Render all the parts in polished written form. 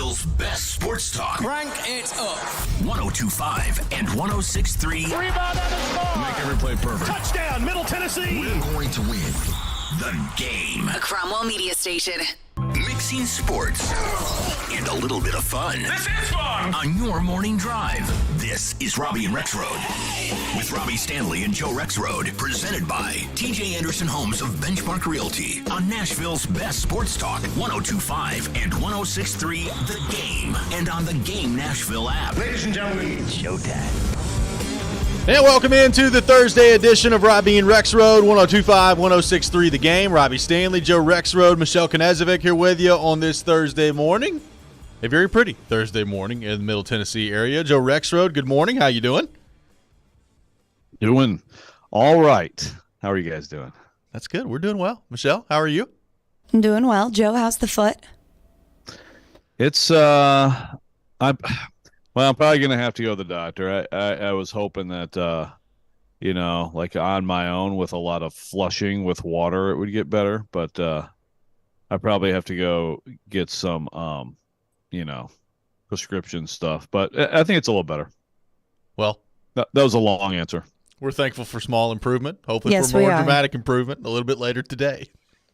Nashville's best sports talk. Crank it up. 102.5 and 106.3. Rebound and score. Make every play perfect. Touchdown, Middle Tennessee. We're going to win the game. A Cromwell media station. Mixing sports and a little bit of fun. This is fun. On your morning drive. This is Robby and Rexrode. With Robby Stanley and Joe Rexrode. Presented by TJ Anderson Homes of Benchmark Realty. On Nashville's best sports talk. 102.5 and 106.3 The Game. And on the Game Nashville app. Ladies and gentlemen, it's showtime. And welcome into the Thursday edition of Robby and Rexrode, 102.5, 106.3 The Game. Robby Stanley, Joe Rexrode, Michelle Knezovic here with you on this Thursday morning. A very pretty Thursday morning in the Middle Tennessee area. Joe Rexrode, good morning. How you doing? Doing all right. How are you guys doing? That's good. We're doing well. Michelle, how are you? I'm doing well. Joe, how's the foot? It's I'm probably gonna have to go to the doctor. I was hoping that like on my own with a lot of flushing with water it would get better, but I probably have to go get some prescription stuff. But I think it's a little better. Well, that was a long answer. We're thankful for small improvement. Hopefully Yes, for more we are. dramatic improvement a little bit later today.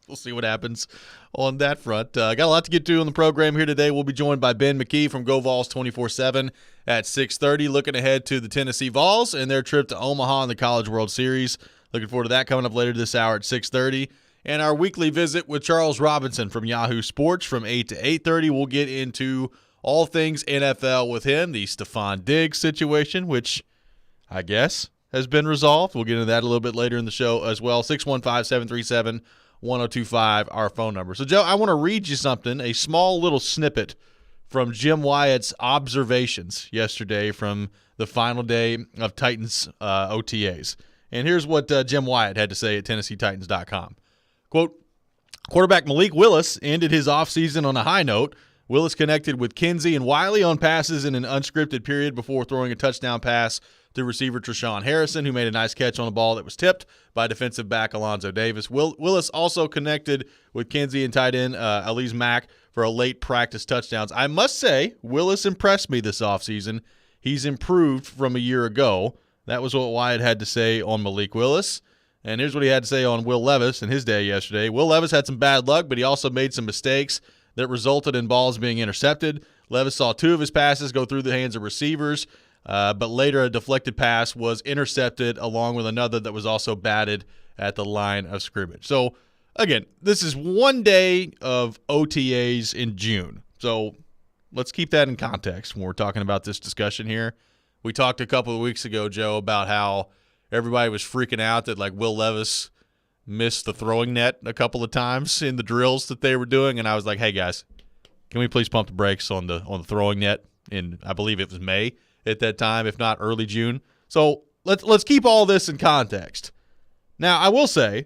We'll see what happens on that front. Got a lot to get to on the program here today. We'll be joined by Ben McKee from Go Vols 24/7 at 6:30. Looking ahead to the Tennessee Vols and their trip to Omaha in the College World Series. Looking forward to that coming up later this hour at 6:30. And our weekly visit with Charles Robinson from Yahoo Sports from 8 to 8:30. We'll get into all things NFL with him. The Stephon Diggs situation, which I guess has been resolved. We'll get into that a little bit later in the show as well. 615-737-1025, our phone number. So, Joe, I want to read you something, a small little snippet from Jim Wyatt's observations yesterday from the final day of Titans OTAs. And here's what Jim Wyatt had to say at TennesseeTitans.com. Quote, quarterback Malik Willis ended his offseason on a high note. Willis connected with Kinsey and Wiley on passes in an unscripted period before throwing a touchdown pass to receiver Treshawn Harrison, who made a nice catch on a ball that was tipped by defensive back Alonzo Davis. Willis also connected with Kinsey and tight end Alize Mack for a late practice touchdowns. I must say, Willis impressed me this offseason. He's improved from a year ago. That was what Wyatt had to say on Malik Willis. And here's what he had to say on Will Levis in his day yesterday. Will Levis had some bad luck, but he also made some mistakes that resulted in balls being intercepted. Levis saw two of his passes go through the hands of receivers, but later a deflected pass was intercepted along with another that was also batted at the line of scrimmage. So, again, this is one day of OTAs in June. So let's keep that in context when we're talking about this discussion here. We talked a couple of weeks ago, Joe, about how everybody was freaking out that, like, Will Levis missed the throwing net a couple of times in the drills that they were doing, and I was like, hey, guys, can we please pump the brakes on the throwing net in, I believe it was May at that time, if not early June. So let's keep all this in context. Now, I will say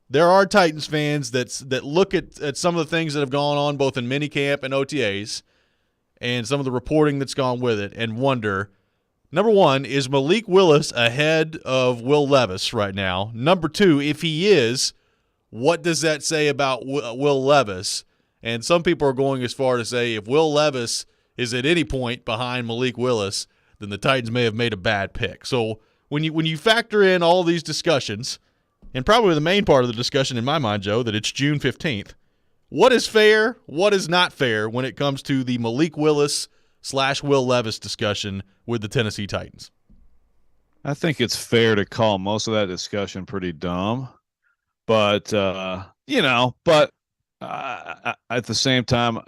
there are Titans fans that look at some of the things that have gone on both in minicamp and OTAs and some of the reporting that's gone with it and wonder, number one, is Malik Willis ahead of Will Levis right now? Number two, if he is, what does that say about Will Levis? And some people are going as far to say if Will Levis is at any point behind Malik Willis, then the Titans may have made a bad pick. So when you factor in all these discussions, and probably the main part of the discussion in my mind, Joe, that it's June 15th, what is fair, what is not fair when it comes to the Malik Willis / Will Levis discussion with the Tennessee Titans? I think it's fair to call most of that discussion pretty dumb, but at the same time,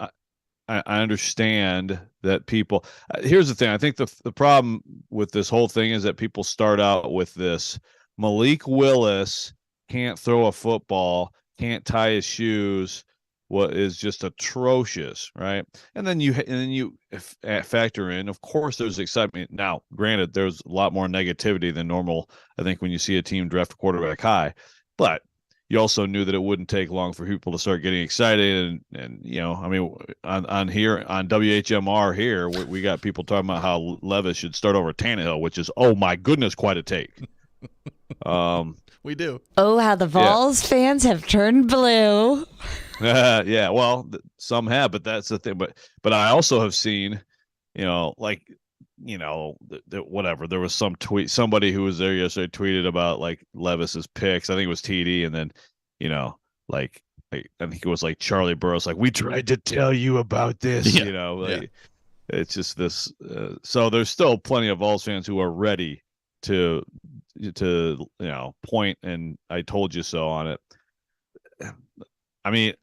I understand that people. Here's the thing: I think the problem with this whole thing is that people start out with this: Malik Willis can't throw a football, can't tie his shoes. What is just atrocious, right? And then you factor in, of course, there's excitement. Now, granted, there's a lot more negativity than normal, I think, when you see a team draft a quarterback high. But you also knew that it wouldn't take long for people to start getting excited. And on here, on WHMR here, we got people talking about how Levis should start over Tannehill, which is, oh, my goodness, quite a take. We do. Oh, how the Vols fans have turned blue. Yeah, well, some have, but that's the thing. But I also have seen, like, whatever. There was some tweet. Somebody who was there yesterday tweeted about like Levis's picks. I think it was TD, and then, like I think it was like Charlie Burrows. Like, we tried to tell you about this. Yeah. It's just this. So there's still plenty of Vols fans who are ready to point and I told you so on it. I mean,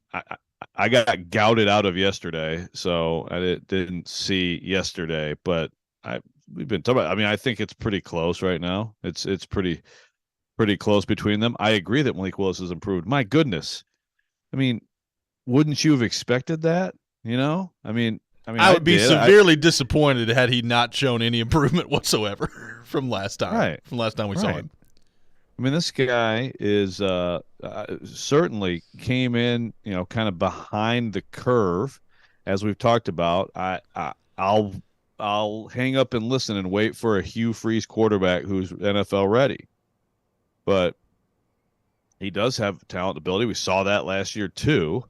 I got gouted out of yesterday, so I didn't see yesterday, but we've been talking about. I mean, I think it's pretty close right now. It's pretty close between them. I agree that Malik Willis has improved. My goodness, I mean, wouldn't you have expected that? I would be severely disappointed had he not shown any improvement whatsoever from last time. Right. From last time we saw him. I mean, this guy is certainly came in, kind of behind the curve, as we've talked about. I'll hang up and listen and wait for a Hugh Freeze quarterback who's NFL ready. But he does have talent, ability. We saw that last year too.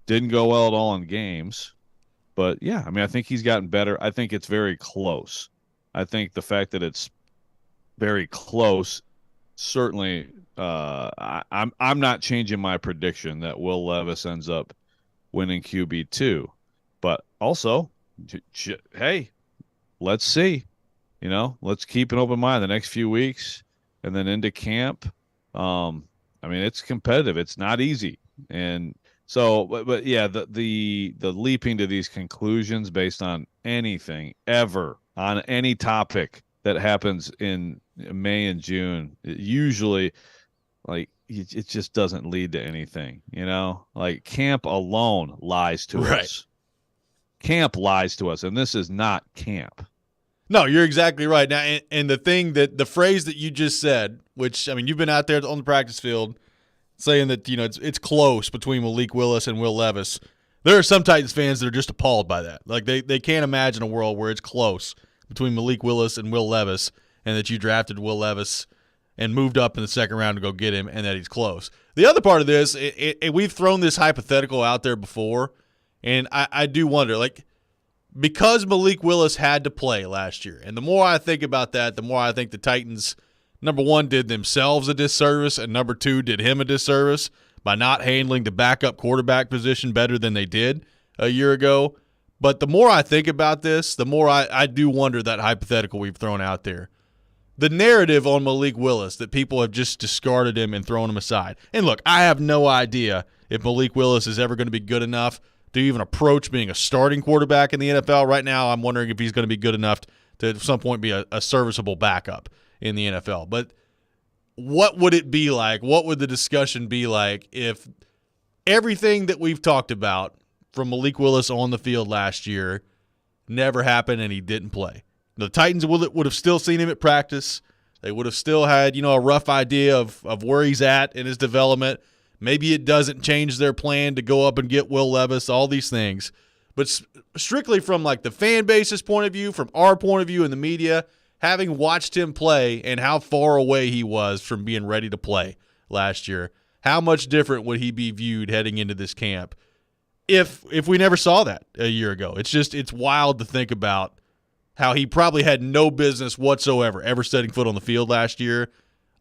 Didn't go well at all in games. But yeah, I mean, I think he's gotten better. I think it's very close. I think the fact that it's very close, certainly, I'm not changing my prediction that Will Levis ends up winning QB2. But also, hey, let's see. Let's keep an open mind the next few weeks and then into camp. I mean, it's competitive. It's not easy. And so, but yeah, the leaping to these conclusions based on anything ever on any topic that happens in May and June, usually, like, it just doesn't lead to anything. Like, camp alone lies to us. Camp lies to us, and this is not camp. No, you're exactly right. Now, and the phrase that you just said, which, I mean, you've been out there on the practice field saying that, it's close between Malik Willis and Will Levis. There are some Titans fans that are just appalled by that. Like, they can't imagine a world where it's close between Malik Willis and Will Levis, and that you drafted Will Levis and moved up in the second round to go get him, and that he's close. The other part of this, we've thrown this hypothetical out there before, and I do wonder, like, because Malik Willis had to play last year, and the more I think about that, the more I think the Titans, number one, did themselves a disservice, and number two, did him a disservice by not handling the backup quarterback position better than they did a year ago. But the more I think about this, the more I do wonder that hypothetical we've thrown out there. The narrative on Malik Willis that people have just discarded him and thrown him aside. And look, I have no idea if Malik Willis is ever going to be good enough to even approach being a starting quarterback in the NFL. Right now, I'm wondering if he's going to be good enough to at some point be a serviceable backup in the NFL. But what would it be like? What would the discussion be like if everything that we've talked about from Malik Willis on the field last year never happened and he didn't play? The Titans would have still seen him at practice. They would have still had, a rough idea of where he's at in his development. Maybe it doesn't change their plan to go up and get Will Levis, all these things. But strictly from like the fan base's point of view, from our point of view in the media, having watched him play and how far away he was from being ready to play last year, how much different would he be viewed heading into this camp if we never saw that a year ago? It's wild to think about how he probably had no business whatsoever ever setting foot on the field last year.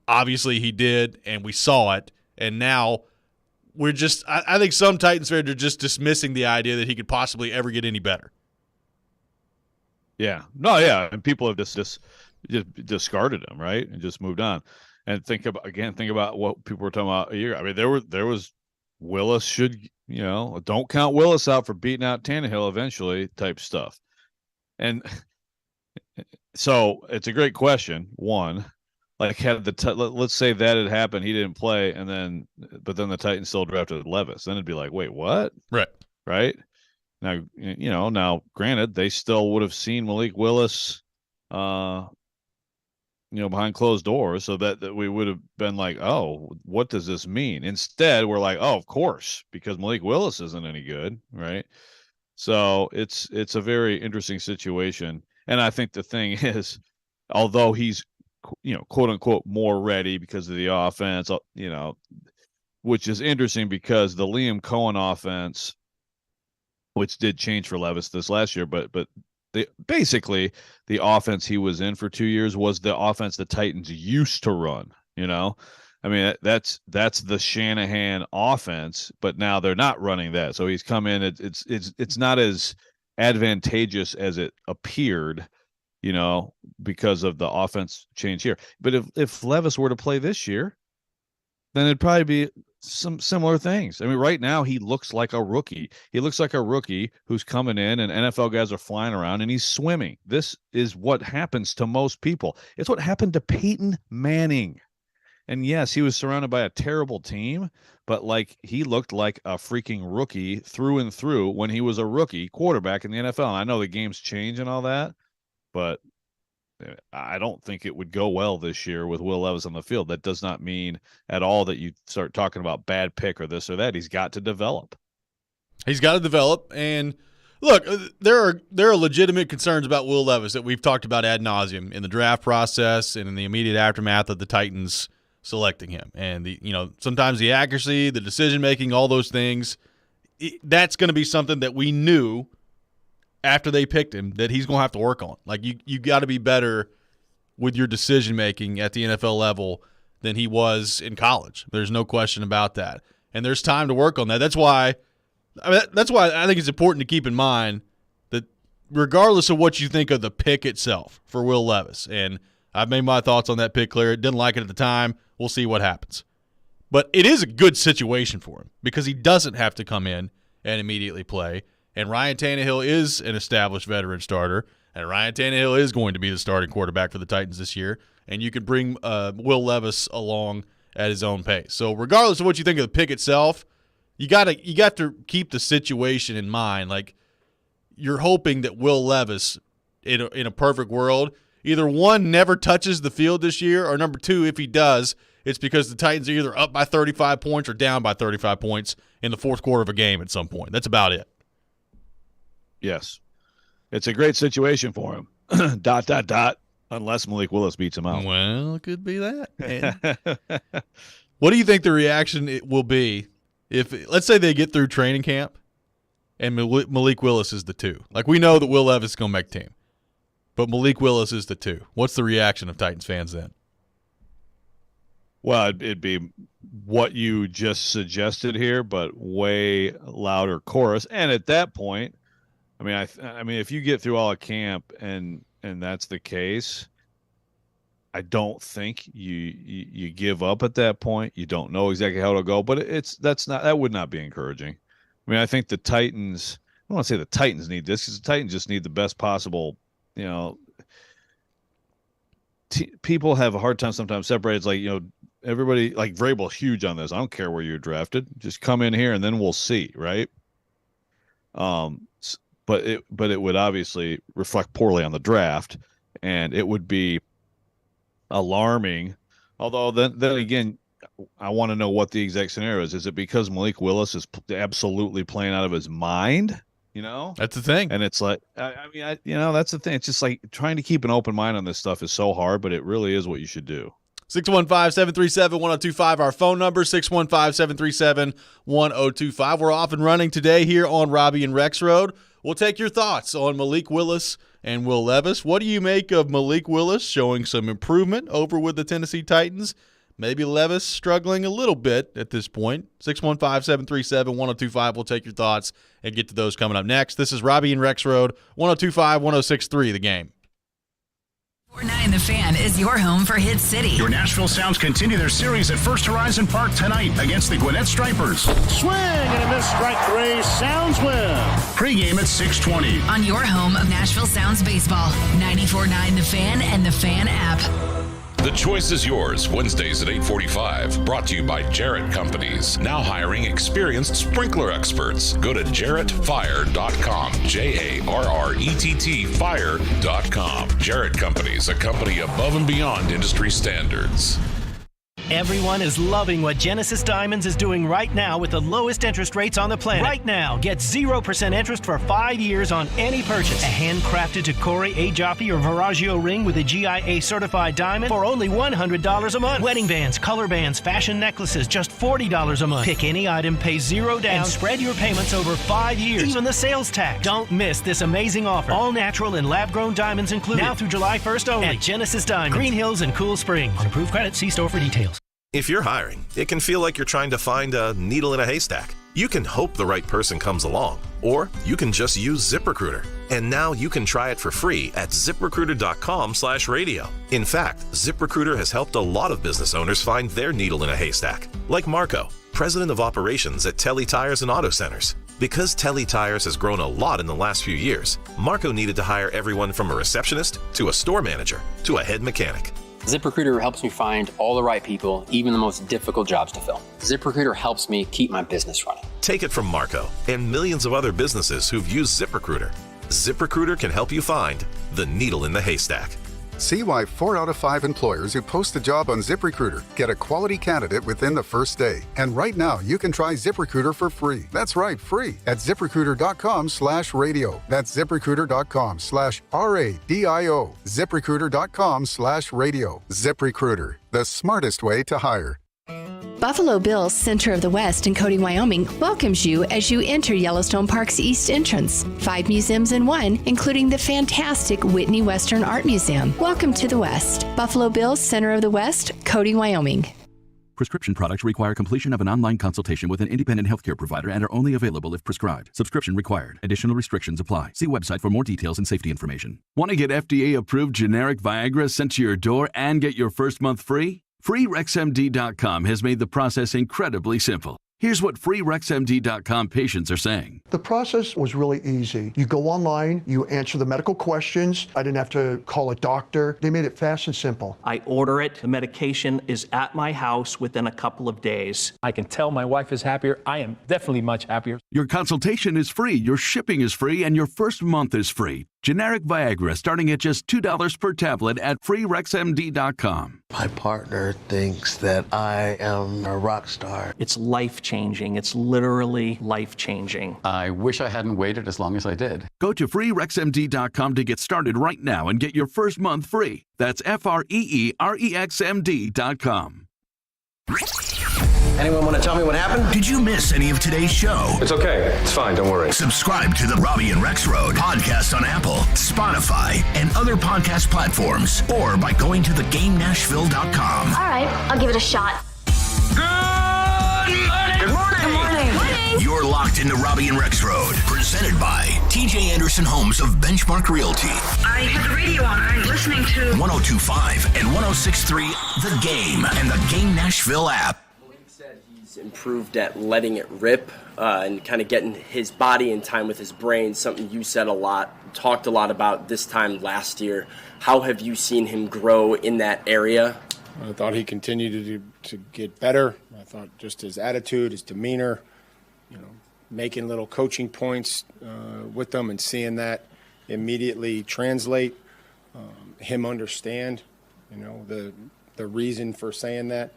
Obviously he did, and we saw it. And now I think some Titans fans are just dismissing the idea that he could possibly ever get any better. Yeah. No, yeah. And people have just discarded him, right? And just moved on. And think about what people were talking about a year. I mean, there was Willis should, don't count Willis out for beating out Tannehill eventually type stuff. And so it's a great question. One, like, had let's say that had happened, he didn't play, but then the Titans still drafted Levis. Then it'd be like, wait, what? Right. Now, granted, they still would have seen Malik Willis, behind closed doors, so that we would have been like, oh, what does this mean? Instead, we're like, oh, of course, because Malik Willis isn't any good, right? So it's a very interesting situation. And I think the thing is, although he's quote unquote, more ready because of the offense, which is interesting because the Liam Cohen offense, which did change for Levis this last year, but basically the offense he was in for 2 years was the offense the Titans used to run. I mean, that's the Shanahan offense, but now they're not running that. So he's come in. It's not as advantageous as it appeared, because of the offense change here. But if Levis were to play this year, then it'd probably be some similar things. I mean, right now he looks like a rookie. He looks like a rookie who's coming in, and NFL guys are flying around, and he's swimming. This is what happens to most people. It's what happened to Peyton Manning. And yes, he was surrounded by a terrible team, but he looked like a freaking rookie through and through when he was a rookie quarterback in the NFL. And I know the game's change and all that, but I don't think it would go well this year with Will Levis on the field. That does not mean at all that you start talking about bad pick or this or that. He's got to develop. And look, there are legitimate concerns about Will Levis that we've talked about ad nauseum in the draft process and in the immediate aftermath of the Titans selecting him. And sometimes the accuracy, the decision making, all those things, that's going to be something that we knew after they picked him that he's going to have to work on. You got to be better with your decision making at the NFL level than he was in college. There's no question about that. And there's time to work on that. That's why I think it's important to keep in mind that regardless of what you think of the pick itself for Will Levis, and I've made my thoughts on that pick clear. Didn't like it at the time. We'll see what happens. But it is a good situation for him because he doesn't have to come in and immediately play. And Ryan Tannehill is an established veteran starter, and Ryan Tannehill is going to be the starting quarterback for the Titans this year. And you can bring Will Levis along at his own pace. So regardless of what you think of the pick itself, you got to keep the situation in mind. You're hoping that Will Levis, in a perfect world, either one, never touches the field this year, or number two, if he does, it's because the Titans are either up by 35 points or down by 35 points in the fourth quarter of a game at some point. That's about it. Yes. It's a great situation for him. ... Unless Malik Willis beats him out. Well, it could be that. What do you think the reaction will be if, let's say they get through training camp and Malik Willis is the 2? We know that Will Levis is going to make the team, but Malik Willis is the 2. What's the reaction of Titans fans then? Well, it'd be what you just suggested here, but way louder chorus. And at that point, I mean, if you get through all of camp and that's the case, I don't think you give up at that point. You don't know exactly how it'll go, but that would not be encouraging. I mean, I think the Titans, I don't want to say the Titans need this because the Titans just need the best possible, people have a hard time sometimes separating. Everybody, Vrabel's huge on this. I don't care where you're drafted. Just come in here and then we'll see, right? But it would obviously reflect poorly on the draft, and it would be alarming. Although then again, I want to know what the exact scenario is. Is it because Malik Willis is absolutely playing out of his mind? That's the thing. And it's that's the thing. It's just trying to keep an open mind on this stuff is so hard, but it really is what you should do. 615-737-1025, our phone number, 615-737-1025. We're off and running today here on Robby and Rexrode. We'll take your thoughts on Malik Willis and Will Levis. What do you make of Malik Willis showing some improvement over with the Tennessee Titans? Maybe Levis struggling a little bit at this point. 615-737-1025. We'll take your thoughts and get to those coming up next. This is Robby and Rexrode, 102.5-106.3 The Game. 4-9 The Fan is your home for Hit City. Your Nashville Sounds continue their series at First Horizon Park tonight against the Gwinnett Stripers. Swing and a miss, strike three. Sounds win. Pre-game at 6:20. On your home of Nashville Sounds baseball, 94.9 The Fan and The Fan app. The choice is yours. Wednesdays at 8:45. Brought to you by Jarrett Companies. Now hiring experienced sprinkler experts. Go to jarrettfire.com. JARRETT fire.com. Jarrett Companies, a company above and beyond industry standards. Everyone is loving what Genesis Diamonds is doing right now with the lowest interest rates on the planet. Right now, get 0% interest for 5 years on any purchase. A handcrafted Tacori, A-Joppi, or Veragio ring with a GIA certified diamond for only $100 a month. Wedding bands, color bands, fashion necklaces, just $40 a month. Pick any item, pay $0 down, and spread your payments over 5 years. Even the sales tax. Don't miss this amazing offer. All natural and lab-grown diamonds included. Now through July 1st only at Genesis Diamonds, Green Hills and Cool Springs. On approved credit, see store for details. If you're hiring, it can feel like you're trying to find a needle in a haystack. You can hope the right person comes along, or you can just use ZipRecruiter. And now you can try it for free at ZipRecruiter.com/radio. In fact, ZipRecruiter has helped a lot of business owners find their needle in a haystack, like Marco, president of operations at Telly Tires and Auto Centers. Because Telly Tires has grown a lot in the last few years, Marco needed to hire everyone from a receptionist to a store manager to a head mechanic. ZipRecruiter helps me find all the right people, even the most difficult jobs to fill. ZipRecruiter helps me keep my business running. Take it from Marco and millions of other businesses who've used ZipRecruiter. ZipRecruiter can help you find the needle in the haystack. See why 4 out of 5 employers who post a job on ZipRecruiter get a quality candidate within the first day. And right now, you can try ZipRecruiter for free. That's right, free at ZipRecruiter.com/radio. That's ZipRecruiter.com/RADIO. ZipRecruiter.com/radio. ZipRecruiter, the smartest way to hire. Buffalo Bill's Center of the West in Cody, Wyoming welcomes you as you enter Yellowstone Park's East entrance. 5 museums in one, including the fantastic Whitney Western Art Museum. Welcome to the West. Buffalo Bill's Center of the West, Cody, Wyoming. Prescription products require completion of an online consultation with an independent healthcare provider and are only available if prescribed. Subscription required. Additional restrictions apply. See website for more details and safety information. Want to get FDA-approved generic Viagra sent to your door and get your first month free? FreeRexMD.com has made the process incredibly simple. Here's what FreeRexMD.com patients are saying. The process was really easy. You go online, you answer the medical questions. I didn't have to call a doctor. They made it fast and simple. I order it. The medication is at my house within a couple of days. I can tell my wife is happier. I am definitely much happier. Your consultation is free, your shipping is free, and your first month is free. Generic Viagra starting at just $2 per tablet at FreeRexMD.com. My partner thinks that I am a rock star. It's life-changing. It's literally life-changing. I wish I hadn't waited as long as I did. Go to FreeRexMD.com to get started right now and get your first month free. That's FreeRexMD.com. Anyone want to tell me what happened? Did you miss any of today's show? It's okay. It's fine. Don't worry. Subscribe to the Robby and Rexrode podcast on Apple, Spotify, and other podcast platforms, or by going to theGameNashville.com. All right, I'll give it a shot. Good morning. You're locked into Robby and Rexrode, presented by TJ Anderson Homes of Benchmark Realty. I have the radio on. I'm listening to 102.5 and 106.3 The Game and the Game Nashville app. He's improved at letting it rip and kind of getting his body in time with his brain, something you said a lot, talked a lot about this time last year. How have you seen him grow in that area? I thought he continued to get better. I thought just his attitude, his demeanor, making little coaching points with them and seeing that immediately translate, him understand, the reason for saying that,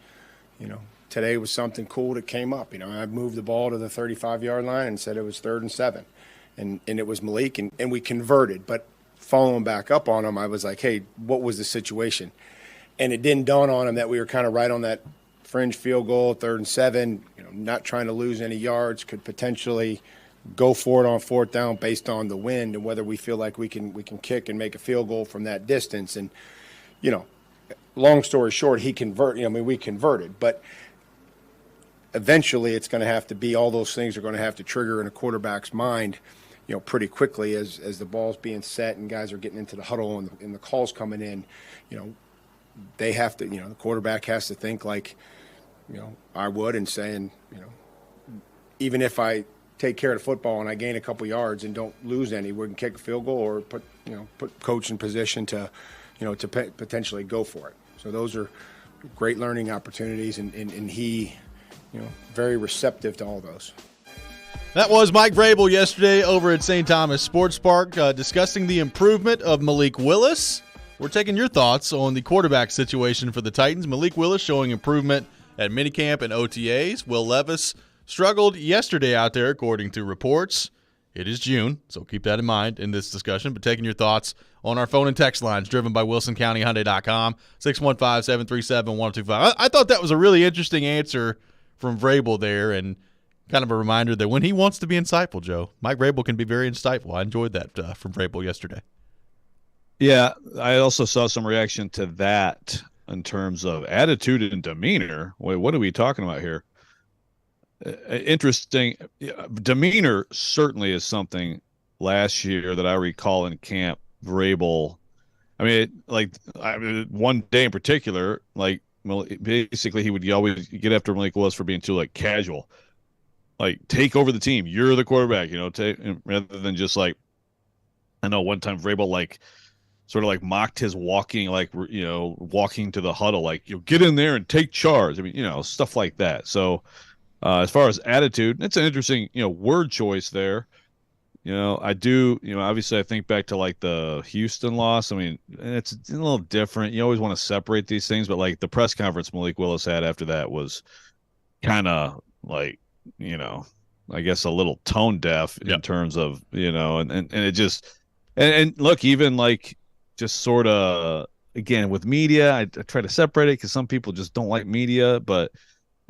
Today was something cool that came up. I moved the ball to the 35-yard line and said it was 3rd and 7. And it was Malik, and we converted. But following back up on him, I was like, hey, what was the situation? And it didn't dawn on him that we were kind of right on that fringe field goal, 3rd and 7, not trying to lose any yards, could potentially go for it on 4th down based on the wind and whether we feel like we can kick and make a field goal from that distance. And, long story short, we converted. But eventually it's going to have to be, all those things are going to have to trigger in a quarterback's mind, pretty quickly as the ball's being set and guys are getting into the huddle and the calls coming in. They have to, the quarterback has to think like, I would, and saying, even if I take care of the football and I gain a couple yards and don't lose any, we can kick a field goal or put coach in position to, to potentially go for it. So those are great learning opportunities, and he, very receptive to all those. That was Mike Vrabel yesterday over at St. Thomas Sports Park discussing the improvement of Malik Willis We're taking your thoughts on the quarterback situation for the Titans. Malik Willis showing improvement at minicamp and OTAs. Will Levis struggled yesterday out there, according to reports. It is June, so keep that in mind in this discussion. But taking your thoughts on our phone and text lines, driven by WilsonCountyHyundai.com, 615-737-1025. I thought that was a really interesting answer from Vrabel there, and kind of a reminder that when he wants to be insightful, Joe, Mike Vrabel can be very insightful. I enjoyed that from Vrabel yesterday. Yeah, I also saw some reaction to that in terms of attitude and demeanor. Wait, what are we talking about here? Interesting. Demeanor certainly is something last year that I recall in camp. Vrabel, one day in particular, basically he would always get after Malik Willis for being too casual, take over the team. You're the quarterback, rather than just I know one time Vrabel sort of mocked his walking, walking to the huddle, get in there and take charge. Stuff like that. So as far as attitude, it's an interesting, word choice there. I do, obviously I think back to the Houston loss. It's a little different. You always want to separate these things, but the press conference Malik Willis had after that was kind of I guess a little tone deaf in terms of, and it just, and look, even just sort of, again, with media, I try to separate it because some people just don't like media, but,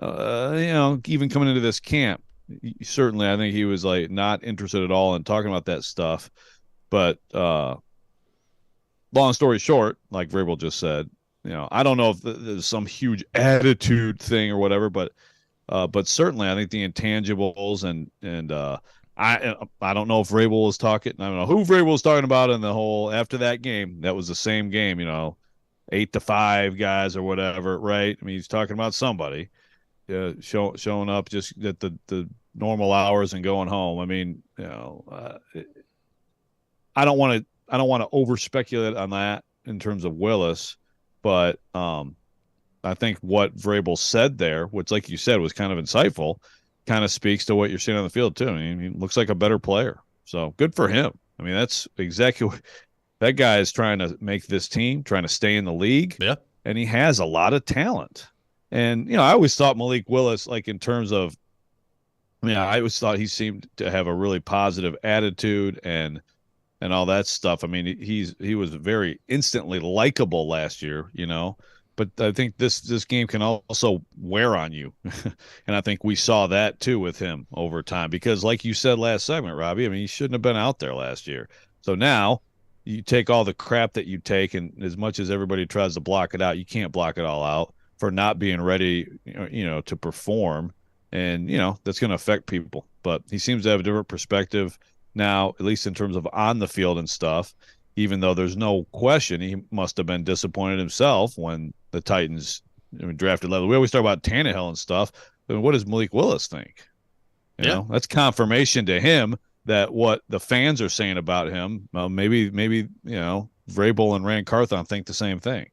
even coming into this camp, certainly I think he was not interested at all in talking about that stuff. But long story short, like Vrabel just said, I don't know if there's some huge attitude thing or whatever, but certainly I think the intangibles and I don't know if Vrabel was talking. I don't know who Vrabel was talking about in the whole after that game. That was the same game, 8-5 guys or whatever, right? He's talking about somebody showing up just at the normal hours and going home. I don't want to over speculate on that in terms of Willis, but I think what Vrabel said there, which, like you said, was kind of insightful, kind of speaks to what you're seeing on the field too. He looks like a better player, so good for him. That's exactly what that guy is trying to make this team, trying to stay in the league. Yeah, and he has a lot of talent. And I always thought Malik Willis, in terms of, I always thought he seemed to have a really positive attitude and all that stuff. He was very instantly likable last year, But I think this game can also wear on you. And I think we saw that too with him over time. Because like you said last segment, Robbie, he shouldn't have been out there last year. So now you take all the crap that you take, and as much as everybody tries to block it out, you can't block it all out for not being ready, to perform. And, that's going to affect people. But he seems to have a different perspective now, at least in terms of on the field and stuff. Even though there's no question he must have been disappointed himself when the Titans drafted level. We always talk about Tannehill and stuff, but what does Malik Willis think? You know, that's confirmation to him that what the fans are saying about him, maybe Vrabel and Rand Carthon think the same thing.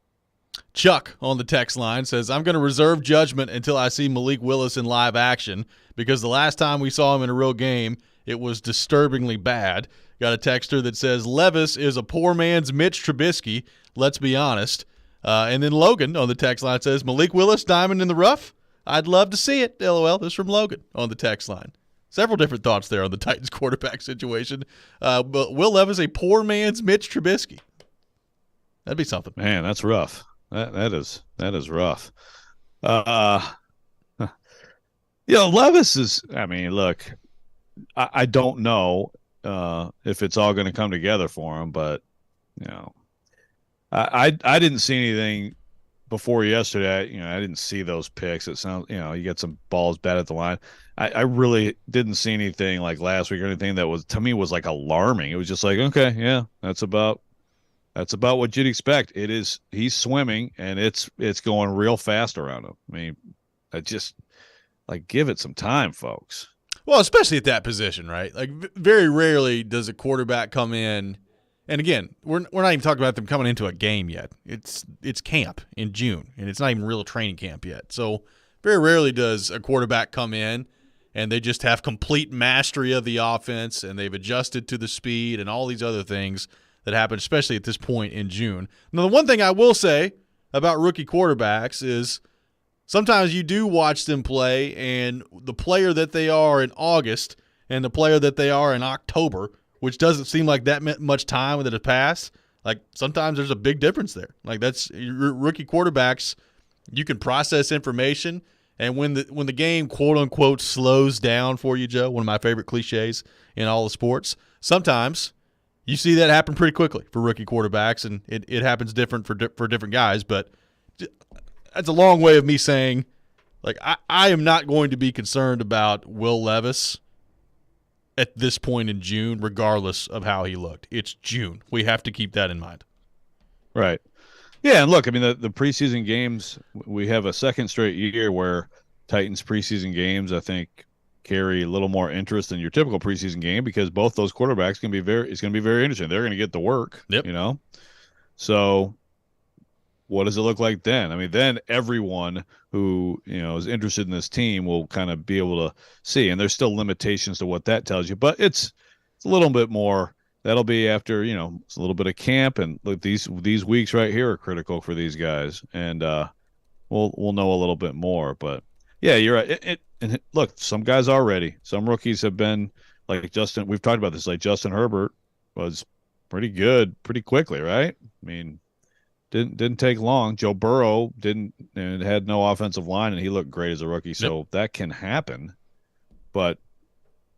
Chuck on the text line says, I'm going to reserve judgment until I see Malik Willis in live action because the last time we saw him in a real game, it was disturbingly bad. Got a texter that says, Levis is a poor man's Mitch Trubisky. Let's be honest. And then Logan on the text line says, Malik Willis, diamond in the rough? I'd love to see it. LOL. This is from Logan on the text line. Several different thoughts there on the Titans quarterback situation. But Will Levis a poor man's Mitch Trubisky? That'd be something. Man, that's rough. That is rough. Levis is, look, I don't know if it's all going to come together for him, but I didn't see anything before yesterday. I didn't see those picks. It sounds, you get some balls bad at the line. I really didn't see anything like last week or anything that was, to me, was alarming. It was just okay, yeah, that's about what you'd expect. He's swimming and it's going real fast around him. I just give it some time, folks. Well, especially at that position, right? Very rarely does a quarterback come in, and again, we're not even talking about them coming into a game yet. It's camp in June, and it's not even real training camp yet. So very rarely does a quarterback come in and they just have complete mastery of the offense and they've adjusted to the speed and all these other things that happen, especially at this point in June. Now, the one thing I will say about rookie quarterbacks is sometimes you do watch them play, and the player that they are in August and the player that they are in October, which doesn't seem like that much time that has passed, like sometimes there's a big difference there. Like that's rookie quarterbacks, you can process information, and when the game quote unquote slows down for you, Joe, one of my favorite cliches in all the sports, sometimes you see that happen pretty quickly for rookie quarterbacks, and it happens different for different guys. But that's a long way of me saying, like, I am not going to be concerned about Will Levis at this point in June, regardless of how he looked. It's June. We have to keep that in mind. Right. Yeah, and look, I mean, the preseason games, we have a second straight year where Titans preseason games, I think, carry a little more interest than your typical preseason game because both those quarterbacks it's going to be very interesting. They're going to get the work, you know? So what does it look like then? I mean, then everyone who, is interested in this team will kind of be able to see, and there's still limitations to what that tells you, but it's a little bit more. That'll be after, it's a little bit of camp, and look, these weeks right here are critical for these guys, and we'll know a little bit more. But yeah, you're right. And look, some guys are ready. Some rookies have been like Justin. We've talked about this. Like Justin Herbert was pretty good pretty quickly, right? I mean, didn't take long. Joe Burrow had no offensive line, and he looked great as a rookie. So that can happen. But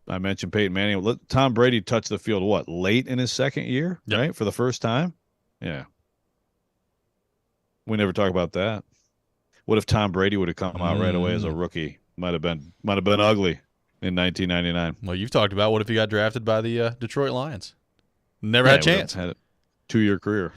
I mentioned Peyton Manning. Let Tom Brady touch the field, late in his second year, right? For the first time? Yeah. We never talk about that. What if Tom Brady would have come out right away as a rookie? Might have been ugly in 1999. Well, you've talked about what if he got drafted by the Detroit Lions? Never had a chance. Had a 2-year career.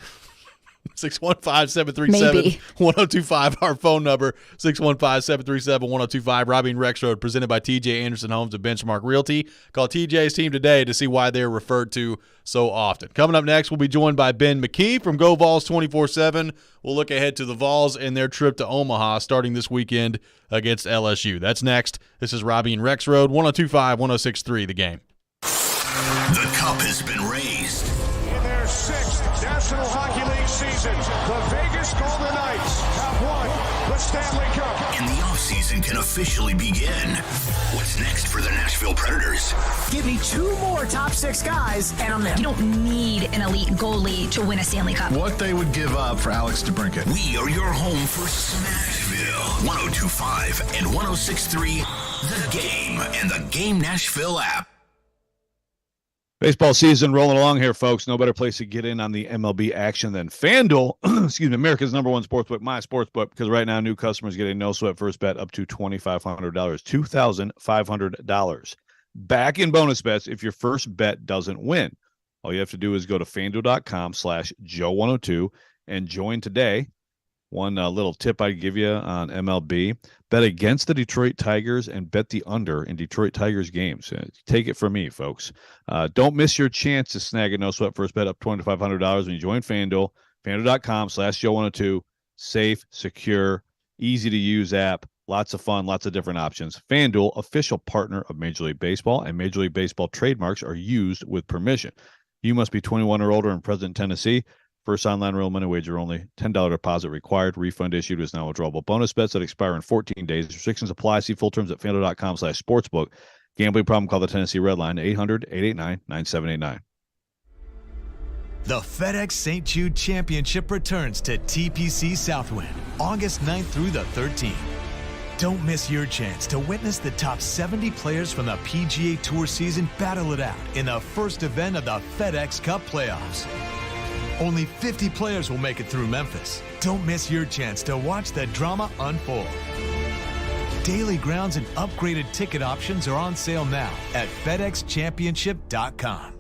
615-737-1025, our phone number, 615-737-1025. Robby and Rexrode, presented by TJ Anderson Homes of Benchmark Realty. Call TJ's team today to see why they're referred to so often. Coming up next, we'll be joined by Ben McKee from Go Vols 24/7. We'll look ahead to the Vols and their trip to Omaha starting this weekend against LSU. That's next. This is Robby and Rexrode, 102.5, 106.3, The Game. The cup has been raised. In their 6th National Hockey League season, the Vegas Golden Knights have won the Stanley Cup. And the offseason can officially begin. What's next for the Nashville Predators? Give me 2 more top 6 guys, and I'm there. You don't need an elite goalie to win a Stanley Cup. What they would give up for Alex DeBrincat. We are your home for Smashville. 102.5 and 106.3, The Game and the Game Nashville app. Baseball season rolling along here, folks. No better place to get in on the MLB action than FanDuel. Excuse me, America's #1 sportsbook, my sportsbook, because right now new customers get a no-sweat first bet up to $2,500, $2,500 back in bonus bets if your first bet doesn't win. All you have to do is go to FanDuel.com/Joe102 and join today. One little tip I'd give you on MLB, bet against the Detroit Tigers and bet the under in Detroit Tigers games. Take it from me, folks. Don't miss your chance to snag a no-sweat first bet up $2,500 when you join FanDuel. FanDuel.com/Joe102. Safe, secure, easy-to-use app. Lots of fun, lots of different options. FanDuel, official partner of Major League Baseball, and Major League Baseball trademarks are used with permission. You must be 21 or older and present in Tennessee. First online real money wager only. $10 deposit required. Refund issued is now withdrawable. Bonus bets that expire in 14 days. Restrictions apply. See full terms at FanDuel.com/sportsbook. Gambling problem? Call the Tennessee Red Line 800-889-9789. The FedEx St. Jude Championship returns to TPC Southwind August 9th through the 13th. Don't miss your chance to witness the top 70 players from the PGA Tour season battle it out in the first event of the FedEx Cup playoffs. Only 50 players will make it through Memphis. Don't miss your chance to watch the drama unfold. Daily grounds and upgraded ticket options are on sale now at FedExChampionship.com.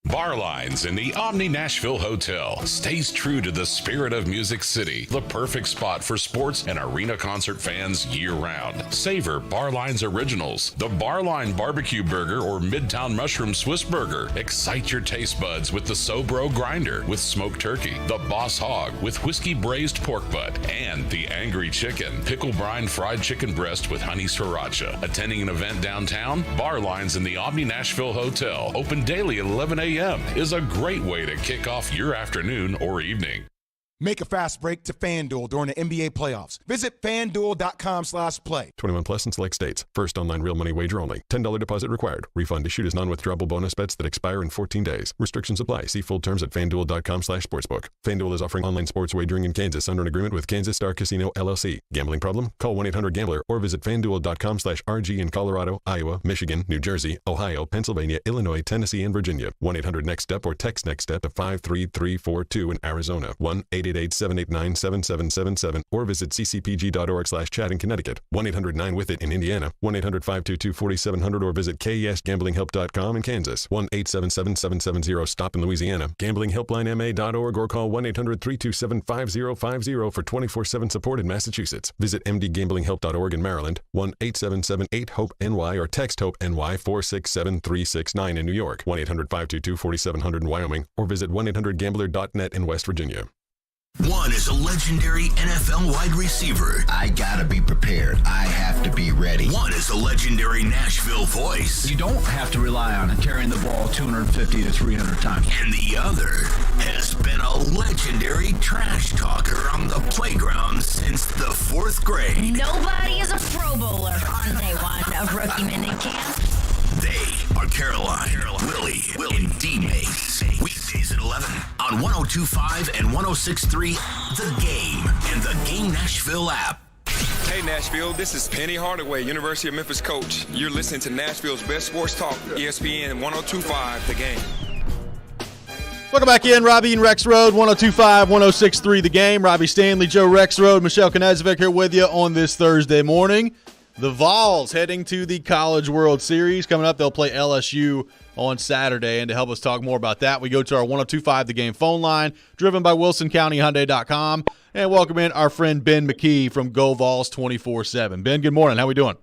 Bar Lines in the Omni Nashville Hotel stays true to the spirit of Music City, the perfect spot for sports and arena concert fans year-round. Savor Bar Lines Originals, the Bar Line Barbecue Burger or Midtown Mushroom Swiss Burger. Excite your taste buds with the Sobro Grinder with smoked turkey, the Boss Hog with whiskey braised pork butt, and the Angry Chicken, pickle brine fried chicken breast with honey sriracha. Attending an event downtown? Bar Lines in the Omni Nashville Hotel, open daily at 11 a.m. p.m. is a great way to kick off your afternoon or evening. Make a fast break to FanDuel during the NBA playoffs. Visit FanDuel.com/play. 21 plus in select states. First online real money wager only. $10 deposit required. Refund issued as non-withdrawable bonus bets that expire in 14 days. Restrictions apply. See full terms at FanDuel.com/sportsbook. FanDuel is offering online sports wagering in Kansas under an agreement with Kansas Star Casino, LLC. Gambling problem? Call 1-800-GAMBLER or visit FanDuel.com/RG in Colorado, Iowa, Michigan, New Jersey, Ohio, Pennsylvania, Illinois, Tennessee, and Virginia. 1-800-NEXT-STEP or text NEXT-STEP to 53342 in Arizona. 1-888-789-7777 or visit ccpg.org/chat in Connecticut. 1-800-9-WITH-IT in Indiana. 1-800-522-4700 or visit KESGamblingHelp.com in Kansas. 1-877-770-STOP in Louisiana. GamblingHelplineMA.org or call 1-800-327-5050 for 24/7 support in Massachusetts. Visit mdgamblinghelp.org in Maryland. 1-877-8-HOPE-NY or text HOPE-NY 467-369 in New York. 1-800-522-4700 in Wyoming or visit 1-800-GAMBLER.net in West Virginia. One is a legendary NFL wide receiver. I gotta be prepared. I have to be ready. One is a legendary Nashville voice. You don't have to rely on carrying the ball 250 to 300 times. And the other has been a legendary trash talker on the playground since the 4th grade. Nobody is a Pro Bowler on day one of rookie minicamp. They are Caroline, Willie, and D-Mace. Weekdays at 11 on 102.5 and 106.3 The Game and The Game Nashville app. Hey Nashville, this is Penny Hardaway, University of Memphis coach. You're listening to Nashville's best sports talk, ESPN 102.5 The Game. Welcome back in, Robby and Rexrode, 102.5, 106.3 The Game. Robbie Stanley, Joe Rexrode, Michelle Knezovic here with you on this Thursday morning. The Vols heading to the College World Series. Coming up, they'll play LSU on Saturday. And to help us talk more about that, we go to our 102.5 The Game phone line, driven by WilsonCountyHyundai.com. And welcome in our friend Ben McKee from Go Vols 24/7. Ben, good morning. How we doing?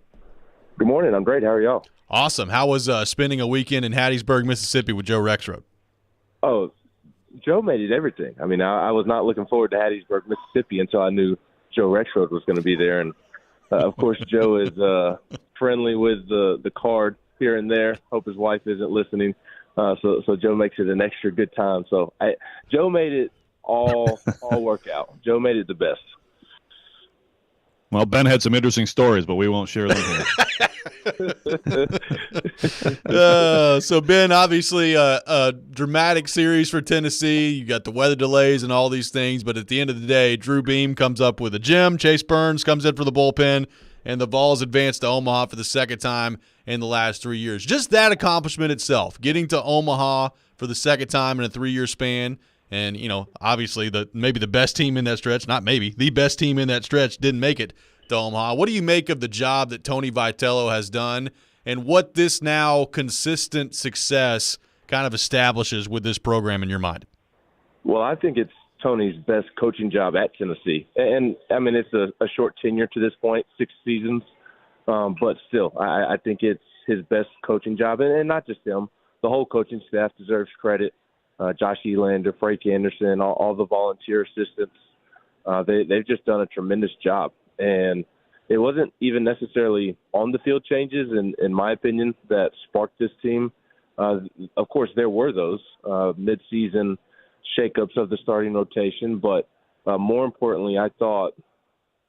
Good morning. I'm great. How are y'all? Awesome. How was spending a weekend in Hattiesburg, Mississippi with Joe Rexrode? Oh, Joe made it everything. I mean, I was not looking forward to Hattiesburg, Mississippi until I knew Joe Rexrode was going to be there. And of course, Joe is friendly with the card here and there. Hope his wife isn't listening. So Joe makes it an extra good time. So Joe made it all work out. Joe made it the best. Well, Ben had some interesting stories, but we won't share them here. So, Ben, obviously a dramatic series for Tennessee. You got the weather delays and all these things, but at the end of the day, Drew Beam comes up with a gem. Chase Burns comes in for the bullpen, and the Vols advance to Omaha for the second time in the last 3 years. Just that accomplishment itself, getting to Omaha for the second time in a 3-year span, and, you know, obviously maybe the best team in that stretch, not maybe, the best team in that stretch didn't make it to Omaha. What do you make of the job that Tony Vitello has done and what this now consistent success kind of establishes with this program in your mind? Well, I think it's Tony's best coaching job at Tennessee. And I mean, it's a short tenure to this point, 6 seasons. But still, I think it's his best coaching job. And not just him. The whole coaching staff deserves credit. Josh Elander, Frank Anderson, all the volunteer assistants. They've just done a tremendous job. And it wasn't even necessarily on the field changes, in my opinion, that sparked this team. Of course, there were those mid-season shakeups of the starting rotation, but more importantly, I thought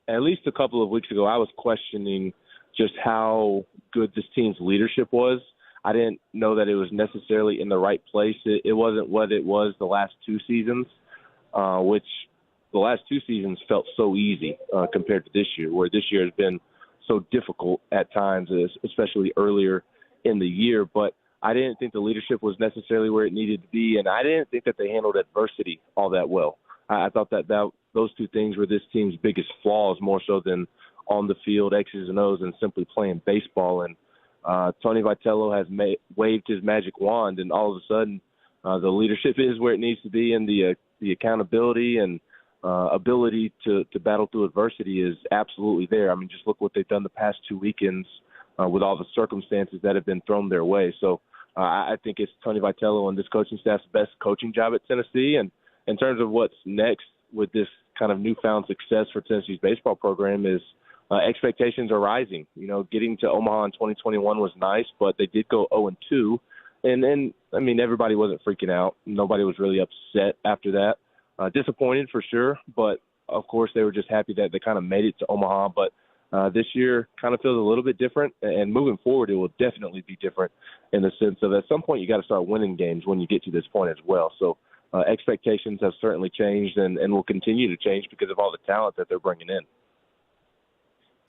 at least a couple of weeks ago, I was questioning just how good this team's leadership was. I didn't know that it was necessarily in the right place. It wasn't what it was the last 2 seasons, which the last 2 seasons felt so easy compared to this year, where this year has been so difficult at times, especially earlier in the year. But I didn't think the leadership was necessarily where it needed to be, and I didn't think that they handled adversity all that well. I thought that those 2 things were this team's biggest flaws, more so than on the field, X's and O's, and simply playing baseball. And Tony Vitello has waved his magic wand, and all of a sudden the leadership is where it needs to be, and the accountability and ability to battle through adversity is absolutely there. I mean, just look what they've done the past 2 weekends with all the circumstances that have been thrown their way. So I think it's Tony Vitello and this coaching staff's best coaching job at Tennessee. And in terms of what's next with this kind of newfound success for Tennessee's baseball program is expectations are rising. You know, getting to Omaha in 2021 was nice, but they did go 0-2. And I mean, everybody wasn't freaking out. Nobody was really upset after that. Disappointed for sure, but of course they were just happy that they kind of made it to Omaha. But this year kind of feels a little bit different, and moving forward it will definitely be different in the sense of at some point you got to start winning games when you get to this point as well. So expectations have certainly changed and will continue to change because of all the talent that they're bringing in.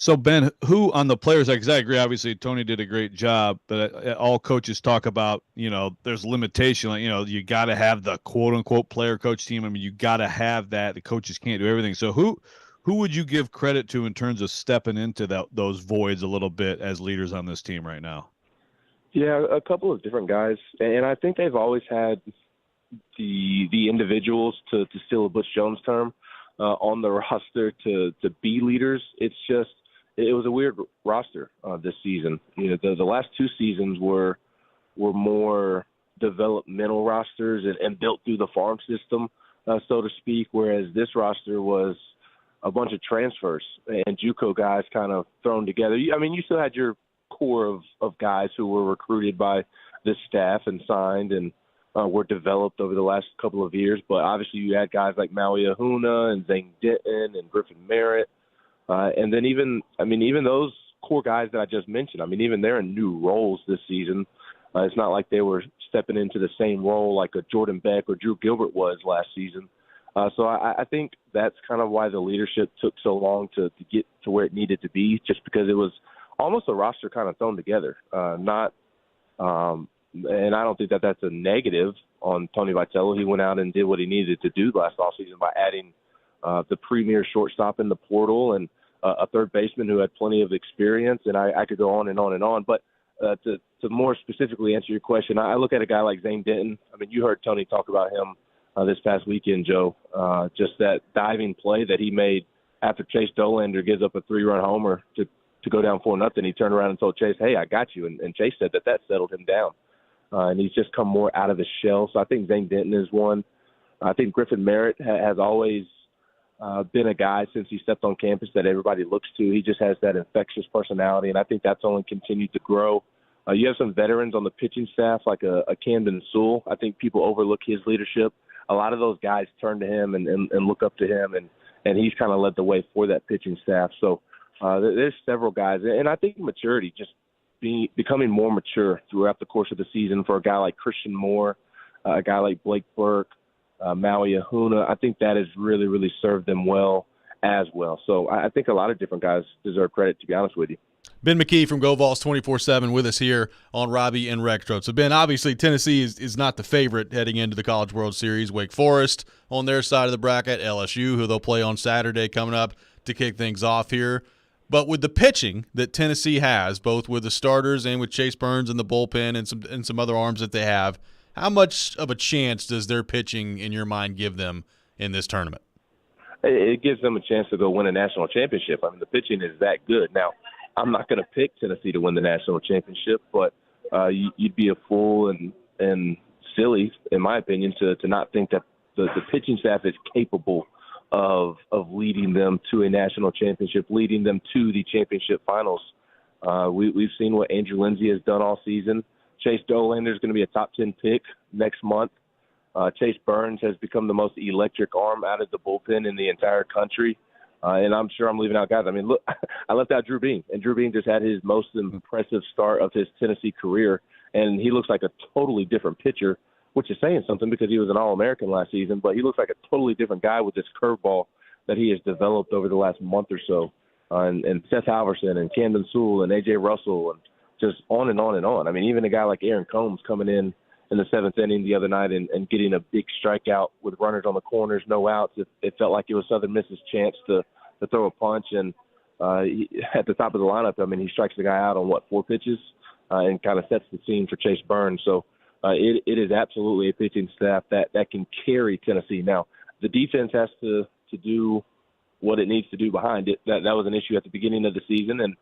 So, Ben, who on the players, because I agree, obviously, Tony did a great job, but all coaches talk about, there's limitation. Like, you got to have the quote-unquote player-coach team. I mean, you got to have that. The coaches can't do everything. So who would you give credit to in terms of stepping into those voids a little bit as leaders on this team right now? Yeah, a couple of different guys. And I think they've always had the individuals, to steal a Butch Jones term, on the roster to be leaders. It's just, it was a weird roster this season. The last two seasons were more developmental rosters and built through the farm system, so to speak, whereas this roster was a bunch of transfers and JUCO guys kind of thrown together. I mean, you still had your core of guys who were recruited by this staff and signed and were developed over the last couple of years, but obviously you had guys like Maui Ahuna and Zane Denton and Griffin Merritt. And then even those core guys that I just mentioned, I mean, even they're in new roles this season. It's not like they were stepping into the same role like a Jordan Beck or Drew Gilbert was last season. So I think that's kind of why the leadership took so long to get to where it needed to be, just because it was almost a roster kind of thrown together. And I don't think that that's a negative on Tony Vitello. He went out and did what he needed to do last offseason by adding the premier shortstop in the portal and a third baseman who had plenty of experience, and I could go on and on and on. But to more specifically answer your question, I look at a guy like Zane Denton. I mean, you heard Tony talk about him this past weekend, Joe. Just that diving play that he made after Chase Dolander gives up a 3-run homer to go down 4-0. He turned around and told Chase, "Hey, I got you," and Chase said that settled him down. And he's just come more out of his shell. So I think Zane Denton is one. I think Griffin Merritt has always been a guy since he stepped on campus that everybody looks to. He just has that infectious personality, and I think that's only continued to grow. You have some veterans on the pitching staff like a Camden Sewell. I think people overlook his leadership. A lot of those guys turn to him and look up to him, and he's kind of led the way for that pitching staff. So there's several guys. And I think maturity, just becoming more mature throughout the course of the season for a guy like Christian Moore, a guy like Blake Burke, Maui Ahuna, I think that has really, really served them well as well. So I think a lot of different guys deserve credit, to be honest with you. Ben McKee from GoVols 24/7 with us here on Robby and Rexrode. So, Ben, obviously Tennessee is not the favorite heading into the College World Series. Wake Forest on their side of the bracket, LSU, who they'll play on Saturday coming up to kick things off here. But with the pitching that Tennessee has, both with the starters and with Chase Burns in the bullpen and some other arms that they have, how much of a chance does their pitching, in your mind, give them in this tournament? It gives them a chance to go win a national championship. I mean, the pitching is that good. Now, I'm not going to pick Tennessee to win the national championship, but you'd be a fool and silly, in my opinion, to not think that the pitching staff is capable of leading them to a national championship, leading them to the championship finals. We've seen what Andrew Lindsay has done all season. Chase Dolander is going to be a top 10 pick next month. Chase Burns has become the most electric arm out of the bullpen in the entire country. And I'm sure I'm leaving out guys. I mean, look, I left out Drew Beam, and Drew Beam just had his most impressive start of his Tennessee career, and he looks like a totally different pitcher, which is saying something because he was an All-American last season, but he looks like a totally different guy with this curveball that he has developed over the last month or so. And Seth Halverson and Camden Sewell and A.J. Russell and just on and on and on. I mean, even a guy like Aaron Combs coming in the seventh inning the other night and getting a big strikeout with runners on the corners, no outs. It felt like it was Southern Miss's chance to throw a punch. And at the top of the lineup, I mean, he strikes the guy out on, 4 pitches and kind of sets the scene for Chase Burns. So it is absolutely a pitching staff that can carry Tennessee. Now, the defense has to do what it needs to do behind it. That was an issue at the beginning of the season, and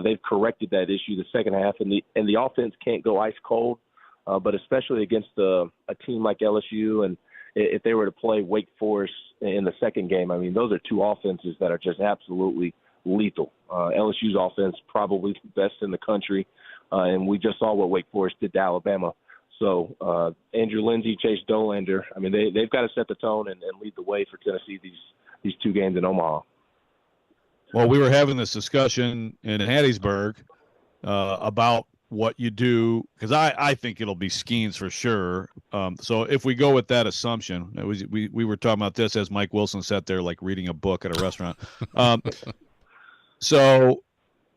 they've corrected that issue the second half. And the offense can't go ice cold. But especially against a team like LSU, and if they were to play Wake Forest in the second game, I mean, those are two offenses that are just absolutely lethal. LSU's offense probably best in the country, and we just saw what Wake Forest did to Alabama. So Andrew Lindsey, Chase Dolander, I mean, they've got to set the tone and lead the way for Tennessee these 2 games in Omaha. Well, we were having this discussion in Hattiesburg about what you do, because I think it'll be Skeens for sure. So if we go with that assumption, we were talking about this as Mike Wilson sat there like reading a book at a restaurant. So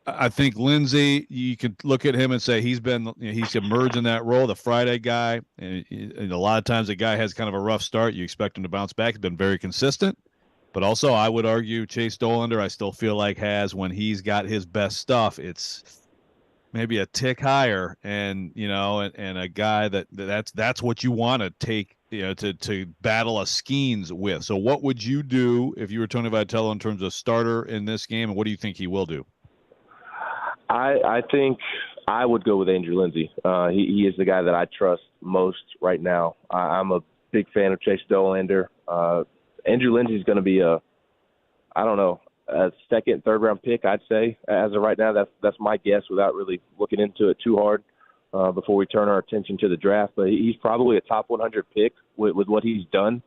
I think Lindsey, you could look at him and say he's emerged in that role, the Friday guy. And a lot of times the guy has kind of a rough start. You expect him to bounce back. He's been very consistent. But also I would argue Chase Dolander, I still feel like has, when he's got his best stuff, it's maybe a tick higher, and and a guy that's what you want to take, to battle a Skeens with. So what would you do if you were Tony Vitello in terms of starter in this game, and what do you think he will do? I think I would go with Andrew Lindsey. He is the guy that I trust most right now. I'm a big fan of Chase Dolander. Andrew Lindsey is going to be a second, third round pick, I'd say. As of right now, that's my guess without really looking into it too hard before we turn our attention to the draft. But he's probably a top 100 pick with what he's done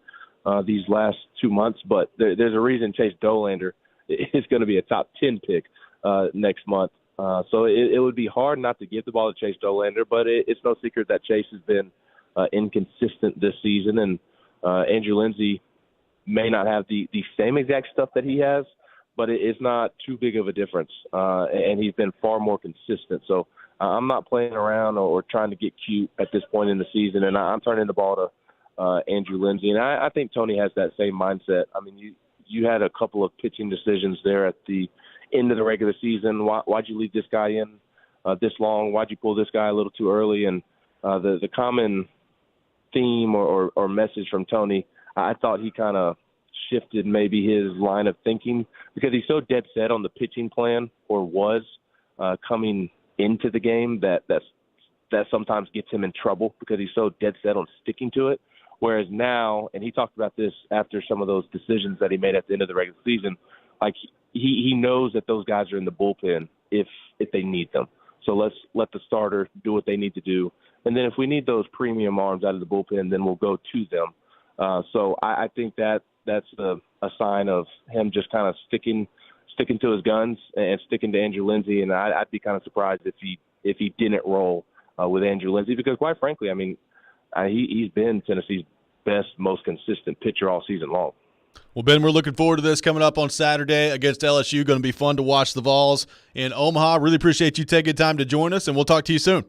these last 2 months. But there's a reason Chase Dolander is going to be a top 10 pick next month. So it would be hard not to give the ball to Chase Dolander, but it's no secret that Chase has been inconsistent this season, and Andrew Lindsey may not have the same exact stuff that he has, but it's not too big of a difference, and he's been far more consistent. So I'm not playing around or trying to get cute at this point in the season, and I'm turning the ball to Andrew Lindsey. And I think Tony has that same mindset. I mean, you had a couple of pitching decisions there at the end of the regular season. Why'd you leave this guy in this long? Why'd you pull this guy a little too early? And the common theme or message from Tony, I thought he kind of shifted maybe his line of thinking, because he's so dead set on the pitching plan, or was coming into the game, that sometimes gets him in trouble because he's so dead set on sticking to it. Whereas now, and he talked about this after some of those decisions that he made at the end of the regular season, like he knows that those guys are in the bullpen if they need them. So let's let the starter do what they need to do. And then if we need those premium arms out of the bullpen, then we'll go to them. So I think that's a sign of him just kind of sticking to his guns and sticking to Andrew Lindsey. And I'd be kind of surprised if he didn't roll with Andrew Lindsey, because quite frankly, I mean, he's been Tennessee's best, most consistent pitcher all season long. Well, Ben, we're looking forward to this coming up on Saturday against LSU. Going to be fun to watch the Vols in Omaha. Really appreciate you taking time to join us, and we'll talk to you soon.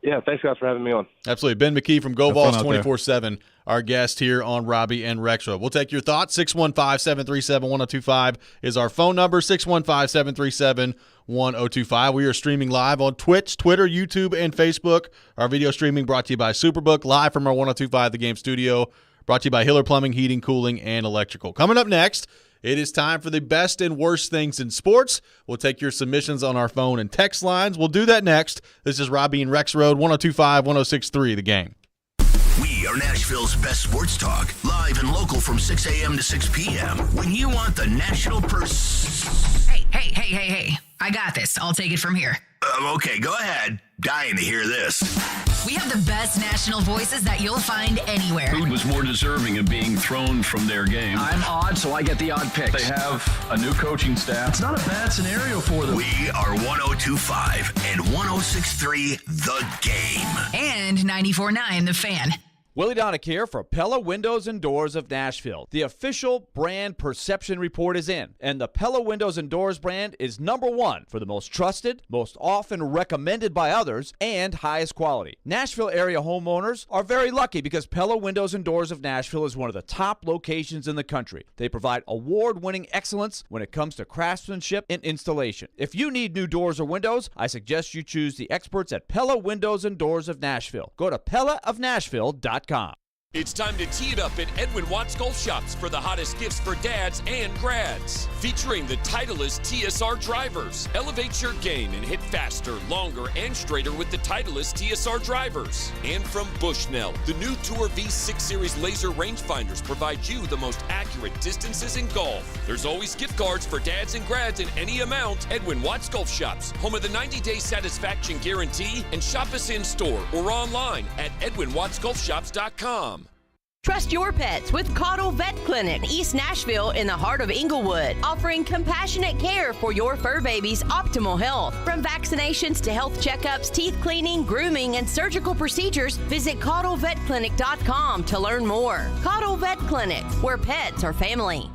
Yeah, thanks, guys, for having me on. Absolutely. Ben McKee from Go Vols 24/7, our guest here on Robby and Rexrode. We'll take your thoughts. 615-737-1025 is our phone number, 615-737-1025. We are streaming live on Twitch, Twitter, YouTube, and Facebook. Our video streaming brought to you by Superbook, live from our 1025 The Game studio, brought to you by Hiller Plumbing, Heating, Cooling, and Electrical. Coming up next, it is time for the best and worst things in sports. We'll take your submissions on our phone and text lines. We'll do that next. This is Robby and Rexrode, 1025, 1063, The Game. We are Nashville's best sports talk, live and local from 6 a.m. to 6 p.m. When you want the national Hey. I got this. I'll take it from here. Okay, go ahead. Dying to hear this. We have the best national voices that you'll find anywhere. Who was more deserving of being thrown from their game? I'm odd, so I get the odd picks. They have a new coaching staff. It's not a bad scenario for them. We are 1025 and 1063 The Game. And 94.9 The Fan. Willie Donick here for Pella Windows and Doors of Nashville. The official brand perception report is in, and the Pella Windows and Doors brand is #1 for the most trusted, most often recommended by others, and highest quality. Nashville area homeowners are very lucky because Pella Windows and Doors of Nashville is one of the top locations in the country. They provide award-winning excellence when it comes to craftsmanship and installation. If you need new doors or windows, I suggest you choose the experts at Pella Windows and Doors of Nashville. Go to PellaofNashville.com. It's time to tee it up at Edwin Watts Golf Shops for the hottest gifts for dads and grads. Featuring the Titleist TSR drivers. Elevate your game and hit faster, longer, and straighter with the Titleist TSR drivers. And from Bushnell, the new Tour V6 Series laser rangefinders provide you the most accurate distances in golf. There's always gift cards for dads and grads in any amount. Edwin Watts Golf Shops, home of the 90-day satisfaction guarantee, and shop us in store or online at EdwinWattsGolfShops.com. Trust your pets with Caudle Vet Clinic, East Nashville in the heart of Inglewood, offering compassionate care for your fur baby's optimal health. From vaccinations to health checkups, teeth cleaning, grooming, and surgical procedures, visit CaudleVetClinic.com to learn more. Caudle Vet Clinic, where pets are family.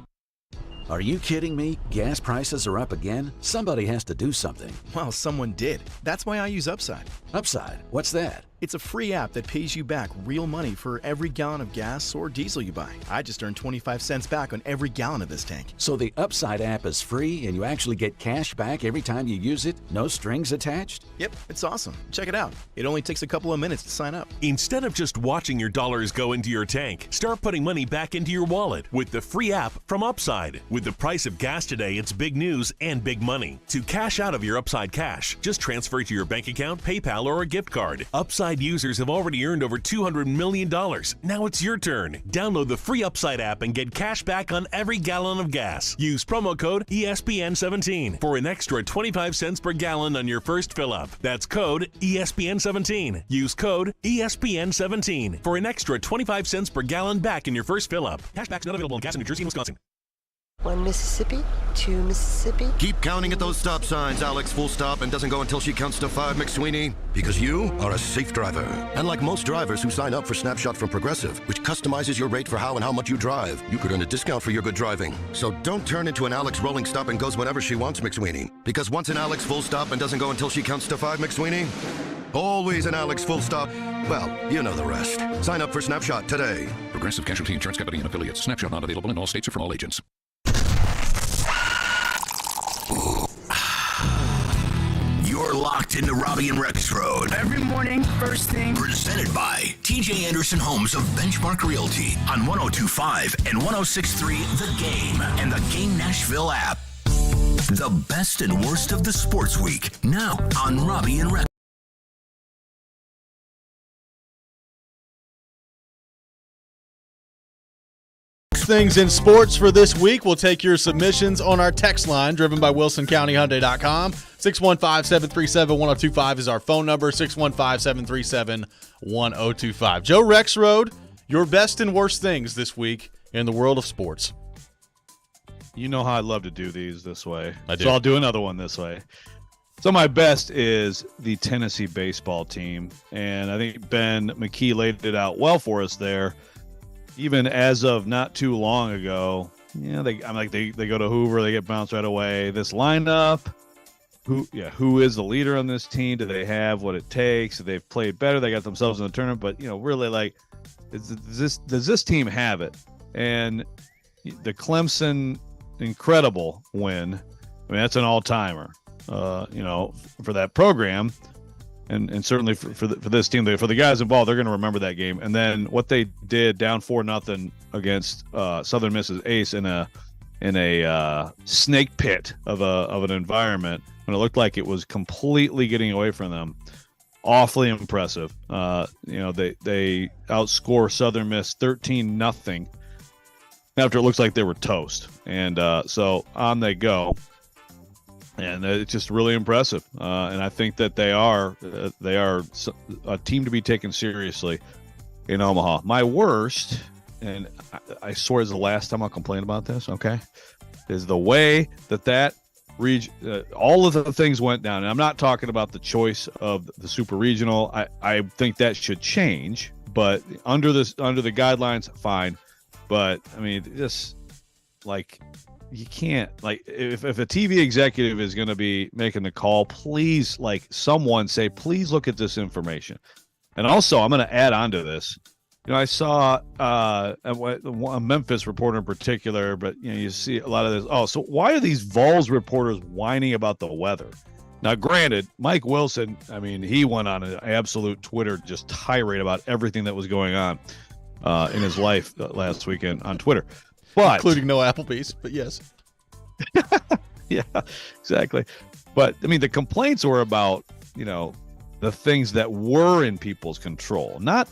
Are you kidding me? Gas prices are up again? Somebody has to do something. Well, someone did. That's why I use Upside. Upside? What's that? It's a free app that pays you back real money for every gallon of gas or diesel you buy. I just earned 25 cents back on every gallon of this tank. So the Upside app is free and you actually get cash back every time you use it? No strings attached? Yep, it's awesome. Check it out. It only takes a couple of minutes to sign up. Instead of just watching your dollars go into your tank, start putting money back into your wallet with the free app from Upside. With the price of gas today, it's big news and big money. To cash out of your Upside cash, just transfer it to your bank account, PayPal, or a gift card. Upside users have already earned over $200 million. Now it's your turn. Download the free Upside app and get cash back on every gallon of gas. Use promo code ESPN17 for an extra 25 cents per gallon on your first fill-up. That's code ESPN17. Use code ESPN17 for an extra 25 cents per gallon back in your first fill-up. Cashback's not available in gas in New Jersey and Wisconsin. 1 Mississippi, 2 Mississippi. Keep counting at those stop signs, Alex. Full stop and doesn't go until she counts to 5, McSweeney. Because you are a safe driver. And like most drivers who sign up for Snapshot from Progressive, which customizes your rate for how and how much you drive, you could earn a discount for your good driving. So don't turn into an Alex rolling stop and goes whenever she wants, McSweeney. Because once an Alex full stop and doesn't go until she counts to 5, McSweeney, always an Alex full stop. Well, you know the rest. Sign up for Snapshot today. Progressive Casualty Insurance Company and Affiliates. Snapshot not available in all states or from all agents. You're locked into Robby and Rexrode. Every morning, first thing. Presented by TJ Anderson Homes of Benchmark Realty on 102.5 and 106.3 The Game and the Game Nashville app. The best and worst of the sports week now on Robby and Rexrode. Things in sports for this week. We'll take your submissions on our text line driven by WilsonCountyHyundai.com. 615-737-1025 is our phone number, 615-737-1025. Joe Rexrode, your best and worst things this week in the world of sports. You know how I love to do these this way. I do. So I'll do another one this way. So my best is the Tennessee baseball team. And I think Ben McKee laid it out well for us there. Even as of not too long ago, they go to Hoover, they get bounced right away. This lineup, who is the leader on this team? Do they have what it takes? Do they've played better? They got themselves in the tournament, but really, does this team have it? And the Clemson incredible win. I mean, that's an all-timer, for that program. And certainly for this team, for the guys involved, they're going to remember that game. And then what they did down 4-0 against Southern Miss's Ace in a snake pit of an environment when it looked like it was completely getting away from them. Awfully impressive. They outscore Southern Miss 13-0 after it looks like they were toast. And so on they go. And it's just really impressive, and I think that they are a team to be taken seriously in Omaha. My worst, and I swear is the last time I'll complain about this, okay, is the way that region, all of the things went down. And I'm not talking about the choice of the super regional. I think that should change, but under the guidelines, fine. But I mean, just you can't, if a TV executive is going to be making the call, please, someone say, please look at this information. And also, I'm going to add on to this. I saw a Memphis reporter in particular, but you see a lot of this. Oh, so why are these Vols reporters whining about the weather? Now, granted, Mike Wilson, I mean, he went on an absolute Twitter just tirade about everything that was going on. in his life last weekend on Twitter. But including no Applebee's, but yes. Yeah, exactly. But I mean, the complaints were about, the things that were in people's control, not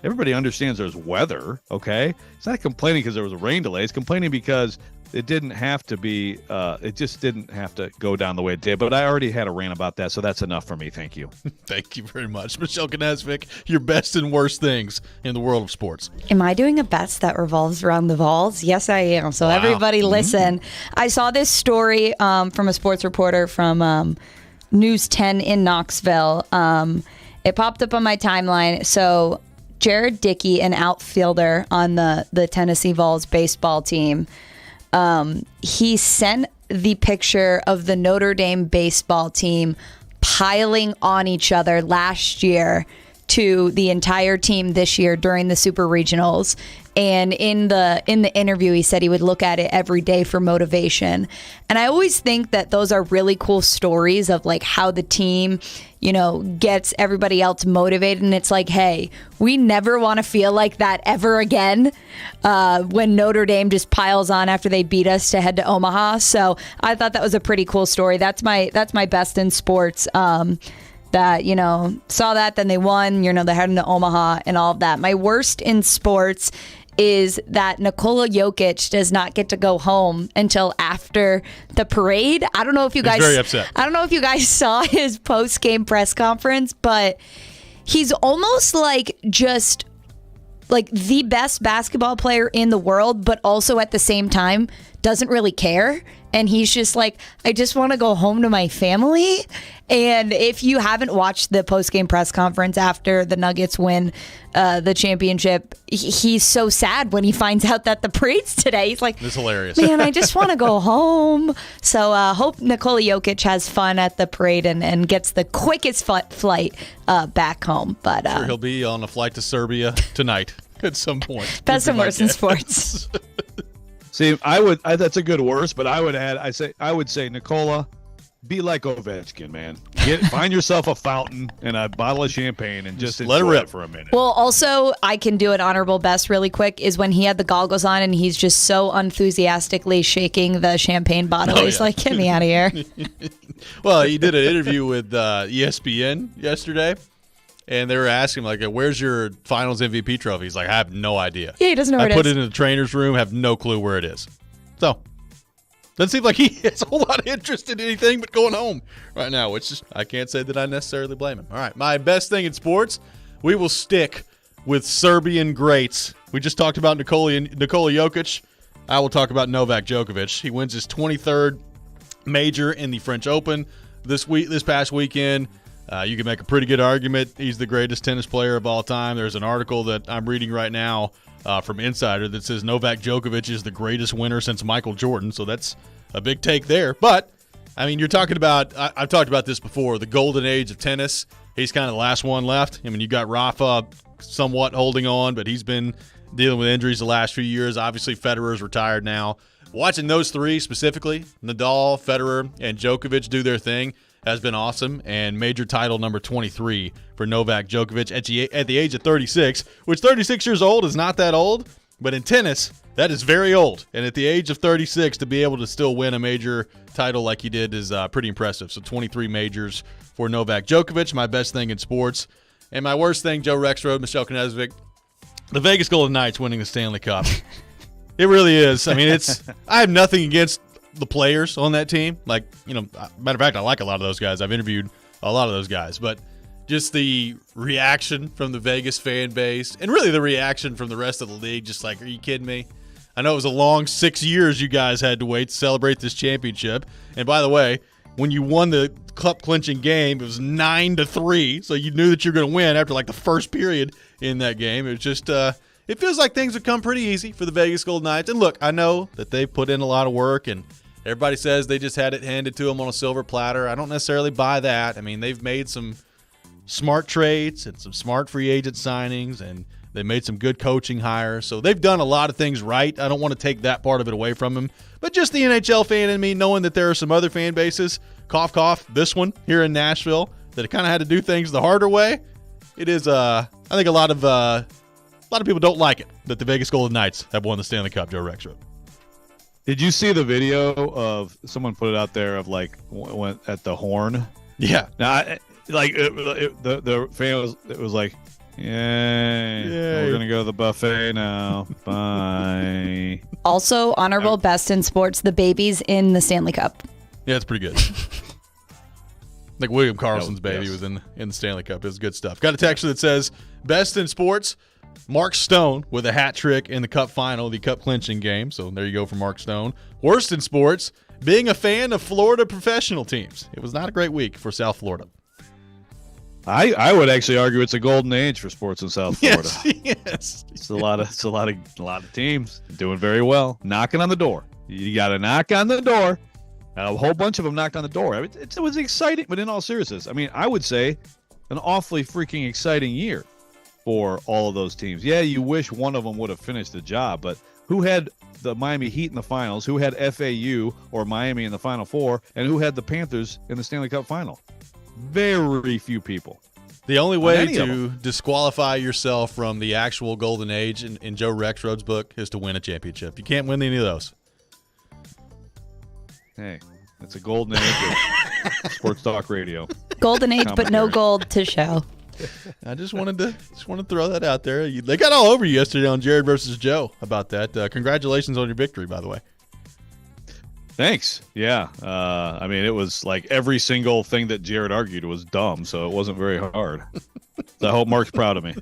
everybody understands there's weather. Okay. It's not complaining because there was a rain delay. It's complaining because it didn't have to be, it just didn't have to go down the way it did. But I already had a rant about that. So that's enough for me. Thank you. Thank you very much. Michelle Knesvik, your best and worst things in the world of sports. Am I doing a best that revolves around the Vols? Yes, I am. So everybody listen. I saw this story from a sports reporter from News 10 in Knoxville. It popped up on my timeline. So Jared Dickey, an outfielder on the Tennessee Vols baseball team, he sent the picture of the Notre Dame baseball team piling on each other last year to the entire team this year during the Super Regionals. And in the interview, he said he would look at it every day for motivation. And I always think that those are really cool stories of like how the team, gets everybody else motivated. And it's like, hey, we never want to feel like that ever again when Notre Dame just piles on after they beat us to head to Omaha. So I thought that was a pretty cool story. That's my best in sports. That, saw that, then they won, they're heading to Omaha and all of that. My worst in sports is that Nikola Jokic does not get to go home until after the parade. I don't know if you guys, very upset. I don't know if you guys saw his post-game press conference, but he's almost like just like the best basketball player in the world, but also at the same time doesn't really care. And he's just like, I just want to go home to my family. And if you haven't watched the post-game press conference after the Nuggets win the championship, he's so sad when he finds out that the parade's today. He's like, it's hilarious. Man, I just want to go home. So hope Nikola Jokic has fun at the parade and gets the quickest flight back home. But sure, he'll be on a flight to Serbia tonight at some point. Best and worst in sports. See, that's a good worst, but I would say, Nikola, be like Ovechkin, man. Find yourself a fountain and a bottle of champagne and just let it enjoy rip it for a minute. Well, also, I can do an honorable best really quick is when he had the goggles on and he's just so enthusiastically shaking the champagne bottle. He's like, get me out of here. Well, he did an interview with ESPN yesterday, and they were asking him, like, where's your finals MVP trophy? He's like, I have no idea. Yeah, he doesn't know where it is. I put it in the trainer's room, have no clue where it is. So, doesn't seem like he has a whole lot of interest in anything but going home right now, which is, I can't say that I necessarily blame him. All right, my best thing in sports, we will stick with Serbian greats. We just talked about Nikola Jokic. I will talk about Novak Djokovic. He wins his 23rd major in the French Open this past weekend. You can make a pretty good argument he's the greatest tennis player of all time. There's an article that I'm reading right now from Insider that says Novak Djokovic is the greatest winner since Michael Jordan. So that's a big take there. But, I mean, you're talking about – I've talked about this before, the golden age of tennis. He's kind of the last one left. I mean, you got Rafa somewhat holding on, but he's been dealing with injuries the last few years. Obviously, Federer's retired now. Watching those three specifically, Nadal, Federer, and Djokovic do their thing has been awesome, and major title number 23 for Novak Djokovic at the age of 36, which 36 years old is not that old, but in tennis, that is very old. And at the age of 36, to be able to still win a major title like he did is pretty impressive. So 23 majors for Novak Djokovic, my best thing in sports. And my worst thing, Joe Rexrode, Michelle Knesvik, the Vegas Golden Knights winning the Stanley Cup. It really is. I mean, I have nothing against the players on that team. Like, matter of fact, I like a lot of those guys. I've interviewed a lot of those guys, but just the reaction from the Vegas fan base and really the reaction from the rest of the league, just like, are you kidding me? I know it was a long 6 years you guys had to wait to celebrate this championship. And by the way, when you won the cup clinching game, it was 9-3. So you knew that you're going to win after like the first period in that game. It was just, it feels like things have come pretty easy for the Vegas Golden Knights. And look, I know that they've put in a lot of work and everybody says they just had it handed to them on a silver platter. I don't necessarily buy that. I mean, they've made some smart trades and some smart free agent signings, and they made some good coaching hires. So they've done a lot of things right. I don't want to take that part of it away from them. But just the NHL fan in me, knowing that there are some other fan bases, cough, cough, this one here in Nashville, that kind of had to do things the harder way. It is, I think, a lot of A lot of people don't like it that the Vegas Golden Knights have won the Stanley Cup, Joe Rexrode. Did you see the video of someone put it out there of like went at the horn? Yeah. Now, the fan was like, "Yay, we're gonna go to the buffet now. Bye." Also, honorable best in sports, the babies in the Stanley Cup. Yeah, it's pretty good. Like William Karlsson's baby was in the Stanley Cup. It's good stuff. Got a text that says, best in sports, Mark Stone with a hat trick in the Cup final, the Cup clinching game. So there you go for Mark Stone. Worst in sports, being a fan of Florida professional teams. It was not a great week for South Florida. I would actually argue it's a golden age for sports in South Florida. Yes. It's a lot of teams doing very well, knocking on the door. You got to knock on the door. A whole bunch of them knocked on the door. It was exciting, but in all seriousness, I mean, I would say an awfully freaking exciting year for all of those teams. Yeah, you wish one of them would have finished the job, but who had the Miami Heat in the finals, who had FAU or Miami in the Final Four, and who had the Panthers in the Stanley Cup final? Very few people. The only way to disqualify yourself from the actual golden age in Joe Rexrode's book is to win a championship. You can't win any of those. Hey, it's a golden age of sports talk radio. Golden age, but no gold to show. I just wanted to throw that out there. They got all over you yesterday on Jared versus Joe about that. Congratulations on your victory, by the way. Thanks. Yeah. I mean, it was like every single thing that Jared argued was dumb, so it wasn't very hard. So I hope Mark's proud of me.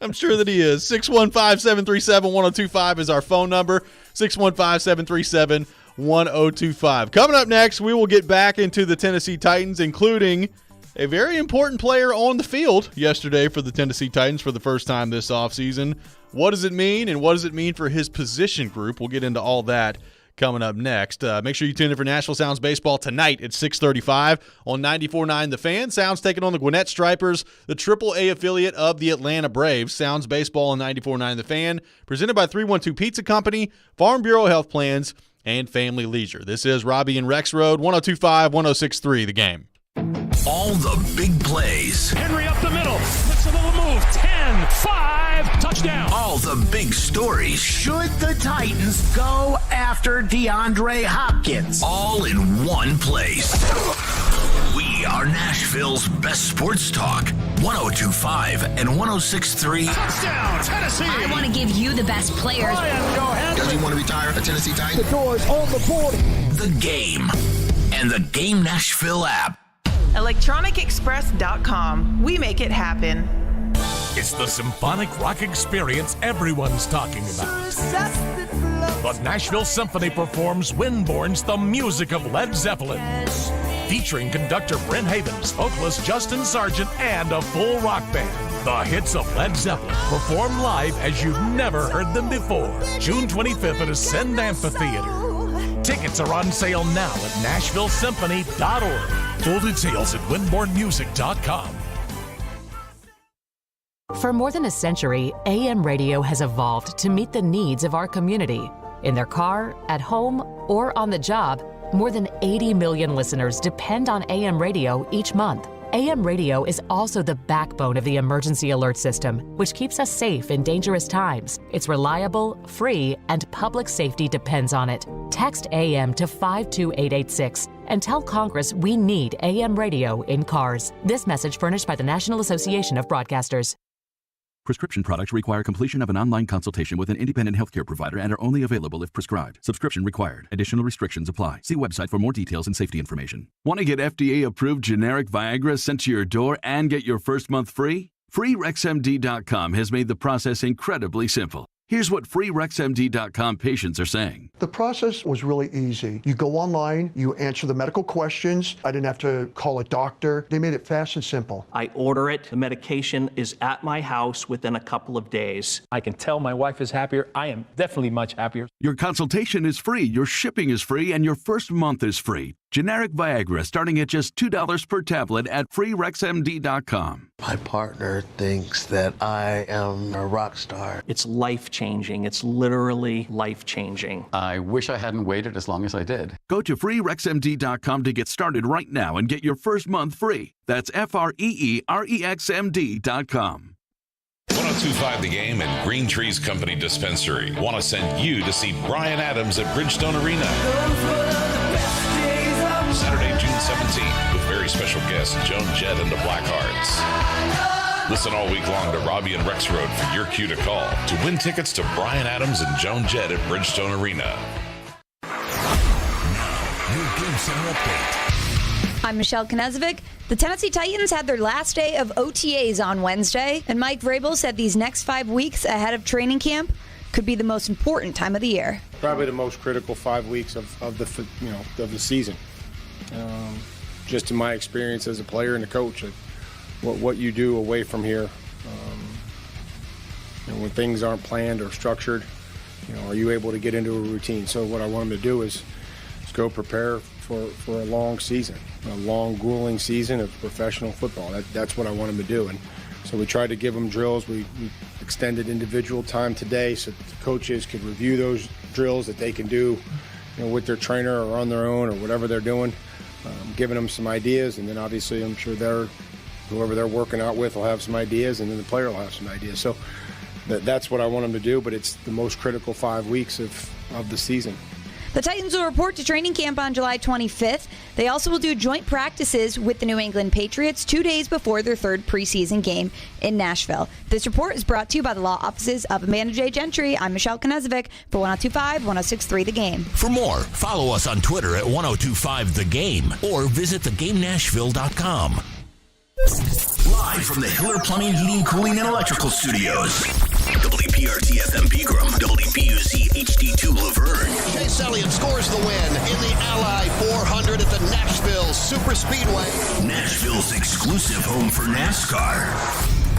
I'm sure that he is. 615-737-1025 is our phone number. 615-737-1025. Coming up next, we will get back into the Tennessee Titans, including a very important player on the field yesterday for the Tennessee Titans for the first time this offseason. What does it mean, and what does it mean for his position group? We'll get into all that coming up next. Make sure you tune in for Nashville Sounds Baseball tonight at 6:35 on 94.9 The Fan. Sounds taking on the Gwinnett Stripers, the AAA affiliate of the Atlanta Braves. Sounds Baseball on 94.9 The Fan, presented by 312 Pizza Company, Farm Bureau Health Plans, and Family Leisure. This is Robby and Rexrode, 102.5, 106.3 The Game. All the big plays. Henry up the middle. Puts a little move. 10, 5, touchdown. All the big stories. Should the Titans go after DeAndre Hopkins? All in one place. We are Nashville's best sports talk. 102.5 and 106.3. Touchdown, Tennessee. I want to give you the best players. Does he want to retire a Tennessee Titan? The door's on the board. The Game and the Game Nashville app. ElectronicExpress.com. We make it happen. It's the symphonic rock experience everyone's talking about. The Nashville Symphony performs Windborne's The Music of Led Zeppelin, featuring conductor Brent Havens, vocalist Justin Sargent, and a full rock band. The hits of Led Zeppelin performed live as you've never heard them before. June 25th at Ascend Amphitheater. Tickets are on sale now at NashvilleSymphony.org. Full details at windbornemusic.com. For more than a century, AM radio has evolved to meet the needs of our community. In their car, at home, or on the job, more than 80 million listeners depend on AM radio each month. AM radio is also the backbone of the emergency alert system, which keeps us safe in dangerous times. It's reliable, free, and public safety depends on it. Text AM to 52886 and tell Congress we need AM radio in cars. This message furnished by the National Association of Broadcasters. Prescription products require completion of an online consultation with an independent healthcare provider and are only available if prescribed. Subscription required. Additional restrictions apply. See website for more details and safety information. Want to get FDA-approved generic Viagra sent to your door and get your first month free? FreeRexMD.com has made the process incredibly simple. Here's what FreeRexMD.com patients are saying. The process was really easy. You go online, you answer the medical questions. I didn't have to call a doctor. They made it fast and simple. I order it. The medication is at my house within a couple of days. I can tell my wife is happier. I am definitely much happier. Your consultation is free, your shipping is free, and your first month is free. Generic Viagra starting at just $2 per tablet at FreeRexMD.com. My partner thinks that I am a rock star. It's life-changing. It's literally life-changing. I wish I hadn't waited as long as I did. Go to FreeRexMD.com to get started right now and get your first month free. That's FreeRexMD.com. 102.5 The Game and Green Trees Company Dispensary want to send you to see Bryan Adams at Bridgestone Arena Saturday, June 17th with very special guest Joan Jett and the Blackhearts. Listen all week long to Robby and Rexrode for your cue to call to win tickets to Bryan Adams and Joan Jett at Bridgestone Arena. Now, your Game Center update. I'm Michelle Knezovic. The Tennessee Titans had their last day of OTAs on Wednesday, and Mike Vrabel said these next 5 weeks ahead of training camp could be the most important time of the year. Probably the most critical 5 weeks of the season. Just in my experience as a player and a coach, what you do away from here, when things aren't planned or structured, are you able to get into a routine? So what I want them to do is go prepare for a long season, a long, grueling season of professional football. That's what I want them to do. And so we tried to give them drills. We extended individual time today so that the coaches could review those drills that they can do with their trainer or on their own or whatever they're doing, giving them some ideas. And then obviously I'm sure whoever they're working out with will have some ideas, and then the player will have some ideas. So that's what I want them to do, but it's the most critical 5 weeks of the season. The Titans will report to training camp on July 25th. They also will do joint practices with the New England Patriots 2 days before their third preseason game in Nashville. This report is brought to you by the law offices of Amanda J. Gentry. I'm Michelle Knezovic for 102.5, 106.3 The Game. For more, follow us on Twitter at 102.5 The Game or visit thegamenashville.com. Live from the Hiller Plumbing, Heating, Cooling, and Electrical Studios. WPRT-FM Pegram, WPUC HD2 Laverne. Chase Elliott scores the win in the Ally 400 at the Nashville Super Speedway. Nashville's exclusive home for NASCAR.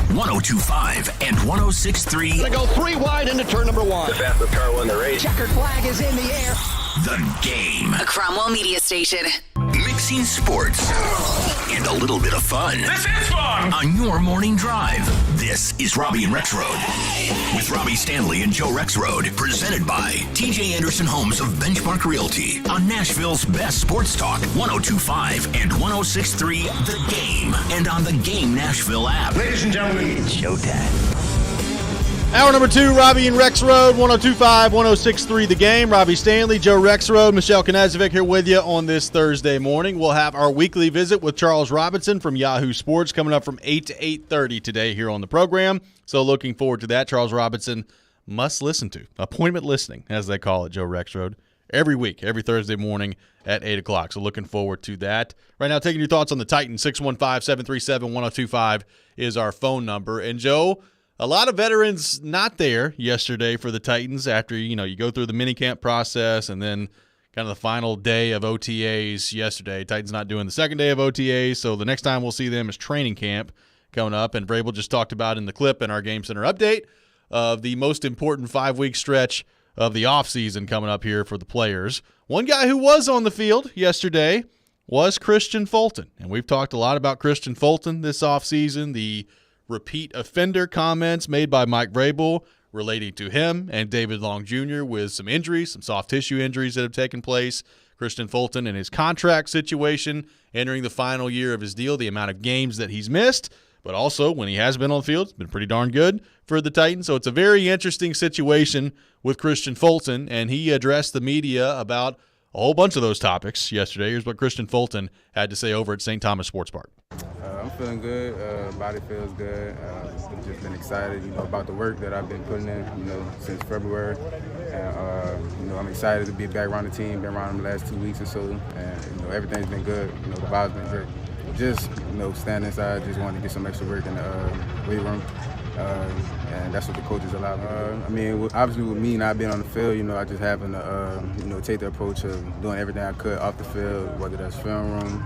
102.5 and 106.3. Gonna go 3 wide into turn number 1. The fastest car won the race. Checkered flag is in the air. The Game. A Cromwell media station. Mixing sports and a little bit of fun. This is fun! On your morning drive. This is Robby and Rexrode. With Robby Stanley and Joe Rexrode. Presented by TJ Anderson Homes of Benchmark Realty. On Nashville's best sports talk. 102.5 and 106.3 The Game. And on the Game Nashville app. Ladies and gentlemen, it's showtime. Hour number 2, Robby and Rexrode, 102.5, 106.3 The Game. Robby Stanley, Joe Rexrode, Michelle Knezovic here with you on this Thursday morning. We'll have our weekly visit with Charles Robinson from Yahoo Sports coming up from 8 to 8:30 today here on the program. So looking forward to that. Charles Robinson must listen to. Appointment listening, as they call it, Joe Rexrode. Every week, every Thursday morning at 8 o'clock. So looking forward to that. Right now, taking your thoughts on the Titans, 615-737-1025 is our phone number. And Joe, a lot of veterans not there yesterday for the Titans after, you go through the minicamp process and then kind of the final day of OTAs yesterday. Titans not doing the second day of OTAs, so the next time we'll see them is training camp coming up. And Vrabel just talked about in the clip in our Game Center update of the most important 5-week stretch of the offseason coming up here for the players. One guy who was on the field yesterday was Kristian Fulton. And we've talked a lot about Kristian Fulton this offseason, the repeat offender comments made by Mike Vrabel relating to him and David Long Jr. with some injuries, some soft tissue injuries that have taken place. Kristian Fulton and his contract situation, entering the final year of his deal, the amount of games that he's missed, but also when he has been on the field, it's been pretty darn good for the Titans. So it's a very interesting situation with Kristian Fulton, and he addressed the media about a whole bunch of those topics yesterday. Here's what Kristian Fulton had to say over at St. Thomas Sports Park. I'm feeling good. Body feels good. I've just been excited, about the work that I've been putting in, since February. And, I'm excited to be back around the team. Been around them the last 2 weeks or so, and everything's been good. The vibe's been great. Just, standing inside, just wanted to get some extra work in the weight room. And that's what the coaches allowed me. Obviously with me not being on the field, I just having to, take the approach of doing everything I could off the field, whether that's film room,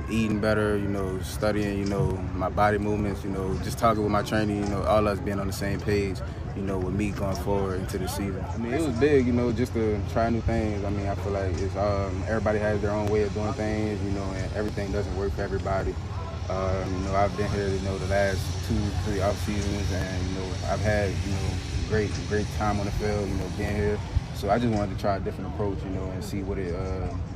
eating better, studying, my body movements, just talking with my trainer, all us being on the same page, with me going forward into the season. It was big, just to try new things. I feel like it's everybody has their own way of doing things, and everything doesn't work for everybody. I've been here, the last 2-3 off seasons, and I've had, great time on the field, being here. So I just wanted to try a different approach, and see what it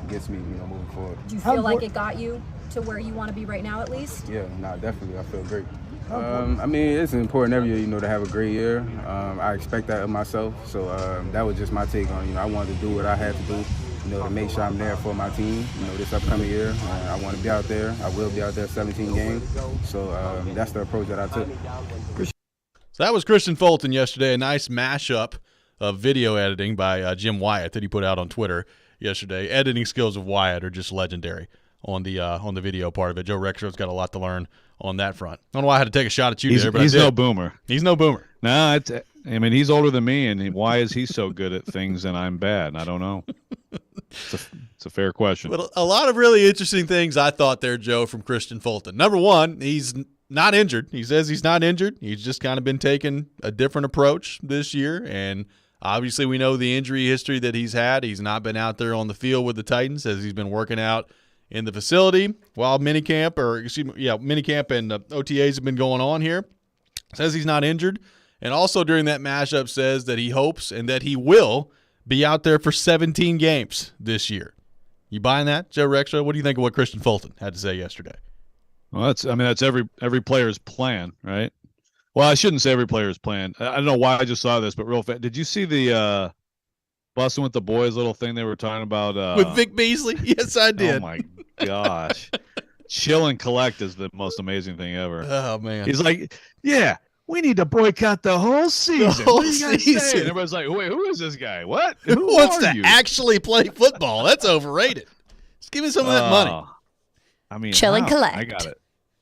gets me, moving forward. Do you feel like it got you to where you want to be right now, at least? Yeah, definitely. I feel great. I mean, it's important every year, to have a great year. I expect that of myself. So that was just my take on, I wanted to do what I had to do, to make sure I'm there for my team, this upcoming year. I want to be out there. I will be out there 17 games. So that's the approach that I took. So that was Christian Fulton yesterday, a nice mashup of video editing by Jim Wyatt that he put out on Twitter yesterday. Editing skills of Wyatt are just legendary on the video part of it. Joe Rexrode's got a lot to learn on that front. I don't know why I had to take a shot at you there, but he's no boomer. He's no boomer. No, he's older than me, and why is he so good at things and I'm bad? I don't know. It's a fair question. But a lot of really interesting things I thought there, Joe, from Christian Fulton. Number one, he's not injured. He says he's not injured. He's just kind of been taking a different approach this year, and obviously we know the injury history that he's had. He's not been out there on the field with the Titans as he's been working out in the facility while minicamp and OTAs have been going on here. Says he's not injured, and also during that mashup says that he hopes and that he will be out there for 17 games this year. You buying that, Joe Rexrode? What do you think of what Christian Fulton had to say yesterday? Well, that's every player's plan, right? Well, I shouldn't say every player's plan. I don't know why I just saw this, but real fast. Did you see the Bussin' with the Boys little thing they were talking about? With Vic Beasley? Yes, I did. Oh, my gosh. Chill and collect is the most amazing thing ever. Oh, man. He's like, yeah, we need to boycott the whole season. What do you guys say? And everybody's like, wait, who is this guy? What? Who wants to actually play football? That's overrated. Just give me some of that money. I mean, chill and collect.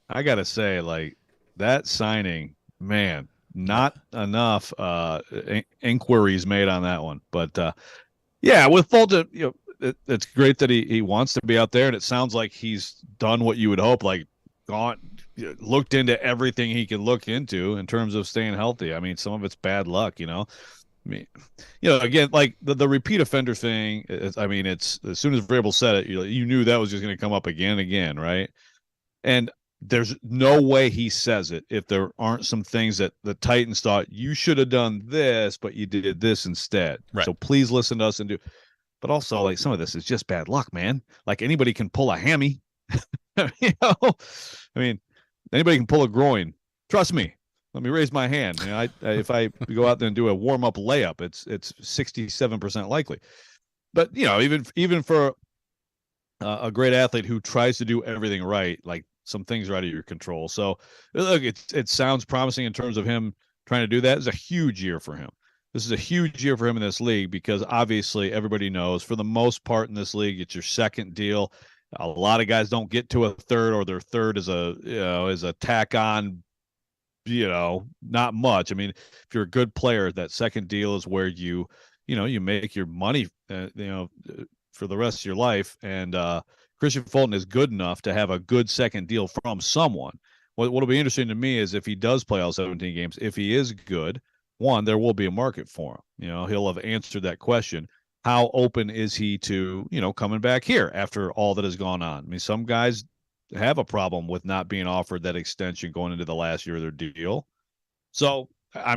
I got to say, like, that signing, man, not enough inquiries made on that one. But, yeah, with Fulton, it's great that he wants to be out there, and it sounds like he's done what you would hope, like looked into everything he can look into in terms of staying healthy. I mean, some of it's bad luck, I mean, again, like the repeat offender thing, it's as soon as Vrabel said it, you knew that was just going to come up again and again, right? And there's no way he says it if there aren't some things that the Titans thought you should have done this, but you did this instead. Right. So please listen to us and do. But also, like, some of this is just bad luck, man. Like, anybody can pull a hammy. I mean, anybody can pull a groin. Trust me. Let me raise my hand. If I go out there and do a warm-up layup, it's 67% likely. But even for a great athlete who tries to do everything right, like, some things are out of your control. So look, it sounds promising in terms of him trying to do that. It's a huge year for him. This is a huge year for him in this league because obviously everybody knows for the most part in this league, it's your second deal. A lot of guys don't get to a third, or their third is a tack on, not much. I mean, if you're a good player, that second deal is where you make your money, for the rest of your life. And Christian Fulton is good enough to have a good second deal from someone. What'll be interesting to me is if he does play all 17 games, if he is good, one, there will be a market for him. He'll have answered that question. How open is he to, coming back here after all that has gone on? I mean, some guys have a problem with not being offered that extension going into the last year of their deal. So, I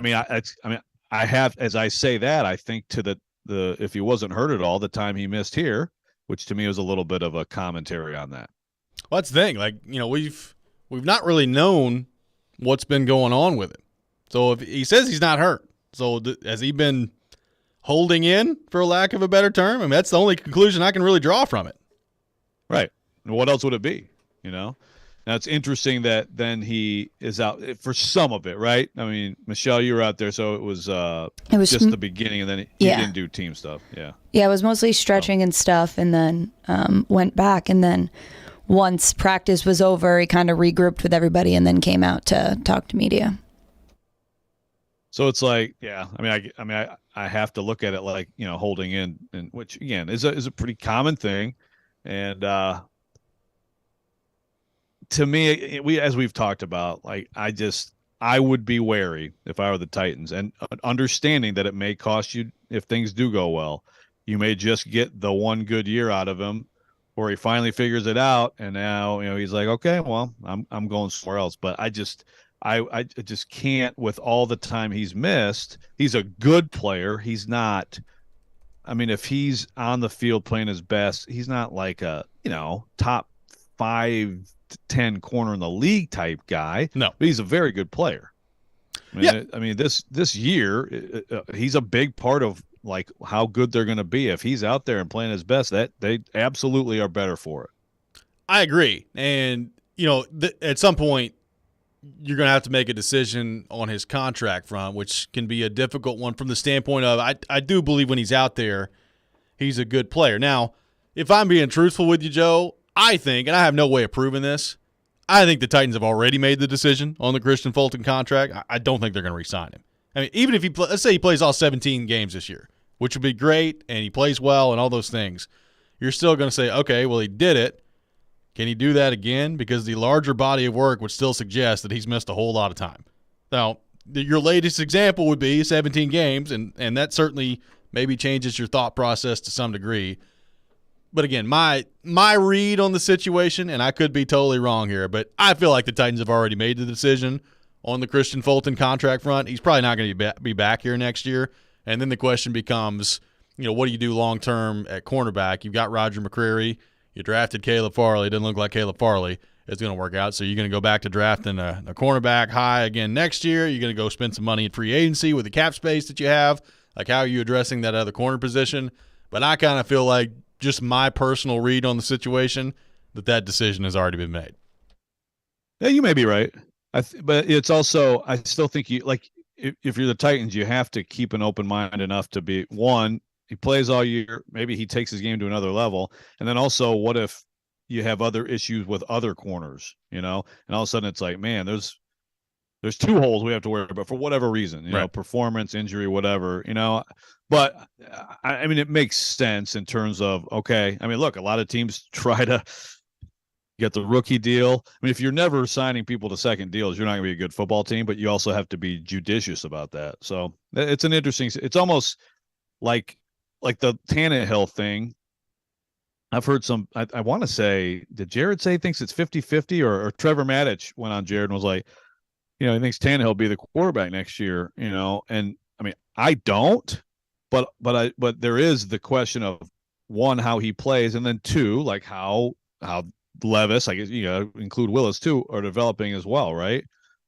have, as I say that, I think to the if he wasn't hurt at all, the time he missed here, which to me was a little bit of a commentary on that. Well, that's the thing. Like, we've not really known what's been going on with him. So if he says he's not hurt, so has he been holding in, for lack of a better term? I mean, that's the only conclusion I can really draw from it. Right. And what else would it be? Now it's interesting that then he is out for some of it, right? I mean, Michelle, you were out there, so it was just the beginning, and then he didn't do team stuff. Yeah. Yeah, it was mostly stretching and stuff, and then went back, and then once practice was over, he kind of regrouped with everybody, and then came out to talk to media. So it's like, yeah, I have to look at it like, holding in, and which again is a pretty common thing, and to me, as we've talked about, like, I would be wary if I were the Titans, and understanding that it may cost you if things do go well. You may just get the one good year out of him, or he finally figures it out, and now he's like, okay, well, I'm going somewhere else. But I just can't with all the time he's missed. He's a good player. He's not. I mean, if he's on the field playing his best, he's not like a top 5 top 10 corner in the league type guy. No, but he's a very good player. I mean, this year, he's a big part of like how good they're going to be. If he's out there and playing his best, that they absolutely are better for it. I agree. And, at some point, you're going to have to make a decision on his contract front, which can be a difficult one from the standpoint of I do believe when he's out there, he's a good player. Now, if I'm being truthful with you, Joe, I think, and I have no way of proving this, I think the Titans have already made the decision on the Christian Fulton contract. I don't think they're going to re-sign him. I mean, even if let's say he plays all 17 games this year, which would be great, and he plays well and all those things, you're still going to say, okay, well, he did it. Can he do that again? Because the larger body of work would still suggest that he's missed a whole lot of time. Now, your latest example would be 17 games, and that certainly maybe changes your thought process to some degree. But again, my read on the situation, and I could be totally wrong here, but I feel like the Titans have already made the decision on the Christian Fulton contract front. He's probably not going to be back here next year. And then the question becomes, what do you do long-term at cornerback? You've got Roger McCreary. You drafted Caleb Farley. It doesn't look like Caleb Farley is going to work out. So you're going to go back to drafting a cornerback high again next year. You're going to go spend some money in free agency with the cap space that you have. Like, how are you addressing that other corner position? But I kind of feel like, just my personal read on the situation, that decision has already been made. Yeah, you may be right. But it's also, I still think if you're the Titans, you have to keep an open mind enough to be, one, he plays all year. Maybe he takes his game to another level. And then also, what if you have other issues with other corners, and all of a sudden it's like, man, there's two holes we have to worry about for whatever reason, right. Performance, injury, whatever, But I mean, it makes sense in terms of, okay, I mean, look, a lot of teams try to get the rookie deal. I mean, if you're never signing people to second deals, you're not going to be a good football team, but you also have to be judicious about that. So it's an interesting, it's almost like the Tannehill thing. I've heard some, I want to say, did Jared say he thinks it's 50-50 or Trevor Maddich went on Jared and was like, he thinks Tannehill will be the quarterback next year, and I mean, I don't, but there is the question of, one, how he plays, and then two, like how Levis, I guess, include Willis too, are developing as well, right?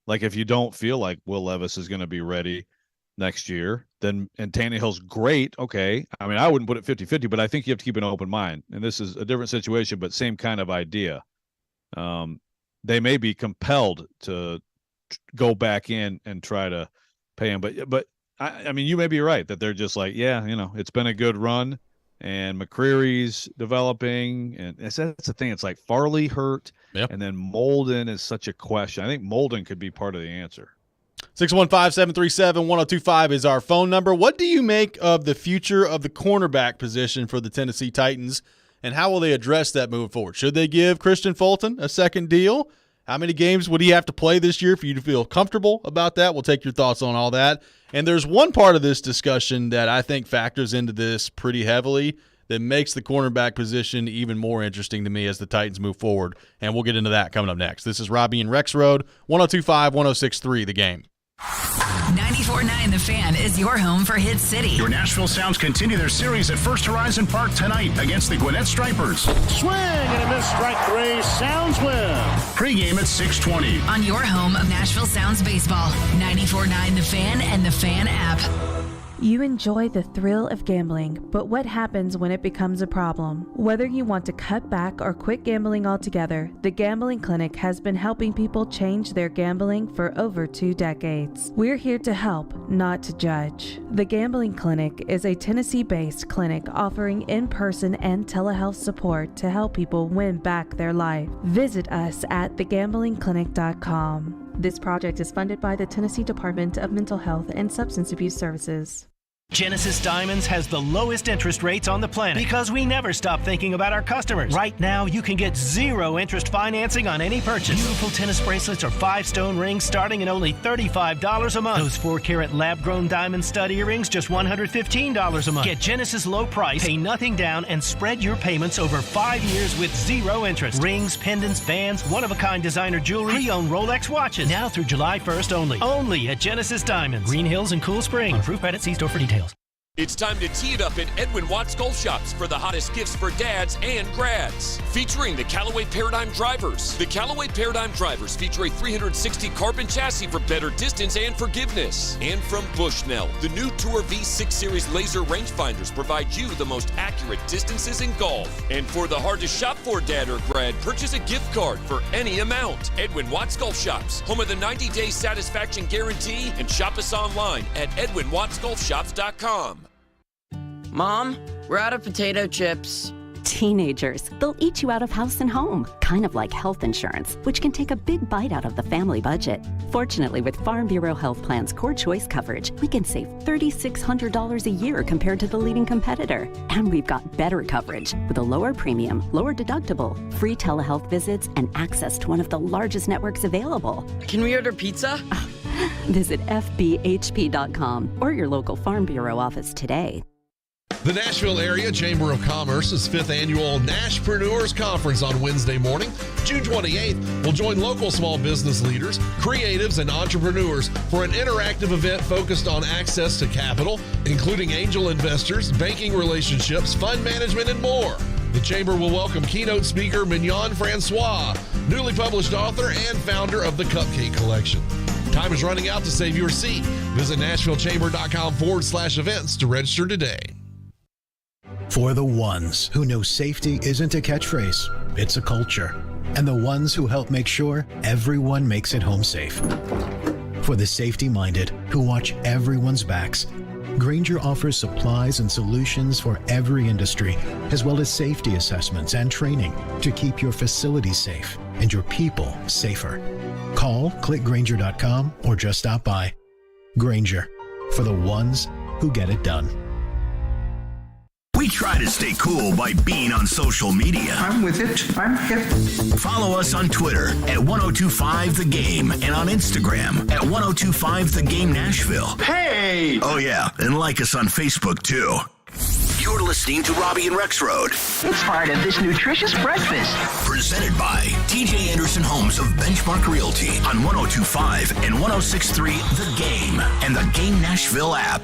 Like, if you don't feel like Will Levis is going to be ready next year, and Tannehill's great, okay. I mean, I wouldn't put it 50-50, but I think you have to keep an open mind. And this is a different situation, but same kind of idea. They may be compelled to go back in and try to pay him, but I mean, you may be right that they're just like, yeah, it's been a good run, and McCreary's developing, and that's the thing. It's like Farley hurt, and then Molden is such a question. I think Molden could be part of the answer. 615-737-1025 is our phone number. What do you make of the future of the cornerback position for the Tennessee Titans, and how will they address that moving forward? Should they give Christian Fulton a second deal? How many games would he have to play this year for you to feel comfortable about that? We'll take your thoughts on all that. And there's one part of this discussion that I think factors into this pretty heavily that makes the cornerback position even more interesting to me as the Titans move forward. And we'll get into that coming up next. This is Robby and Rexrode, 102.5, 106.3, The Game. 94.9 The Fan is your home for Hit City. Your Nashville Sounds continue their series at First Horizon Park tonight against the Gwinnett Stripers. Swing and a miss, strike three. Sounds win. Pre-game at 6:20. On your home of Nashville Sounds baseball, 94.9 The Fan and The Fan app. You enjoy the thrill of gambling, but what happens when it becomes a problem? Whether you want to cut back or quit gambling altogether, the Gambling Clinic has been helping people change their gambling for over 2 decades. We're here to help, not to judge. The Gambling Clinic is a Tennessee-based clinic offering in-person and telehealth support to help people win back their life. Visit us at thegamblingclinic.com. This project is funded by the Tennessee Department of Mental Health and Substance Abuse Services. Genesis Diamonds has the lowest interest rates on the planet because we never stop thinking about our customers. Right now, you can get 0 interest financing on any purchase. Beautiful tennis bracelets or 5-stone rings starting at only $35 a month. Those 4-carat lab-grown diamond stud earrings, just $115 a month. Get Genesis low price, pay nothing down, and spread your payments over 5 years with 0 interest. Rings, pendants, bands, one-of-a-kind designer jewelry, pre-owned Rolex watches. Now through July 1st only. Only at Genesis Diamonds. Green Hills and Cool Springs. On approved credit, see store for details. It's time to tee it up at Edwin Watts Golf Shops for the hottest gifts for dads and grads. Featuring the Callaway Paradigm Drivers. The Callaway Paradigm Drivers feature a 360 carbon chassis for better distance and forgiveness. And from Bushnell, the new Tour V6 Series laser rangefinders provide you the most accurate distances in golf. And for the hard to shop for dad or grad, purchase a gift card for any amount. Edwin Watts Golf Shops, home of the 90-day satisfaction guarantee, and shop us online at edwinwattsgolfshops.com. Mom, we're out of potato chips. Teenagers, they'll eat you out of house and home, kind of like health insurance, which can take a big bite out of the family budget. Fortunately, with Farm Bureau Health Plan's Core Choice coverage, we can save $3,600 a year compared to the leading competitor. And we've got better coverage with a lower premium, lower deductible, free telehealth visits, and access to one of the largest networks available. Can we order pizza? Visit FBHP.com or your local Farm Bureau office today. The Nashville Area Chamber of Commerce's 5th annual Nashpreneurs Conference on Wednesday morning, June 28th, will join local small business leaders, creatives, and entrepreneurs for an interactive event focused on access to capital, including angel investors, banking relationships, fund management, and more. The Chamber will welcome keynote speaker Mignon Francois, newly published author and founder of the Cupcake Collection. Time is running out to save your seat. Visit NashvilleChamber.com/events to register today. For the ones who know safety isn't a catchphrase, it's a culture. And the ones who help make sure everyone makes it home safe. For the safety-minded who watch everyone's backs, Grainger offers supplies and solutions for every industry, as well as safety assessments and training to keep your facilities safe and your people safer. Call, click Grainger.com, or just stop by. Grainger, for the ones who get it done. We try to stay cool by being on social media. I'm with it. I'm hip. Follow us on Twitter at 1025thegame and on Instagram at 1025thegame Nashville. Hey! Oh yeah, and like us on Facebook too. You're listening to Robby and Rexrode. It's part of this nutritious breakfast. Presented by TJ Anderson Homes of Benchmark Realty on 1025 and 1063 The Game and the Game Nashville app.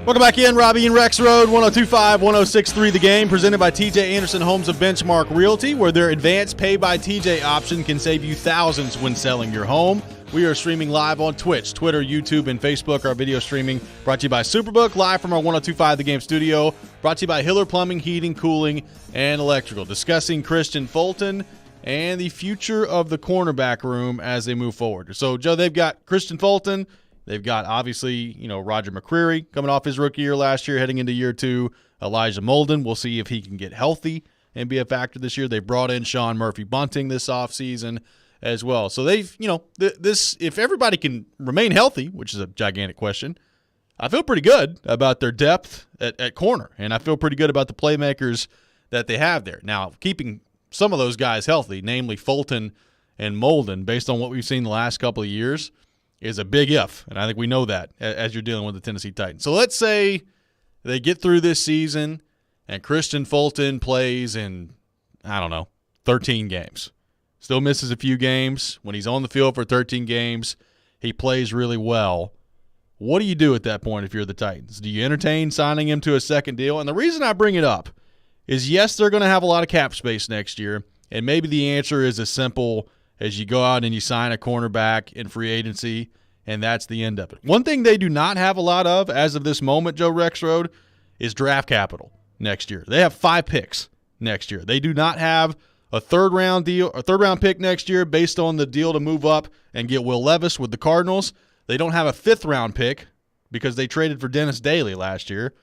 Welcome back in, Robby and Rexrode, 1025, 1063 The Game, presented by TJ Anderson Homes of Benchmark Realty, where their advanced pay-by-TJ option can save you thousands when selling your home. We are streaming live on Twitch, Twitter, YouTube, and Facebook. Our video streaming brought to you by Superbook, live from our 1025 The Game studio, brought to you by Hiller Plumbing, Heating, Cooling, and Electrical, discussing Christian Fulton and the future of the cornerback room as they move forward. So, Joe, they've got Christian Fulton. They've got, obviously, Roger McCreary coming off his rookie year last year, heading into year two. Elijah Molden, we'll see if he can get healthy and be a factor this year. They brought in Sean Murphy-Bunting this offseason as well. So they've, this, if everybody can remain healthy, which is a gigantic question, I feel pretty good about their depth at corner, and I feel pretty good about the playmakers that they have there. Now, keeping some of those guys healthy, namely Fulton and Molden, based on what we've seen the last couple of years, is a big if, and I think we know that as you're dealing with the Tennessee Titans. So let's say they get through this season and Christian Fulton plays in, 13 games. Still misses a few games. When he's on the field for 13 games, he plays really well. What do you do at that point if you're the Titans? Do you entertain signing him to a second deal? And the reason I bring it up is, yes, they're going to have a lot of cap space next year, and maybe the answer is as simple as you go out and you sign a cornerback in free agency, and that's the end of it. One thing they do not have a lot of as of this moment, Joe Rexrode, is draft capital next year. They have 5 picks next year. They do not have a third-round pick next year based on the deal to move up and get Will Levis with the Cardinals. They don't have a 5th-round pick because they traded for Dennis Daly last year.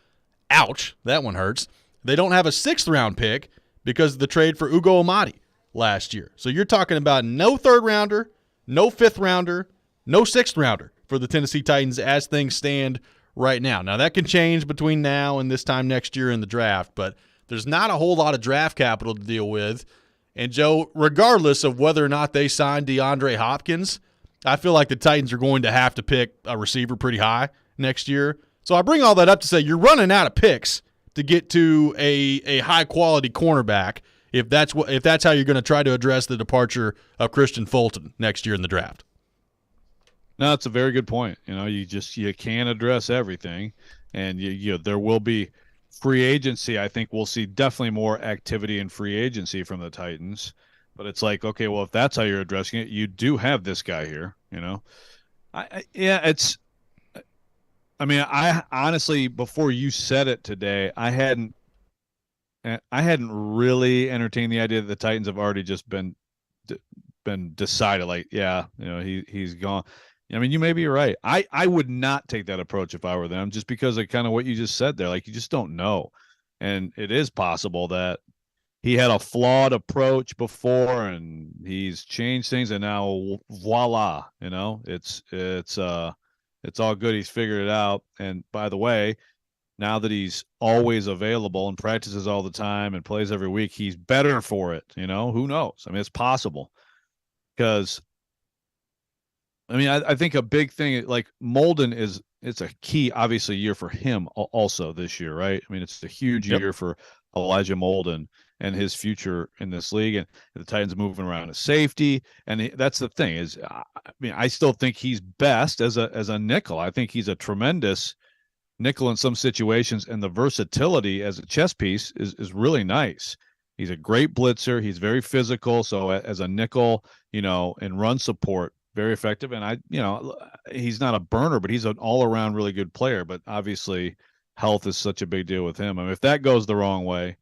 Ouch, that one hurts. They don't have a 6th-round pick because of the trade for Ugo Amadi last year. So you're talking about no 3rd-rounder, no 5th-rounder, no 6th-rounder for the Tennessee Titans as things stand right now. Now, that can change between now and this time next year in the draft, but there's not a whole lot of draft capital to deal with. And, Joe, regardless of whether or not they sign DeAndre Hopkins, I feel like the Titans are going to have to pick a receiver pretty high next year. So I bring all that up to say you're running out of picks to get to a high-quality cornerback if that's how you're going to try to address the departure of Christian Fulton next year in the draft. No, it's a very good point. You can't address everything, and there will be free agency. I think we'll see definitely more activity in free agency from the Titans. But it's like, okay, well, if that's how you're addressing it, you do have this guy here. I honestly, before you said it today, I hadn't really entertained the idea that the Titans have already just been decided. Like, yeah, he's gone. I mean, you may be right. I would not take that approach if I were them, just because of kind of what you just said there. Like, you just don't know, and it is possible that he had a flawed approach before, and he's changed things, and now voila, it's all good. He's figured it out. And by the way, now that he's always available and practices all the time and plays every week, he's better for it. Who knows? I mean, it's possible, because I think a big thing, like Molden it's a key, obviously, year for him also this year, right? I mean, it's a huge year for Elijah Molden and his future in this league, and the Titans moving around as safety. And that's the thing is, I still think he's best as a nickel. I think he's a tremendous nickel in some situations, and the versatility as a chess piece is really nice. He's a great blitzer. He's very physical. So as a nickel, and run support, very effective. And he's not a burner, but he's an all-around really good player. But obviously, health is such a big deal with him. I mean, if that goes the wrong way,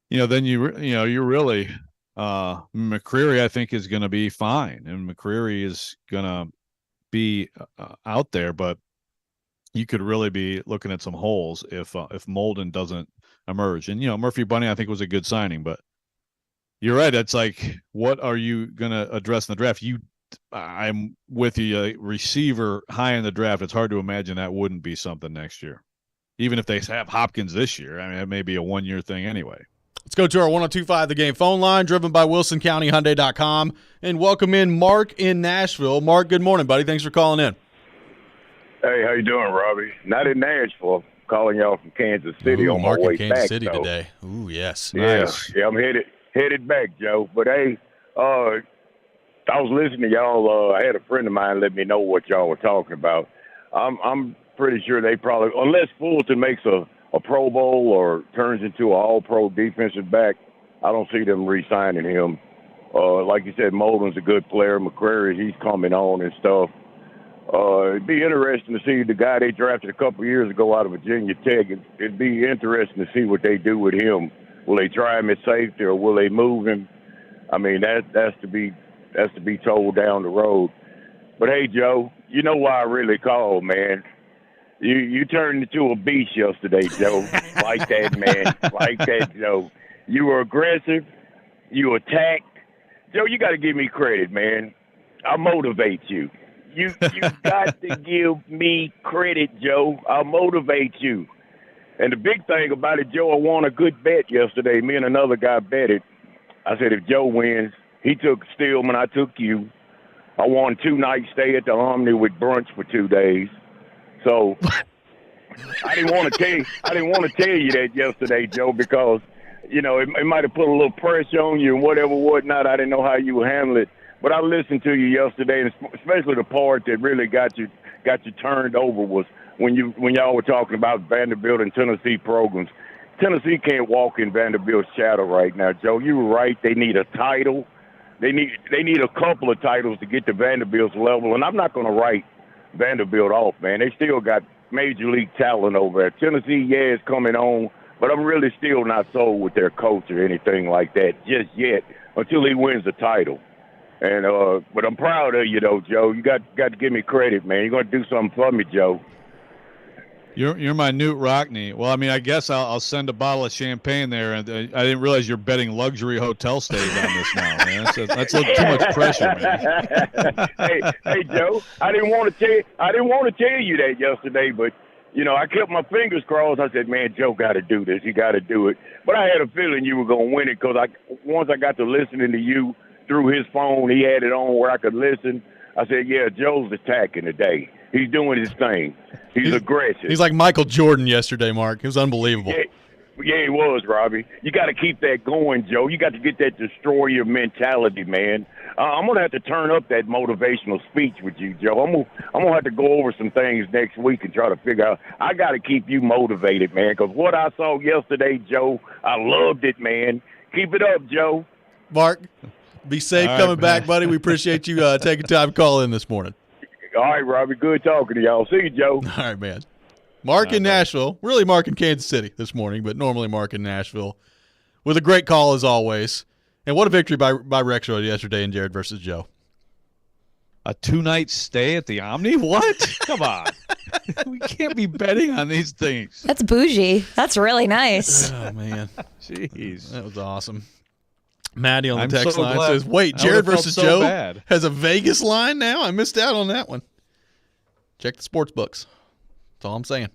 then you're really McCreary, I think, is going to be fine, and McCreary is going to be out there. But you could really be looking at some holes if Molden doesn't emerge. And Murphy Bunny, I think, was a good signing, but you're right. It's like, what are you going to address in the draft? I'm with you. A receiver high in the draft, it's hard to imagine that wouldn't be something next year, even if they have Hopkins this year. I mean, it may be a one-year thing anyway. Let's go to our 102.5 The Game phone line, driven by WilsonCountyHyundai.com, and welcome in Mark in Nashville. Mark, good morning, buddy. Thanks for calling in. Hey, how you doing, Robby? Not in Nashville. Calling y'all from Kansas City on Mark my way in Kansas back. City though. today. Ooh, yes. Yeah, Nice. yeah, I'm headed back, Joe. But hey, I was listening to y'all. I had a friend of mine let me know what y'all were talking about. I'm pretty sure they probably, unless Fulton makes a Pro Bowl or turns into an All-Pro defensive back, I don't see them re-signing him. Like you said, Molden's a good player. McCreary, he's coming on and stuff. It'd be interesting to see the guy they drafted a couple of years ago out of Virginia Tech. It'd be interesting to see what they do with him. Will they try him at safety, or will they move him? I mean, that's to be told down the road. But hey, Joe, you know why I really called, man. You turned into a beast yesterday, Joe. Like that, man. Like that, Joe. You were aggressive. You attacked. Joe, you got to give me credit, man. I motivate you. You got to give me credit, Joe. I'll motivate you. And the big thing about it, Joe, I won a good bet yesterday. Me and another guy betted. I said, if Joe wins, he took Stillman, I took you. I won 2-night stay at the Omni with brunch for 2 days. So I didn't want to tell you that yesterday, Joe, because it might have put a little pressure on you and whatnot. I didn't know how you would handle it. But I listened to you yesterday, and especially the part that really got you turned over was when y'all were talking about Vanderbilt and Tennessee programs. Tennessee can't walk in Vanderbilt's shadow right now, Joe. You were right. They need a title. They need a couple of titles to get to Vanderbilt's level. And I'm not going to write Vanderbilt off, man. They still got major league talent over there. Tennessee, yeah, is coming on, but I'm really still not sold with their coach or anything like that just yet until he wins the title. And but I'm proud of you, though, Joe. You got to give me credit, man. You're going to do something for me, Joe. You're my Newt Rockney. Well, I mean, I guess I'll send a bottle of champagne there. And I didn't realize you're betting luxury hotel stays on this now, man. That's a little too much pressure, man. hey, Joe. I didn't want to tell you that yesterday, but I kept my fingers crossed. I said, man, Joe got to do this. He got to do it. But I had a feeling you were going to win it because once I got to listening to you through his phone, he had it on where I could listen. I said, yeah, Joe's attacking today. He's doing his thing. He's aggressive. He's like Michael Jordan yesterday, Mark. It was unbelievable. Yeah, he was, Robby. You got to keep that going, Joe. You got to get that destroyer mentality, man. I'm gonna have to turn up that motivational speech with you, Joe. I'm gonna have to go over some things next week and try to figure out. I got to keep you motivated, man, because what I saw yesterday, Joe, I loved it, man. Keep it up, Joe. Mark, be safe coming back, buddy. We appreciate you taking time to call in this morning. All right, Robbie. Good talking to y'all. See you, Joe. All right, man. Mark in Nashville. Really Mark in Kansas City this morning, but normally Mark in Nashville. With a great call as always. And what a victory by Rexrode yesterday in Jared versus Joe. A 2-night stay at the Omni? What? Come on. We can't be betting on these things. That's bougie. That's really nice. Oh, man. Jeez. That was awesome. Maddie on the I'm text so line glad. says, wait, I Jared would've felt versus so Joe bad. has a Vegas line now? I missed out on that one. Check the sports books. That's all I'm saying.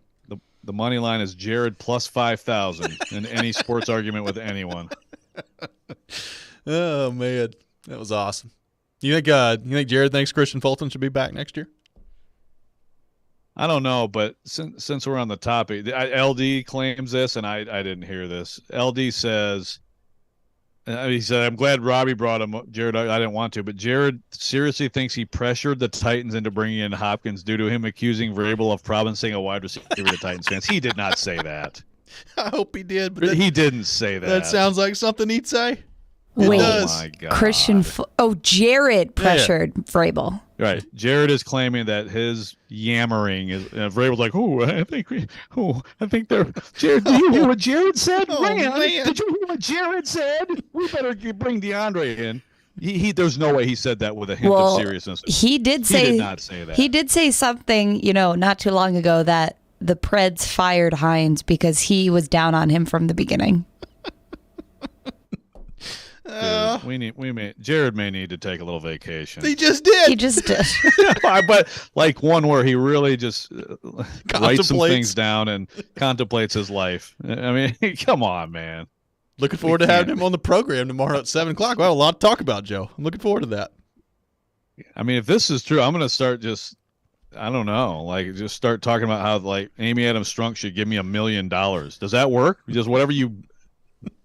The money line is Jared plus 5,000 in any sports argument with anyone. Oh, man. That was awesome. You think Jared thinks Christian Fulton should be back next year? I don't know, but since we're on the topic, LD claims this, and I didn't hear this. LD says, he said, I'm glad Robby brought him up. Jared, I didn't want to, but Jared seriously thinks he pressured the Titans into bringing in Hopkins due to him accusing Vrabel of promising a wide receiver to Titans fans. He did not say that. I hope he did. But he didn't say that. That sounds like something he'd say. Wait, does. Oh, my God. Jared pressured Vrabel. Right. Jared is claiming that his yammering is Vrabel's like, I think they're Jared, did you hear what Jared said? Man. Did you hear what Jared said? We better bring DeAndre in. He there's no way he said that with a hint of seriousness. He did not say that. He did say something, not too long ago that the Preds fired Hines because he was down on him from the beginning. Jared may need to take a little vacation. He just did. He just did. But like one where he really just writes some Contemplates. things down and contemplates his life. I mean, come on, man. Looking forward to having him on the program tomorrow at 7 o'clock. We'll have a lot to talk about, Joe. I'm looking forward to that. I mean, if this is true, I'm going to start just start talking about how like Amy Adams Strunk should give me $1 million. Does that work? Just whatever you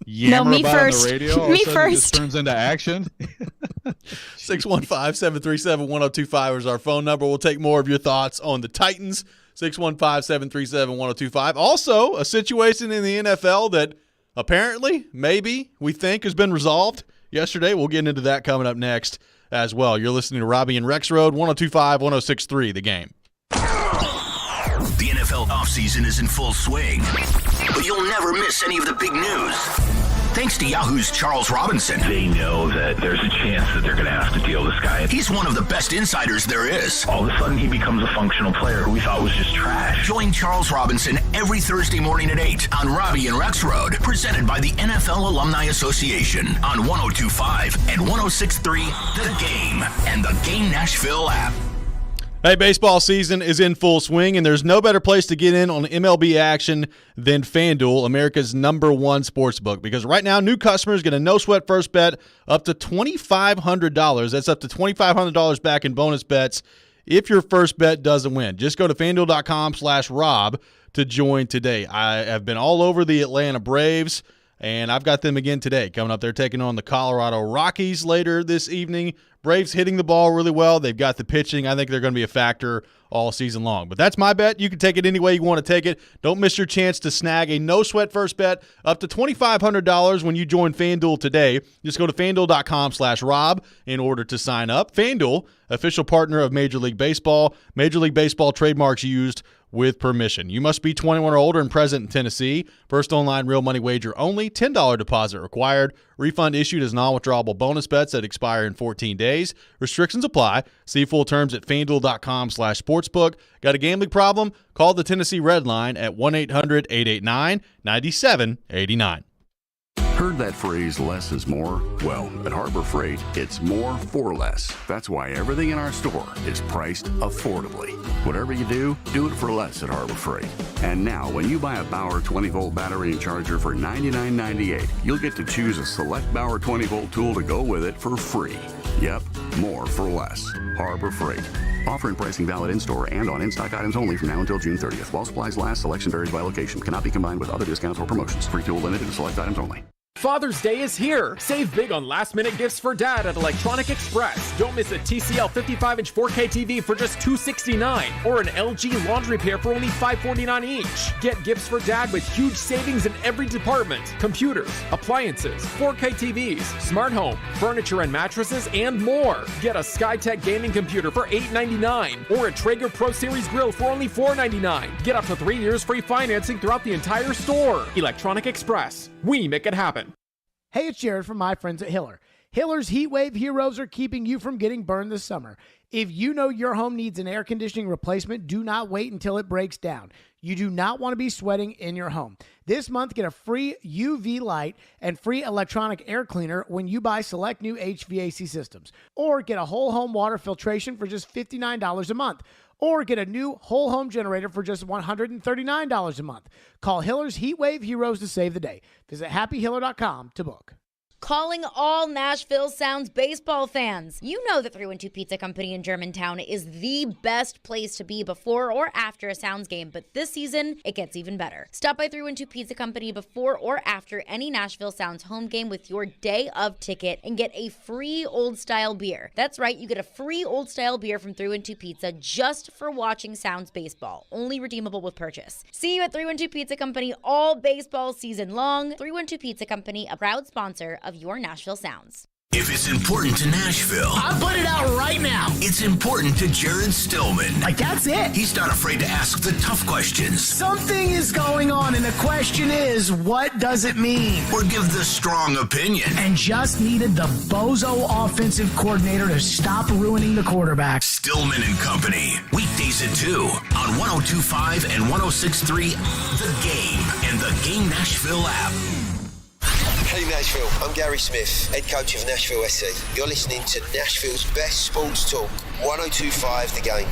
yammer me about first. on the radio, all of a Me sudden it just first. turns into action. 615-737-1025 is our phone number. We'll take more of your thoughts on the Titans. 615-737-1025. Also, a situation in the NFL that apparently, maybe, we think has been resolved yesterday. We'll get into that coming up next as well. You're listening to Robby and Rexrode, 102.5, 106.3, The Game. The NFL offseason is in full swing, but you'll never miss any of the big news. Thanks to Yahoo's Charles Robinson. They know that there's a chance that they're going to have to deal this guy. He's one of the best insiders there is. All of a sudden, he becomes a functional player who we thought was just trash. Join Charles Robinson every Thursday morning at 8 on Robby and Rexrode, presented by the NFL Alumni Association on 102.5 and 106.3 The Game and the Game Nashville app. Hey, baseball season is in full swing, and there's no better place to get in on MLB action than FanDuel, America's #1 sports book. Because right now, new customers get a no-sweat first bet up to $2,500. That's up to $2,500 back in bonus bets if your first bet doesn't win. Just go to FanDuel.com/Rob to join today. I have been all over the Atlanta Braves, and I've got them again today. Coming up, they're taking on the Colorado Rockies later this evening. Braves hitting the ball really well. They've got the pitching. I think they're going to be a factor all season long. But that's my bet. You can take it any way you want to take it. Don't miss your chance to snag a no-sweat first bet up to $2,500 when you join FanDuel today. Just go to FanDuel.com/Rob in order to sign up. FanDuel, official partner of Major League Baseball. Major League Baseball trademarks used with permission. You must be 21 or older and present in Tennessee. First online real money wager only. $10 deposit required. Refund issued as non-withdrawable bonus bets that expire in 14 days. Restrictions apply. See full terms at FanDuel.com/sportsbook. Got a gambling problem? Call the Tennessee Red Line at 1-800-889-9789. Heard that phrase, less is more? Well, at Harbor Freight, it's more for less. That's why everything in our store is priced affordably. Whatever you do it for less at Harbor Freight. And now, when you buy a Bauer 20-volt battery and charger for $99.98, you'll get to choose a select Bauer 20-volt tool to go with it for free. Yep, more for less. Harbor Freight. Offer and pricing valid in-store and on in-stock items only from now until June 30th. While supplies last, selection varies by location. Cannot be combined with other discounts or promotions. Free tool limited to select items only. Father's Day is here. Save big on last-minute gifts for Dad at Electronic Express. Don't miss a TCL 55-inch 4K TV for just $269 or an LG laundry pair for only $549 each. Get gifts for Dad with huge savings in every department. Computers, appliances, 4K TVs, smart home, furniture and mattresses, and more. Get a SkyTech gaming computer for $899 or a Traeger Pro Series grill for only $499. Get up to 3 years free financing throughout the entire store. Electronic Express. We make it happen. Hey, it's Jared from my friends at Hiller. Hiller's Heat Wave Heroes are keeping you from getting burned this summer. If you know your home needs an air conditioning replacement, do not wait until it breaks down. You do not want to be sweating in your home. This month, get a free UV light and free electronic air cleaner when you buy select new HVAC systems. Or get a whole home water filtration for just $59 a month. Or get a new whole home generator for just $139 a month. Call Hiller's Heat Wave Heroes to save the day. Visit happyhiller.com to book. Calling all Nashville Sounds baseball fans. You know the 312 Pizza Company in Germantown is the best place to be before or after a Sounds game, but this season, it gets even better. Stop by 312 Pizza Company before or after any Nashville Sounds home game with your day of ticket and get a free old-style beer. That's right, you get a free old-style beer from 312 Pizza just for watching Sounds baseball, only redeemable with purchase. See you at 312 Pizza Company all baseball season long. 312 Pizza Company, a proud sponsor of your Nashville Sounds. If it's important to Nashville, I'll put it out right now. It's important to Jared Stillman. Like, that's it. He's not afraid to ask the tough questions. Something is going on, and the question is, what does it mean? Or give the strong opinion. And just needed the bozo offensive coordinator to stop ruining the quarterback. Stillman and Company. Weekdays at 2 on 102.5 and 106.3 The Game and The Game Nashville app. Hey Nashville, I'm Gary Smith, head coach of Nashville SC. You're listening to Nashville's best sports talk, 102.5 The Game.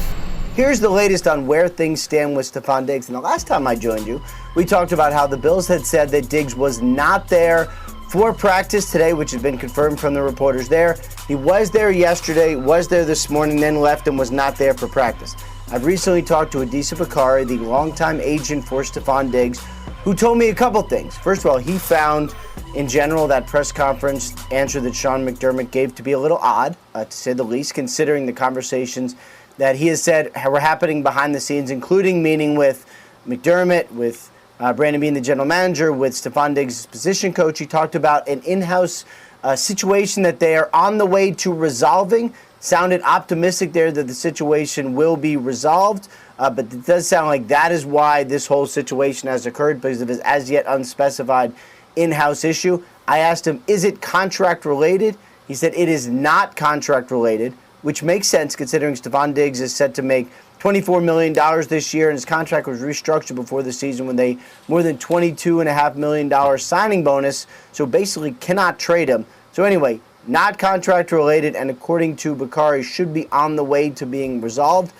Here's the latest on where things stand with Stephon Diggs. And the last time I joined you, we talked about how the Bills had said that Diggs was not there for practice today, which had been confirmed from the reporters there. He was there yesterday, was there this morning, then left and was not there for practice. I've recently talked to Adisa Bakari, the longtime agent for Stephon Diggs, who told me a couple things. First of all, he found, in general, that press conference answer that Sean McDermott gave to be a little odd, to say the least, considering the conversations that he has said were happening behind the scenes, including meeting with McDermott, with Brandon Beane, the general manager, with Stephon Diggs' position coach. He talked about an in-house situation that they are on the way to resolving. Sounded optimistic there that the situation will be resolved, but it does sound like that is why this whole situation has occurred, because of his as yet unspecified in-house issue. I asked him, is it contract related? He said it is not contract related, which makes sense considering Stephon Diggs is set to make $24 million this year, and his contract was restructured before the season with a more than $22.5 million signing bonus, so basically cannot trade him. So anyway, not contract related, and according to Bakari, should be on the way to being resolved,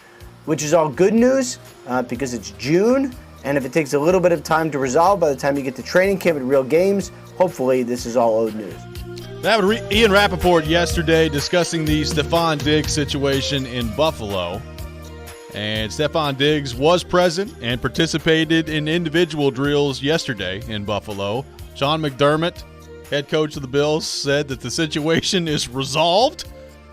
which is all good news because it's June, and if it takes a little bit of time to resolve, by the time you get to training camp and real games, hopefully this is all old news. That was Ian Rappaport yesterday discussing the Stephon Diggs situation in Buffalo. And Stephon Diggs was present and participated in individual drills yesterday in Buffalo. Sean McDermott, head coach of the Bills, said that the situation is resolved,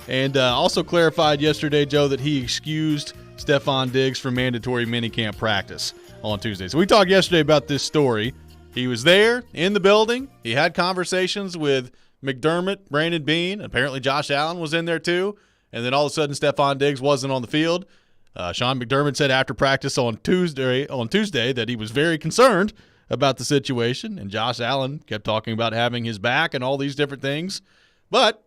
and also clarified yesterday, Joe, that he excused Stephon Diggs from mandatory minicamp practice on Tuesday. So we talked yesterday about this story. He was there in the building. He had conversations with McDermott, Brandon Beane. Apparently Josh Allen was in there too. And then all of a sudden Stephon Diggs wasn't on the field. Sean McDermott said after practice on Tuesday that he was very concerned about the situation, and Josh Allen kept talking about having his back and all these different things. But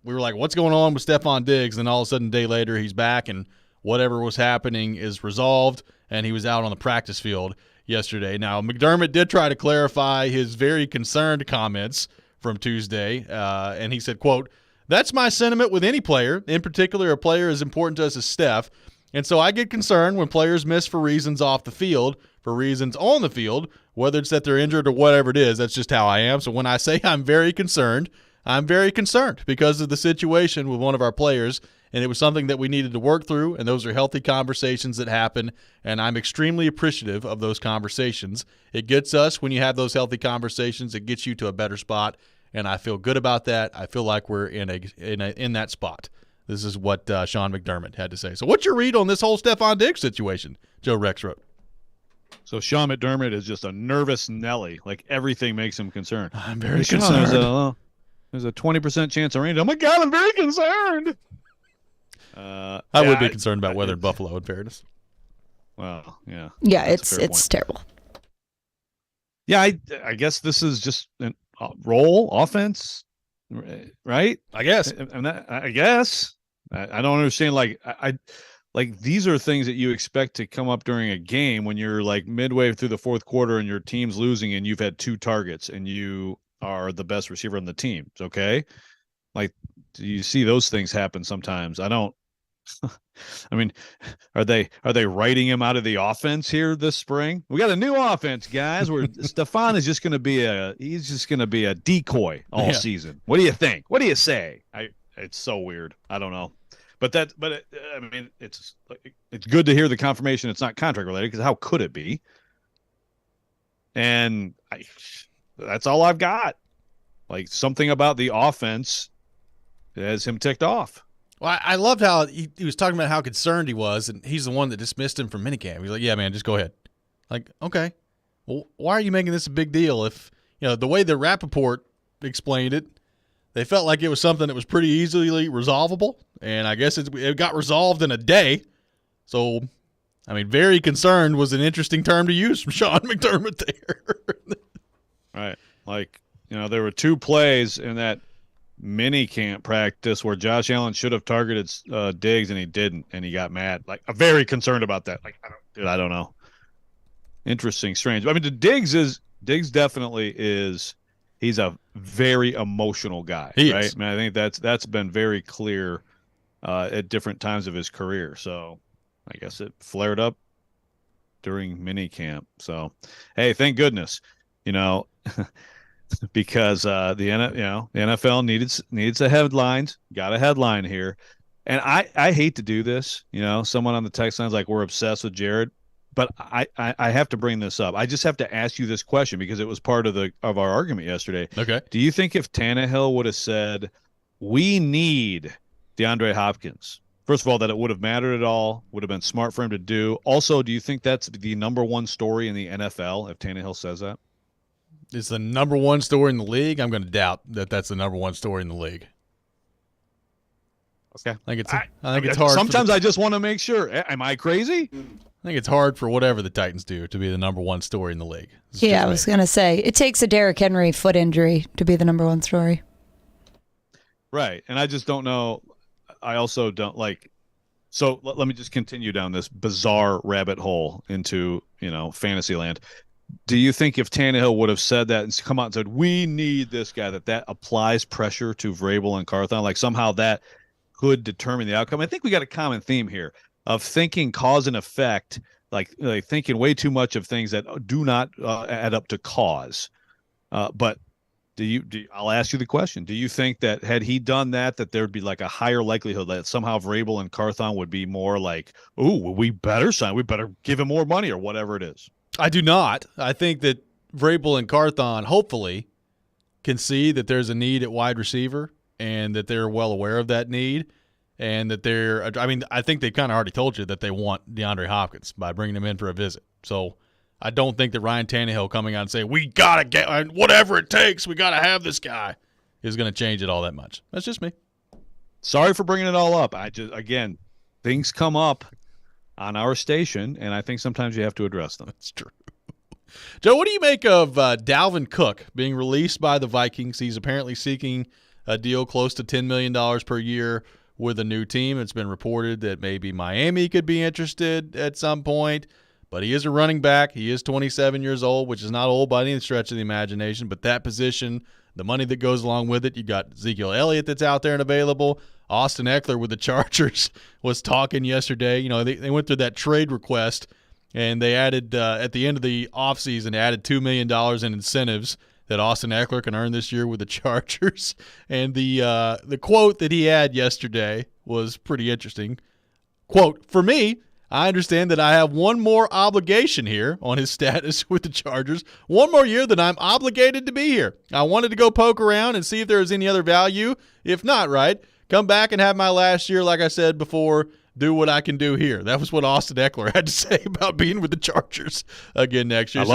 we were like, what's going on with Stephon Diggs? And all of a sudden, a day later, he's back, and whatever was happening is resolved, and he was out on the practice field yesterday. Now, McDermott did try to clarify his very concerned comments from Tuesday, and he said, quote, "That's my sentiment with any player, in particular a player as important to us as Steph. And so I get concerned when players miss for reasons off the field, for reasons on the field, whether it's that they're injured or whatever it is. That's just how I am. So when I say I'm very concerned because of the situation with one of our players and it was something that we needed to work through, and those are healthy conversations that happen, and I'm extremely appreciative of those conversations. It gets us, when you have those healthy conversations, it gets you to a better spot, and I feel good about that. I feel like we're in that spot. This is what Sean McDermott had to say. So what's your read on this whole Stephon Diggs situation, Joe Rexrode? So Sean McDermott is just a nervous Nelly. Like, everything makes him concerned. I'm very concerned. There's a 20% chance of rain. Oh, my God, I'm very concerned. I would be concerned about weather in Buffalo, in fairness. Well, yeah. Yeah, it's terrible. Yeah, I guess this is just a role offense, right? I guess. I guess. I don't understand. Like these are things that you expect to come up during a game when you're like midway through the fourth quarter and your team's losing and you've had 2 targets and you are the best receiver on the team. Okay. Like, do you see those things happen sometimes? I don't. I mean, are they writing him out of the offense here this spring? We got a new offense, guys, where Stephon is just going to be a decoy all season. What do you think? What do you say? It's so weird. I don't know. But I mean, it's good to hear the confirmation it's not contract related, because how could it be? And that's all I've got. Like, something about the offense has him ticked off. Well, I loved how he was talking about how concerned he was, and he's the one that dismissed him from minicamp. He's like, yeah, man, just go ahead. Like, okay. Well, why are you making this a big deal? If, the way that Rappaport explained it, they felt like it was something that was pretty easily resolvable, and I guess it got resolved in a day. So, I mean, very concerned was an interesting term to use from Sean McDermott there. Right. Like, there were 2 plays in that mini camp practice where Josh Allen should have targeted Diggs and he didn't, and he got mad. Like, I'm very concerned about that. Like, I don't know. Interesting, strange. I mean, Diggs definitely is. He's a very emotional guy, right? I mean, I think that's been very clear at different times of his career. So, I guess it flared up during mini camp. So, hey, thank goodness, because the NFL needs a headlines. Got a headline here, and I hate to do this. Someone on the text line's like, we're obsessed with Jared, but I have to bring this up. I just have to ask you this question because it was part of our argument yesterday. Okay. Do you think if Tannehill would have said, we need DeAndre Hopkins, first of all, that it would have mattered at all, would have been smart for him to do? Also, do you think that's the number one story in the NFL if Tannehill says that? It's the number one story in the league. I'm going to doubt that that's the number one story in the league. Okay. I think it's hard. Sometimes I just want to make sure. Am I crazy? I think it's hard for whatever the Titans do to be the number one story in the league. Yeah, I was going to say, it takes a Derrick Henry foot injury to be the number one story. Right. And I just don't know. I also don't like. So let me just continue down this bizarre rabbit hole into, fantasy land. Do you think if Tannehill would have said that and come out and said, we need this guy, that applies pressure to Vrabel and Carthon? Like, somehow that could determine the outcome? I think we got a common theme here of thinking cause and effect, like thinking way too much of things that do not add up to cause. But I'll ask you the question. Do you think that had he done that there'd be like a higher likelihood that somehow Vrabel and Carthon would be more like, ooh, we better give him more money or whatever it is? I do not. I think that Vrabel and Carthon hopefully can see that there's a need at wide receiver and that they're well aware of that need, and that I think they kind of already told you that they want DeAndre Hopkins by bringing him in for a visit. So I don't think that Ryan Tannehill coming out and saying, we got to get whatever it takes, we got to have this guy, is going to change it all that much. That's just me. Sorry for bringing it all up. Again, things come up on our station, and I think sometimes you have to address them. That's true. Joe, what do you make of Dalvin Cook being released by the Vikings? He's apparently seeking a deal close to $10 million per year with a new team. It's been reported that maybe Miami could be interested at some point, but he is a running back. He is 27 years old, which is not old by any stretch of the imagination, but that position, the money that goes along with it, you got Ezekiel Elliott that's out there and available. Austin Eckler with the Chargers was talking yesterday. They went through that trade request, and they added at the end of the offseason, they added $2 million in incentives that Austin Eckler can earn this year with the Chargers. And the quote that he had yesterday was pretty interesting. Quote, "For me, I understand that I have one more obligation here," on his status with the Chargers. "One more year that I'm obligated to be here. I wanted to go poke around and see if there was any other value. If not, right, come back and have my last year, like I said before, do what I can do here." That was what Austin Eckler had to say about being with the Chargers again next year. I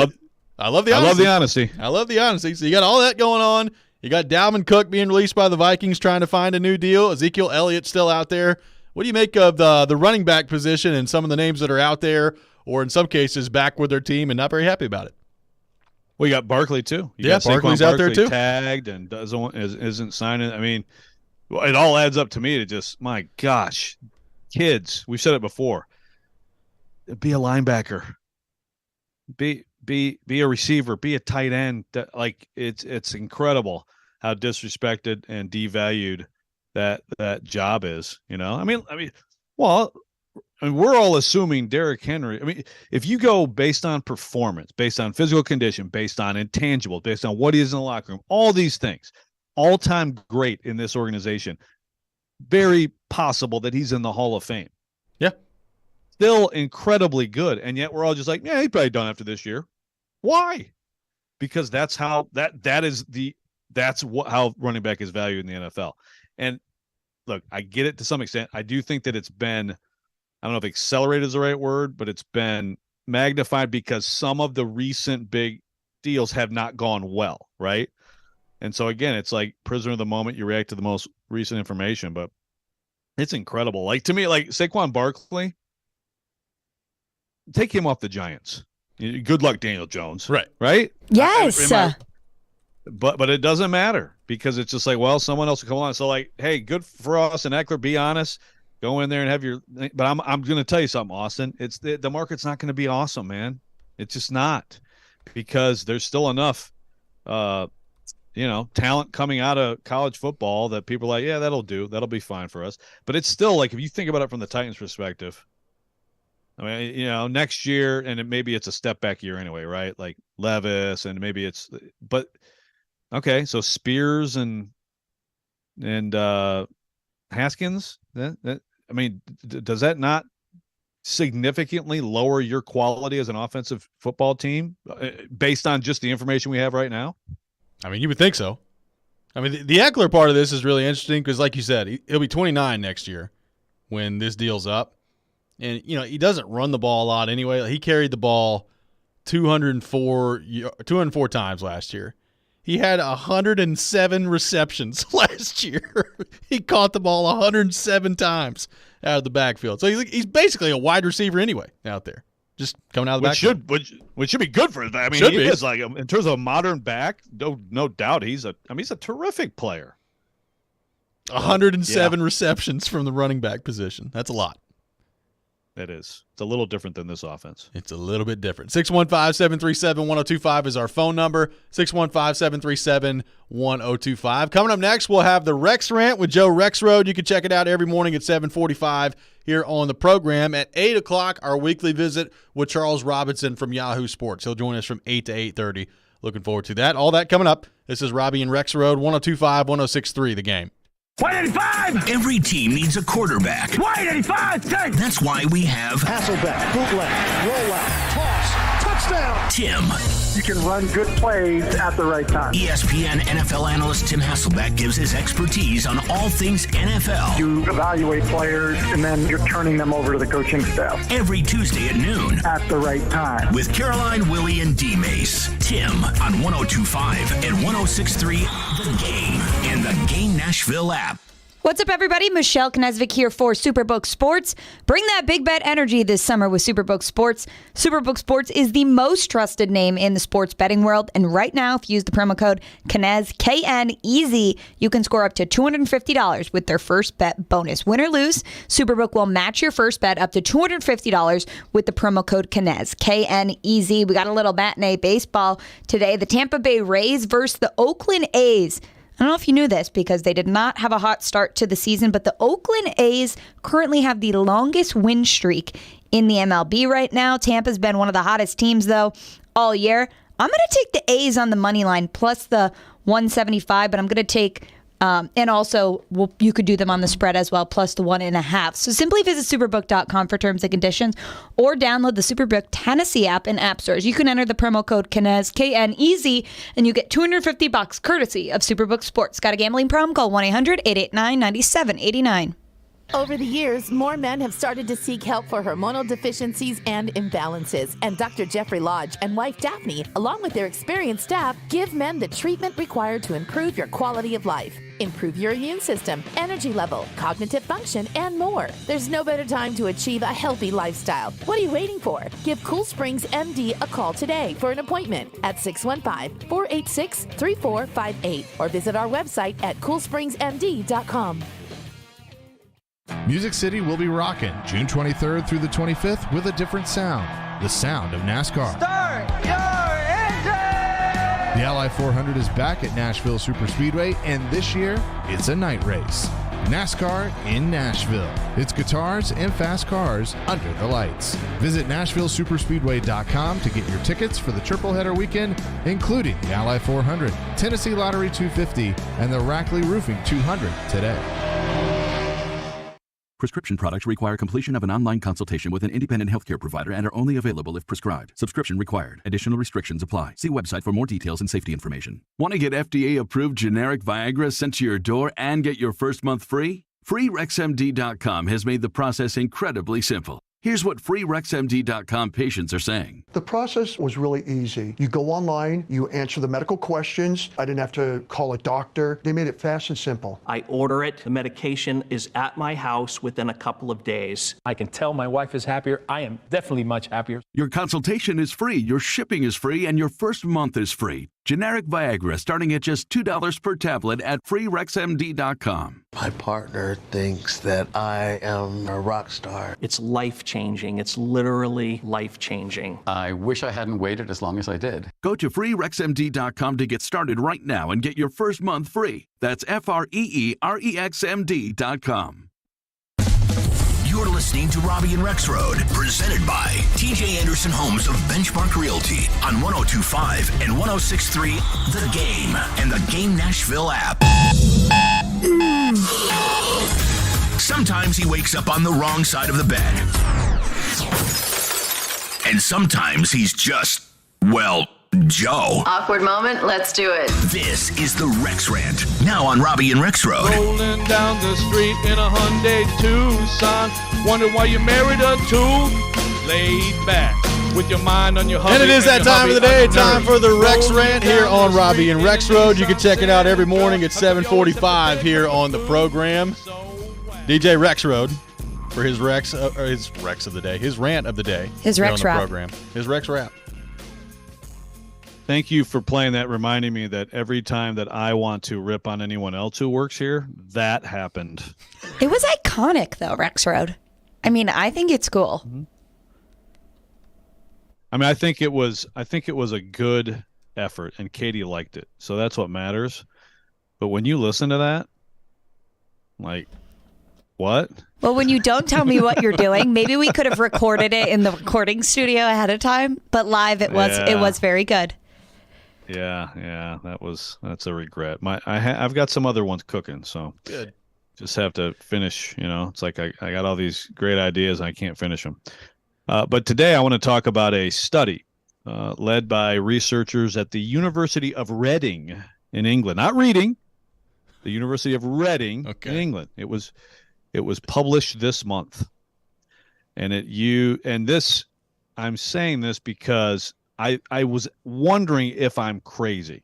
love the honesty. I love the honesty. So you got all that going on. You got Dalvin Cook being released by the Vikings trying to find a new deal. Ezekiel Elliott's still out there. What do you make of the running back position and some of the names that are out there, or in some cases back with their team and not very happy about it? Well, you got Barkley too. Barkley's out there too. Tagged and isn't signing. I mean, it all adds up to me to just, my gosh, kids. We've said it before. Be a linebacker. Be a receiver. Be a tight end. Like it's incredible how disrespected and devalued that job is. I mean, we're all assuming Derrick Henry. I mean, if you go based on performance, based on physical condition, based on intangibles, based on what he is in the locker room, all these things, all-time great in this organization, very possible that he's in the Hall of Fame. Yeah. Still incredibly good, and yet we're all just like, yeah, he's probably done after this year. Why? Because that's how how running back is valued in the NFL. And look, I get it to some extent. I do think that it's been, I don't know if accelerated is the right word, but it's been magnified because some of the recent big deals have not gone well, right? And so again, it's like prisoner of the moment. You react to the most recent information, but it's incredible. Like, to me, like Saquon Barkley, take him off the Giants. Good luck, Daniel Jones. Right? Yes. But it doesn't matter because it's just like, well, someone else will come along. So like, hey, good for Austin Eckler. Be honest, go in there and have your. But I'm going to tell you something, Austin. It's the market's not going to be awesome, man. It's just not, because there's still enough, talent coming out of college football that people are like, yeah, that'll do. That'll be fine for us. But it's still like, if you think about it from the Titans' perspective, I mean, next year, and maybe it's a step back year anyway, right? Like Levis, and maybe but okay, so Spears and Haskins. Does that not significantly lower your quality as an offensive football team based on just the information we have right now? I mean, you would think so. I mean, the Eckler part of this is really interesting because, like you said, he'll be 29 next year when this deal's up. And, he doesn't run the ball a lot anyway. He carried the ball 204 times last year. He had 107 receptions last year. He caught the ball 107 times out of the backfield. So he's basically a wide receiver anyway out there, just coming out of the backfield. Which should be good for that. I mean, he is, like, in terms of a modern back, no doubt he's a terrific player. 107 receptions from the running back position. That's a lot. It is. It's a little different than this offense. It's a little bit different. 615-737-1025 is our phone number. 615-737-1025. Coming up next, we'll have the Rex Rant with Joe Rexrode. You can check it out every morning at 7:45 here on the program. At 8 o'clock, our weekly visit with Charles Robinson from Yahoo Sports. He'll join us from 8 to 8:30. Looking forward to that. All that coming up. This is Robby and Rexrode, 102.5, 106.3, The Game. 185! Every team needs a quarterback. 185! That's why we have Hasselbeck, bootleg, rollout, toss, touchdown. Tim. You can run good plays at the right time. ESPN NFL analyst Tim Hasselbeck gives his expertise on all things NFL. You evaluate players, and then you're turning them over to the coaching staff. Every Tuesday at noon. At the right time. With Caroline, Willie, and D-Mace. Tim on 102.5 and 106.3 The Game and the Game Nashville app. What's up, everybody? Michelle Knesvik here for Superbook Sports. Bring that big bet energy this summer with Superbook Sports. Superbook Sports is the most trusted name in the sports betting world. And right now, if you use the promo code KNEZ, K-N-E-Z, you can score up to $250 with their first bet bonus. Win or lose, Superbook will match your first bet up to $250 with the promo code KNEZ, K-N-E-Z. We got a little matinee baseball today. The Tampa Bay Rays versus the Oakland A's. I don't know if you knew this because they did not have a hot start to the season, but the Oakland A's currently have the longest win streak in the MLB right now. Tampa's been one of the hottest teams, though, all year. I'm going to take the A's on the money line plus the 175, but I'm going to take, and also you could do them on the spread as well, plus the 1.5. So simply visit superbook.com for terms and conditions, or download the Superbook Tennessee app in app stores. You can enter the promo code KNEZ, KNEZ, and you get $250 courtesy of Superbook Sports. Got a gambling problem? Call 1-800-889-9789. Over the years, more men have started to seek help for hormonal deficiencies and imbalances. And Dr. Jeffrey Lodge and wife Daphne, along with their experienced staff, give men the treatment required to improve your quality of life, improve your immune system, energy level, cognitive function, and more. There's no better time to achieve a healthy lifestyle. What are you waiting for? Give Cool Springs MD a call today for an appointment at 615-486-3458 or visit our website at coolspringsmd.com. Music City will be rocking June 23rd through the 25th with a different sound, the sound of NASCAR. Start your engine! The Ally 400 is back at Nashville Superspeedway, and this year, it's a night race. NASCAR in Nashville. It's guitars and fast cars under the lights. Visit NashvilleSuperspeedway.com to get your tickets for the triple header weekend, including the Ally 400, Tennessee Lottery 250, and the Rackley Roofing 200 today. Prescription products require completion of an online consultation with an independent healthcare provider and are only available if prescribed. Subscription required. Additional restrictions apply. See website for more details and safety information. Want to get FDA-approved generic Viagra sent to your door and get your first month free? FreeRexMD.com has made the process incredibly simple. Here's what FreeRexMD.com patients are saying. The process was really easy. You go online, you answer the medical questions. I didn't have to call a doctor. They made it fast and simple. I order it. The medication is at my house within a couple of days. I can tell my wife is happier. I am definitely much happier. Your consultation is free, your shipping is free, and your first month is free. Generic Viagra starting at just $2 per tablet at FreeRexMD.com. My partner thinks that I am a rock star. It's life-changing. It's literally life-changing. I wish I hadn't waited as long as I did. Go to FreeRexMD.com to get started right now and get your first month free. That's FreeRexMD.com. You're listening to Robby and Rexrode, presented by TJ Anderson Homes of Benchmark Realty on 102.5 and 106.3 The Game and the Game Nashville app. Sometimes he wakes up on the wrong side of the bed. And sometimes he's just, well, Joe. Awkward moment, let's do it. This is the Rex Rant, now on Robby and Rexrode. Rolling down the street in a Hyundai Tucson. Wonder why you married a two. Laid back with your mind on your hubby. And it is that time of the day, time for the Rex Rant here on Robby and Rexrode. You can check it out every morning at 7:45 here on the program. DJ Rexrode for his Rex of the day, his rant of the day. His Rex rap. Program. His Rex rap. Thank you for playing that, reminding me that every time that I want to rip on anyone else who works here, that happened. It was iconic, though, Rexrode. I mean, I think it's cool. Mm-hmm. I mean, I think it was a good effort, and Katie liked it, so that's what matters. But when you listen to that, like, what? Well, when you don't tell me what you're doing, maybe we could have recorded it in the recording studio ahead of time, but live it was very good. Yeah, that's a regret. I've got some other ones cooking, so good. Just have to finish. It's like I got all these great ideas and I can't finish them. But today I want to talk about a study led by researchers at the University of Reading in England. Not Reading, the University of Reading in England. It was published this month, and I'm saying this because I was wondering if I'm crazy,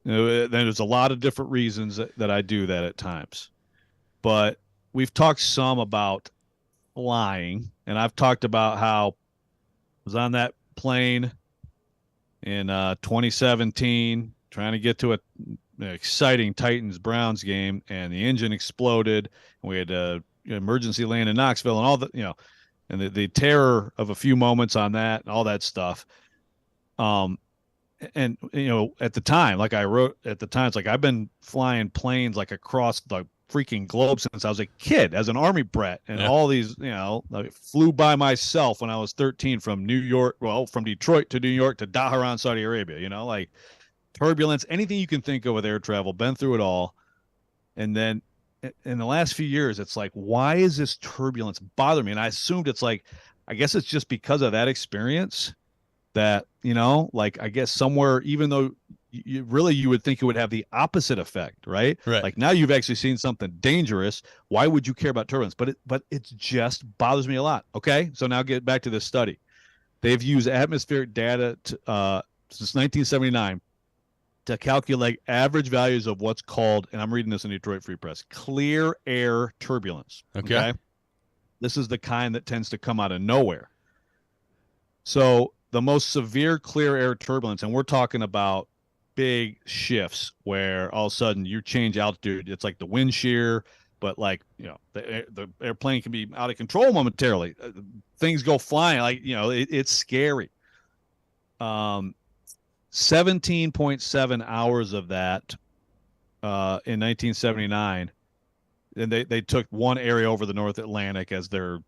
There's a lot of different reasons that I do that at times. But we've talked some about flying, and I've talked about how I was on that plane in 2017 trying to get to an exciting Titans-Browns game, and the engine exploded, and we had to emergency land in Knoxville and all that, and the terror of a few moments on that and all that stuff. And at the time, like I wrote at the time, it's like I've been flying planes like across the freaking globe since I was a kid, as an Army brat, and all these, I flew by myself when I was 13 from from Detroit to New York to Dhahran, Saudi Arabia. Like turbulence, anything you can think of with air travel, been through it all. And then in the last few years, it's like, why is this turbulence bothering me? And I assumed it's like, I guess it's just because of that experience that, like, I guess somewhere, even though you would think it would have the opposite effect, right? Like now you've actually seen something dangerous. Why would you care about turbulence? But it just bothers me a lot. Okay. So now get back to this study. They've used atmospheric data since 1979 to calculate average values of what's called, and I'm reading this in Detroit Free Press, clear air turbulence. Okay. This is the kind that tends to come out of nowhere. So the most severe clear air turbulence, and we're talking about big shifts where all of a sudden you change altitude. It's like the wind shear, but like, the airplane can be out of control momentarily. Things go flying. Like, it's scary. 17.7 hours of that in 1979. And they took one area over the North Atlantic as the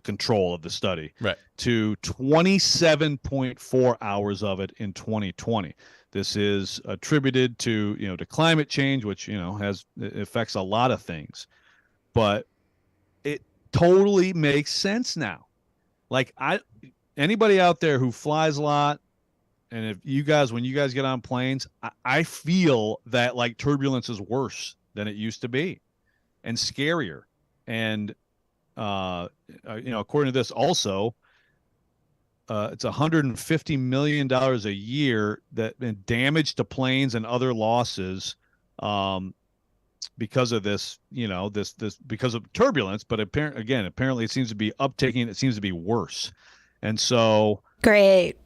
control of the study, right, to 27.4 hours of it in 2020. This is attributed to to climate change, which it affects a lot of things, but it totally makes sense now. Like anybody out there who flies a lot, and if when you guys get on planes, I feel that like turbulence is worse than it used to be. And scarier. And, according to this also, it's $150 million a year that been damage to planes and other losses because of this, this because of turbulence. But apparently it seems to be uptaking. It seems to be worse. And so. Great.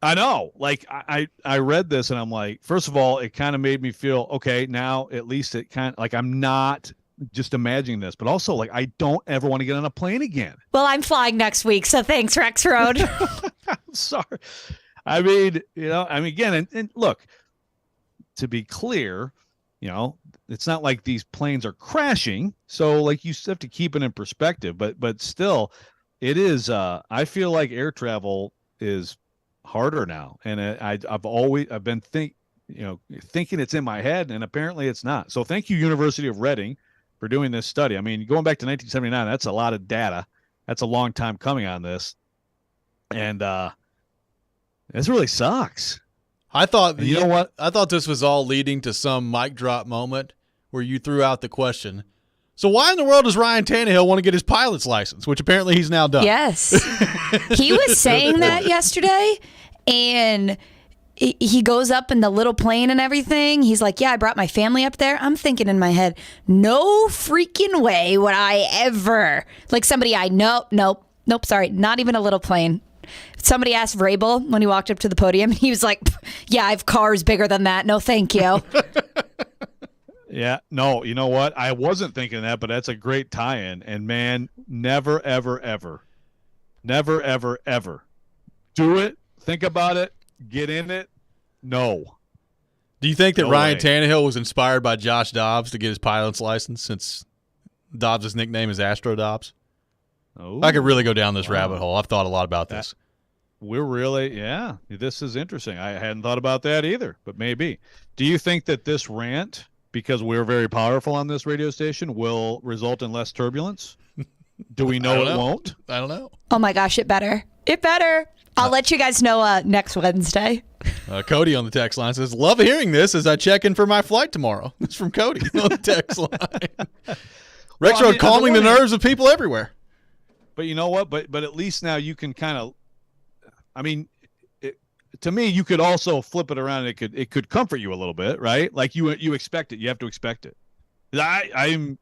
I know. Like I read this and I'm like, first of all, it kind of made me feel, okay, now at least it kind of like I'm not just imagining this, but also like I don't ever want to get on a plane again. Well, I'm flying next week, so thanks, Rexrode. I'm sorry. I mean, again, and look, to be clear, it's not like these planes are crashing, so like you have to keep it in perspective. But still, it is. I feel like air travel is harder now, and I've been thinking it's in my head, and apparently it's not. So thank you, University of Reading, for doing this study. I mean, going back to 1979, that's a lot of data. That's a long time coming on this. And this really sucks. I thought, you know what? I thought this was all leading to some mic drop moment where you threw out the question, so why in the world does Ryan Tannehill want to get his pilot's license, which apparently he's now done? Yes. He was saying that yesterday, and he goes up in the little plane and everything. He's like, yeah, I brought my family up there. I'm thinking in my head, no freaking way would I ever, like somebody nope, sorry, not even a little plane. Somebody asked Vrabel when he walked up to the podium, and he was like, yeah, I have cars bigger than that. No, thank you. Yeah, no, you know what? I wasn't thinking that, but that's a great tie-in. And man, never, ever, ever do it. Think about it. Get in it. No. Do you think that Ryan Tannehill was inspired by Josh Dobbs to get his pilot's license, since Dobbs' nickname is Astro Dobbs? Oh, I could really go down this rabbit hole. I've thought a lot about this. This is interesting. I hadn't thought about that either, but maybe. Do you think that this rant, because we're very powerful on this radio station, will result in less turbulence? Do we know it won't? I don't know. Oh my gosh, it better. It better. I'll let you guys know next Wednesday. Cody on the text line says, love hearing this as I check in for my flight tomorrow. It's from Cody on the text line. Rexrode calming the nerves of people everywhere. But you know what? But at least now you can kind of, I mean, to me, you could also flip it around. It could comfort you a little bit, right? Like you expect it. You have to expect it. I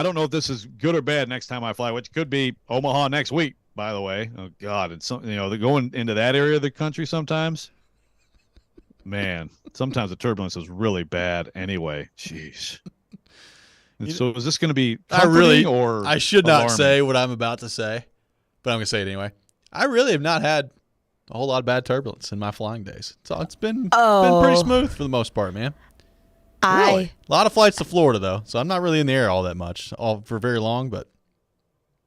don't know if this is good or bad next time I fly, which could be Omaha next week, by the way. Oh God, it's they're going into that area of the country sometimes. Man, sometimes the turbulence is really bad anyway. Jeez. And so is this going to be comforting or I should not alarming? say what I'm about to say, but I'm going to say it anyway. I really have not had a whole lot of bad turbulence in my flying days. So it's been pretty smooth for the most part, man. Really? A lot of flights to Florida, though, so I'm not really in the air all that much, for very long, but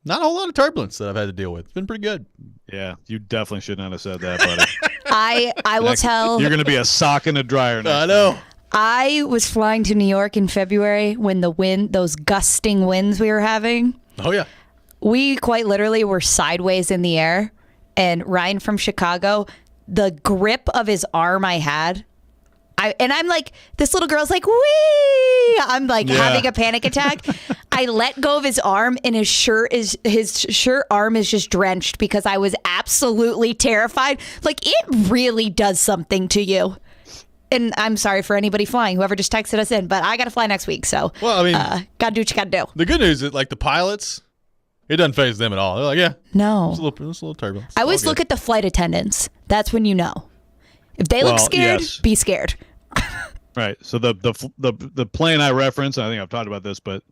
not a whole lot of turbulence that I've had to deal with. It's been pretty good. Yeah, you definitely should not have said that, buddy. I will tell. You're going to be a sock in the dryer next I know. time. I was flying to New York in February when those gusting winds we were having. Oh, yeah. We quite literally were sideways in the air. And Ryan from Chicago, the grip of his arm I had, I'm like, this little girl's like, wee! I'm like having a panic attack. I let go of his arm, and his shirt arm is just drenched because I was absolutely terrified. Like, it really does something to you. And I'm sorry for anybody flying, whoever just texted us in, but I got to fly next week. So, well, I mean, got to do what you got to do. The good news is, like, the pilots, it doesn't faze them at all. They're like, yeah. No. It's a little turbulence. I always look at the flight attendants. That's when you know. If they look scared, be scared. Right. So the plane I referenced, I think I've talked about this, but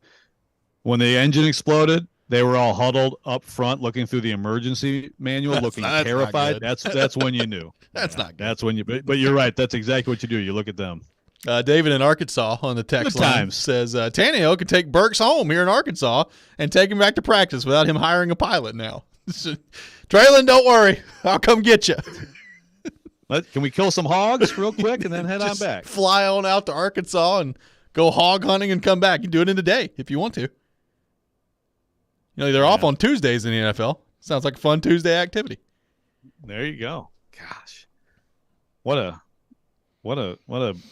when the engine exploded, they were all huddled up front, looking through the emergency manual, looking terrified. That's when you knew. That's not good. That's when you. But you're right. That's exactly what you do. You look at them. David in Arkansas on the text line says Tannehill could take Burks home here in Arkansas and take him back to practice without him hiring a pilot now. Traylon, don't worry. I'll come get you. Can we kill some hogs real quick and then head on back? Fly on out to Arkansas and go hog hunting and come back. You can do it in a day if you want to. You know, they're off on Tuesdays in the NFL. Sounds like a fun Tuesday activity. There you go. Gosh, what a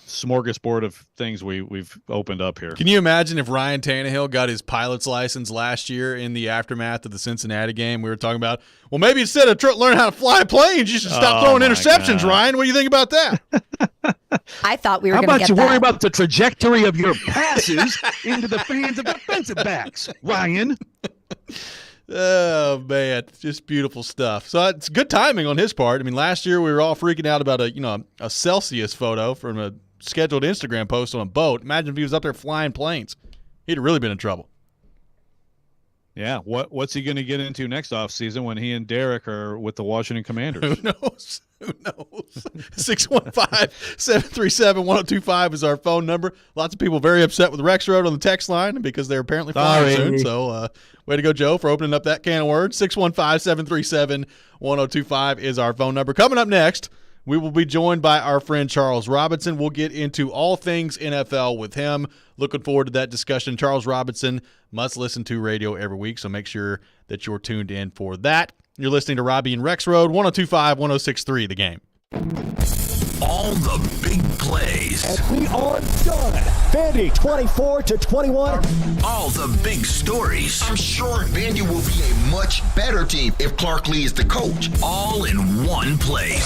smorgasbord of things we've opened up here. Can you imagine if Ryan Tannehill got his pilot's license last year in the aftermath of the Cincinnati game? We were talking about, well, maybe instead of learning how to fly planes, you should stop throwing interceptions, God. Ryan. What do you think about that? I thought we were going to get that. How about you worry about the trajectory of your passes into the hands of defensive backs, Ryan? Oh, man, just beautiful stuff. So it's good timing on his part. I mean, last year we were all freaking out about a Celsius photo from a scheduled Instagram post on a boat. Imagine if he was up there flying planes. He'd have really been in trouble. Yeah, what's he going to get into next offseason when he and Derek are with the Washington Commanders? Who knows? 615-737-1025 is our phone number. Lots of people very upset with Rexrode on the text line because they're apparently flying soon. So way to go, Joe, for opening up that can of words. 615-737-1025 is our phone number. Coming up next, we will be joined by our friend Charles Robinson. We'll get into all things NFL with him. Looking forward to that discussion. Charles Robinson must listen to radio every week, so make sure that you're tuned in for that. You're listening to Robby and Rexrode, 102.5, 106.3, The Game. All the big plays. And we are done. Vandy, 24-21. All the big stories. I'm sure Vandy will be a much better team if Clark Lee is the coach. All in one place.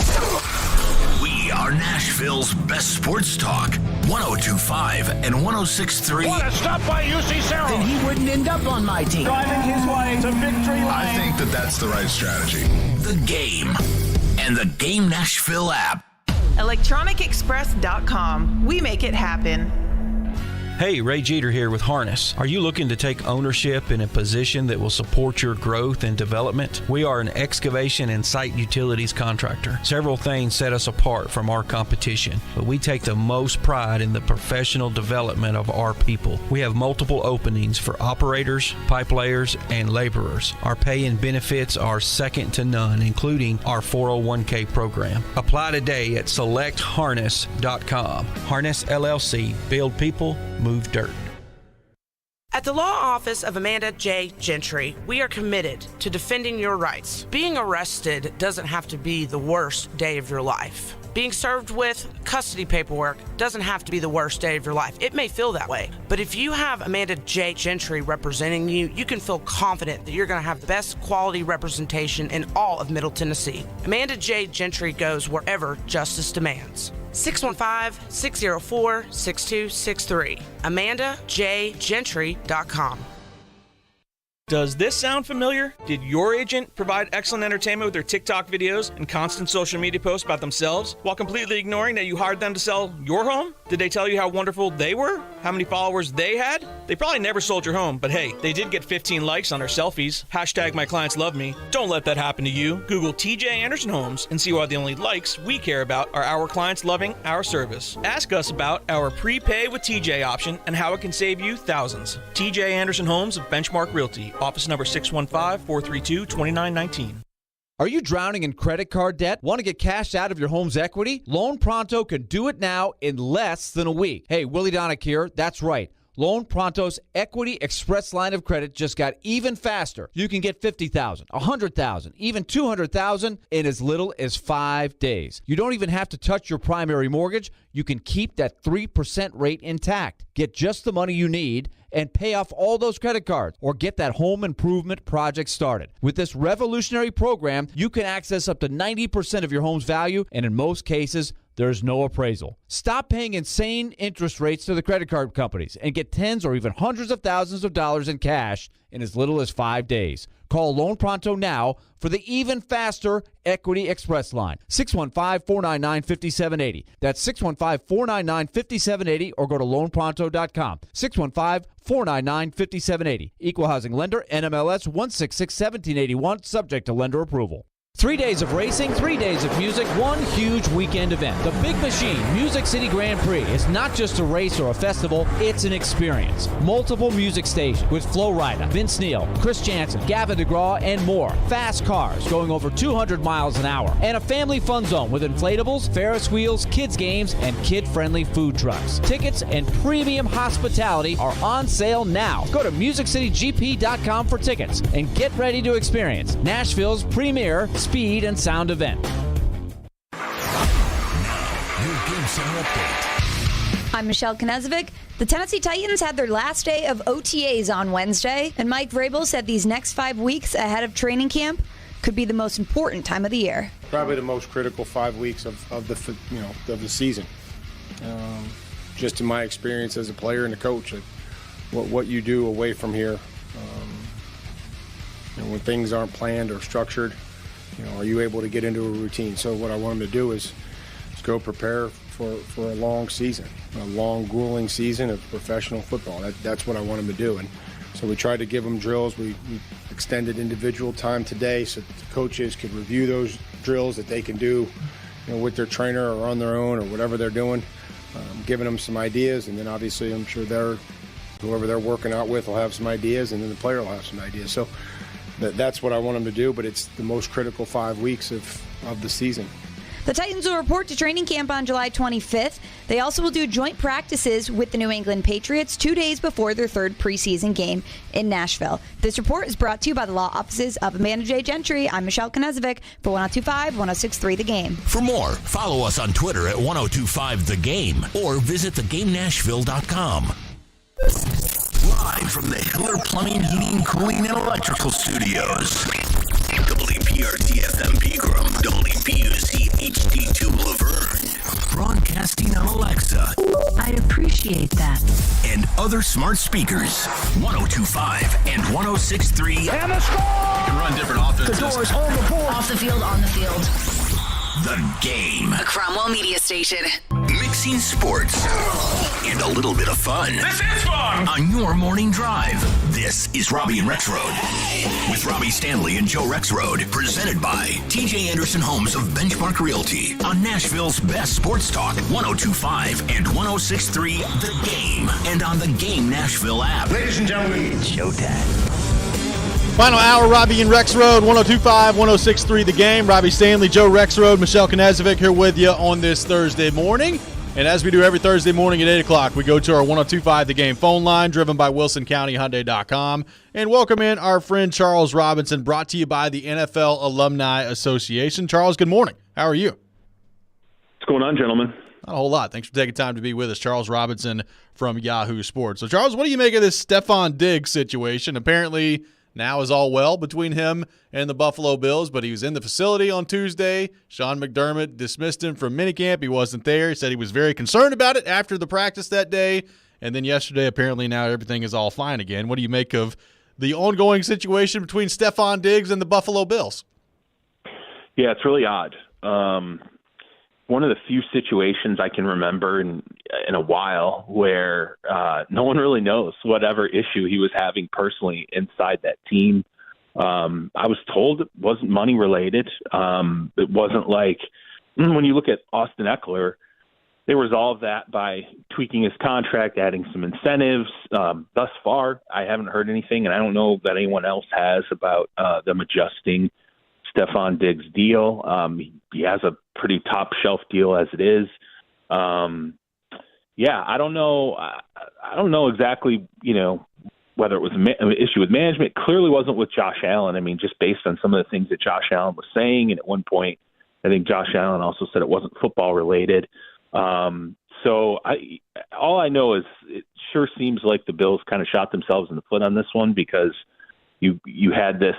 We are Nashville's best sports talk. 102.5 and 106.3. What a stop by UC Sarah. Then he wouldn't end up on my team. Driving his way to victory lane. I think that's the right strategy. The Game and the Game Nashville app. ElectronicExpress.com. We make it happen. Hey, Ray Jeter here with Harness. Are you looking to take ownership in a position that will support your growth and development? We are an excavation and site utilities contractor. Several things set us apart from our competition, but we take the most pride in the professional development of our people. We have multiple openings for operators, pipe layers, and laborers. Our pay and benefits are second to none, including our 401k program. Apply today at selectharness.com. Harness LLC. Build people, move dirt. At the law office of Amanda J. Gentry, we are committed to defending your rights. Being arrested doesn't have to be the worst day of your life. Being served with custody paperwork doesn't have to be the worst day of your life. It may feel that way, but if you have Amanda J. Gentry representing you, you can feel confident that you're going to have the best quality representation in all of Middle Tennessee. Amanda J. Gentry goes wherever justice demands. 615-604-6263. AmandaJGentry.com. Does this sound familiar? Did your agent provide excellent entertainment with their TikTok videos and constant social media posts about themselves while completely ignoring that you hired them to sell your home? Did they tell you how wonderful they were? How many followers they had? They probably never sold your home, but hey, they did get 15 likes on their selfies. Hashtag my clients love me. Don't let that happen to you. Google TJ Anderson Homes and see why the only likes we care about are our clients loving our service. Ask us about our prepay with TJ option and how it can save you thousands. TJ Anderson Homes of Benchmark Realty, office number 615-432-2919. Are you drowning in credit card debt? Want to get cash out of your home's equity? Loan Pronto can do it now in less than a week. Hey, Willie Donick here. That's right. Loan Pronto's Equity Express line of credit just got even faster. You can get $50,000, $100,000, even $200,000 in as little as 5 days. You don't even have to touch your primary mortgage. You can keep that 3% rate intact. Get just the money you need and pay off all those credit cards or get that home improvement project started. With this revolutionary program, you can access up to 90% of your home's value, and in most cases, there's no appraisal. Stop paying insane interest rates to the credit card companies and get tens or even hundreds of thousands of dollars in cash in as little as 5 days. Call Loan Pronto now for the even faster Equity Express line. 615-499-5780. That's 615-499-5780 or go to loanpronto.com. 615-499-5780. Equal housing lender, NMLS 1661781, subject to lender approval. 3 days of racing, 3 days of music, one huge weekend event. The Big Machine Music City Grand Prix is not just a race or a festival, it's an experience. Multiple music stations with Flo Rida, Vince Neil, Chris Jansen, Gavin DeGraw, and more. Fast cars going over 200 miles an hour. And a family fun zone with inflatables, Ferris wheels, kids games, and kid-friendly food trucks. Tickets and premium hospitality are on sale now. Go to MusicCityGP.com for tickets and get ready to experience Nashville's premier speed and sound event. I'm Michelle Knezovic. The Tennessee Titans had their last day of OTAs on Wednesday, and Mike Vrabel said these next 5 weeks ahead of training camp could be the most important time of the year. Probably the most critical 5 weeks of the season. Just in my experience as a player and a coach, what you do away from here, when things aren't planned or structured. Are you able to get into a routine? So what I want them to do is go prepare for a long season, a long, grueling season of professional football. That's what I want them to do. And so we tried to give them drills. We extended individual time today so that the coaches could review those drills that they can do with their trainer or on their own or whatever they're doing, giving them some ideas. And then obviously I'm sure whoever they're working out with will have some ideas, and then the player will have some ideas. So that's what I want them to do, but it's the most critical 5 weeks of the season. The Titans will report to training camp on July 25th. They also will do joint practices with the New England Patriots 2 days before their third preseason game in Nashville. This report is brought to you by the law offices of Amanda J. Gentry. I'm Michelle Knezovic for 102.5, 106.3 The Game. For more, follow us on Twitter at 1025 The Game or visit thegamenashville.com. Live from the Hiller Plumbing, Heating, Cooling, and Electrical Studios. WPRT-FM Pegram, WPUC HD2 Laverne. Broadcasting on Alexa. I'd appreciate that. And other smart speakers. 1025 and 1063. And a score! You can run different offenses. The doors on the board. Off the field, on the field. The Game. A Cromwell media station. Mixing sports and a little bit of fun. This is fun! On your morning drive. This is Robby and Rexrode. With Robby Stanley and Joe Rexrode. Presented by TJ Anderson Homes of Benchmark Realty. On Nashville's best sports talk. 1025 and 1063 The Game. And on the Game Nashville app. Ladies and gentlemen, it's showtime. Final hour, Robby and Rexrode, 1025, 1063 The Game. Robby Stanley, Joe Rexrode, Michelle Knezovic here with you on this Thursday morning. And as we do every Thursday morning at 8 o'clock, we go to our 1025 The Game phone line, driven by WilsonCountyHyundai.com. And welcome in our friend Charles Robinson, brought to you by the NFL Alumni Association. Charles, good morning. How are you? What's going on, gentlemen? Not a whole lot. Thanks for taking time to be with us. Charles Robinson from Yahoo Sports. So, Charles, what do you make of this Stephon Diggs situation? Apparently, now is all well between him and the Buffalo Bills, but he was in the facility on Tuesday. Sean McDermott dismissed him from minicamp. He wasn't there. He said he was very concerned about it after the practice that day. And then yesterday, apparently now everything is all fine again. What do you make of the ongoing situation between Stephon Diggs and the Buffalo Bills? Yeah, it's really odd. one of the few situations I can remember in a while where no one really knows whatever issue he was having personally inside that team. I was told it wasn't money related. It wasn't like when you look at Austin Eckler, they resolved that by tweaking his contract, adding some incentives. Thus far, I haven't heard anything, and I don't know that anyone else has about them adjusting Stephon Diggs' deal. He has a pretty top-shelf deal as it is. I don't know. I don't know exactly, whether it was an issue with management. Clearly wasn't with Josh Allen. I mean, just based on some of the things that Josh Allen was saying, and at one point, I think Josh Allen also said it wasn't football related. All I know is it sure seems like the Bills kind of shot themselves in the foot on this one, because you had this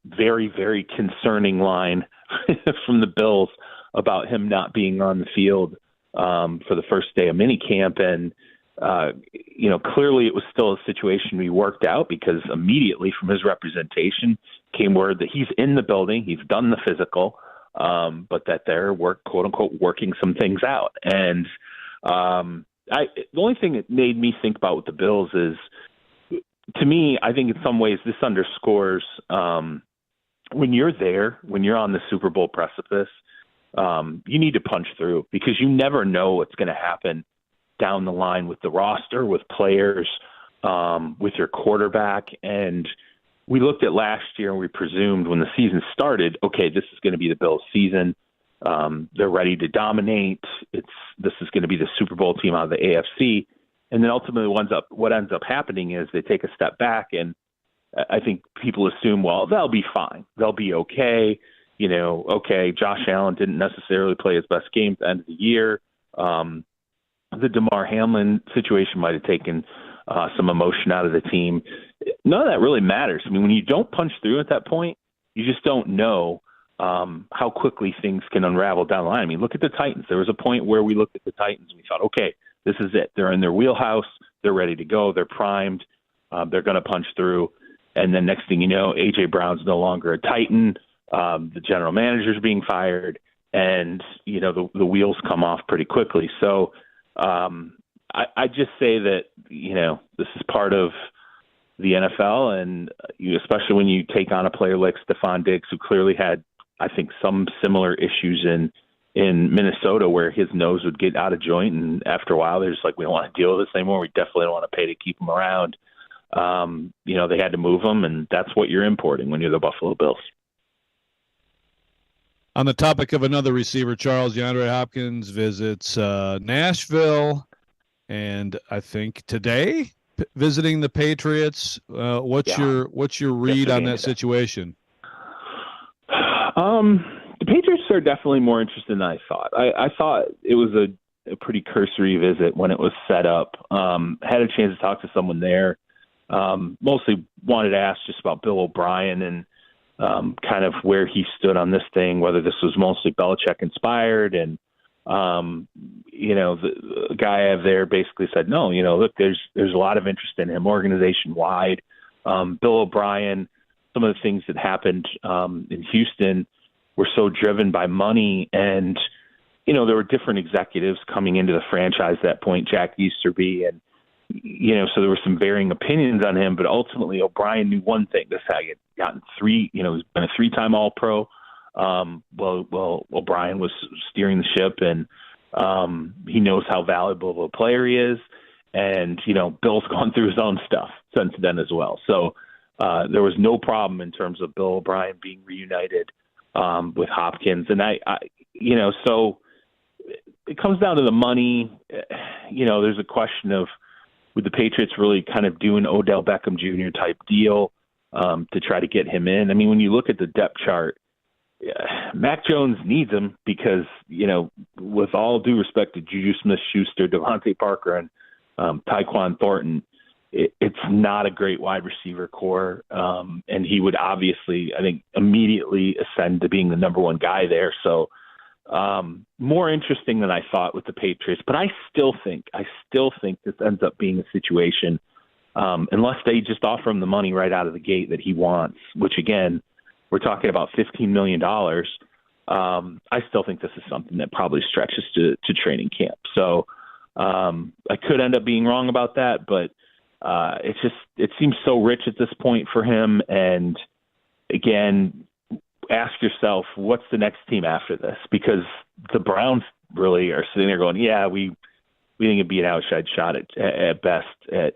very, very concerning line from the Bills about him not being on the field for the first day of minicamp. And, clearly it was still a situation we worked out, because immediately from his representation came word that he's in the building, he's done the physical, but that they're quote unquote working some things out. And the only thing that made me think about with the Bills is, to me, I think in some ways this underscores when you're there, when you're on the Super Bowl precipice, you need to punch through, because you never know what's going to happen down the line with the roster, with players, with your quarterback. And we looked at last year and we presumed when the season started, okay, this is going to be the Bills' season. They're ready to dominate. This is going to be the Super Bowl team out of the AFC. And then ultimately what ends up happening is they take a step back, and I think people assume, well, they'll be fine. They'll be okay. Josh Allen didn't necessarily play his best game at the end of the year. The DeMar Hamlin situation might have taken some emotion out of the team. None of that really matters. I mean, when you don't punch through at that point, you just don't know how quickly things can unravel down the line. I mean, look at the Titans. There was a point where we looked at the Titans and we thought, okay, this is it. They're in their wheelhouse. They're ready to go. They're primed. They're going to punch through. And then next thing you know, A.J. Brown's no longer a Titan. The general manager's being fired. And, the wheels come off pretty quickly. So I just say that, this is part of the NFL. And especially when you take on a player like Stephon Diggs, who clearly had, I think, some similar issues in Minnesota where his nose would get out of joint, and after a while they're just like, we don't want to deal with this anymore. We definitely don't want to pay to keep him around. They had to move him, and that's what you're importing when you're the Buffalo Bills. On the topic of another receiver, Charles, DeAndre Hopkins visits Nashville, and I think today visiting the Patriots. What's your read on that situation? The Patriots are definitely more interested than I thought. I thought it was a pretty cursory visit when it was set up. Had a chance to talk to someone there. Mostly wanted to ask just about Bill O'Brien and kind of where he stood on this thing, whether this was mostly Belichick inspired. And, the guy I have there basically said, no, look, there's a lot of interest in him organization wide. Bill O'Brien, some of the things that happened in Houston were so driven by money, and there were different executives coming into the franchise at that point, Jack Easterby, and so there were some varying opinions on him, but ultimately O'Brien knew one thing: this guy had gotten he's been a 3-time All-Pro. Well, O'Brien was steering the ship, and he knows how valuable of a player he is, and Bill's gone through his own stuff since then as well. So there was no problem in terms of Bill O'Brien being reunited with Hopkins. And so it comes down to the money. There's a question of, would the Patriots really kind of do an Odell Beckham Jr. type deal to try to get him in? I mean, when you look at the depth chart, Mac Jones needs him because, with all due respect to Juju Smith-Schuster, Devontae Parker, and Tyquan Thornton, it's not a great wide receiver core, and he would obviously, I think, immediately ascend to being the number one guy there. So more interesting than I thought with the Patriots, but I still think this ends up being a situation, unless they just offer him the money right out of the gate that he wants, which again, we're talking about $15 million. I still think this is something that probably stretches to training camp. So I could end up being wrong about that, but it seems so rich at this point for him. And again, ask yourself, what's the next team after this? Because the Browns really are sitting there going, yeah, we think it'd be an outside shot at best at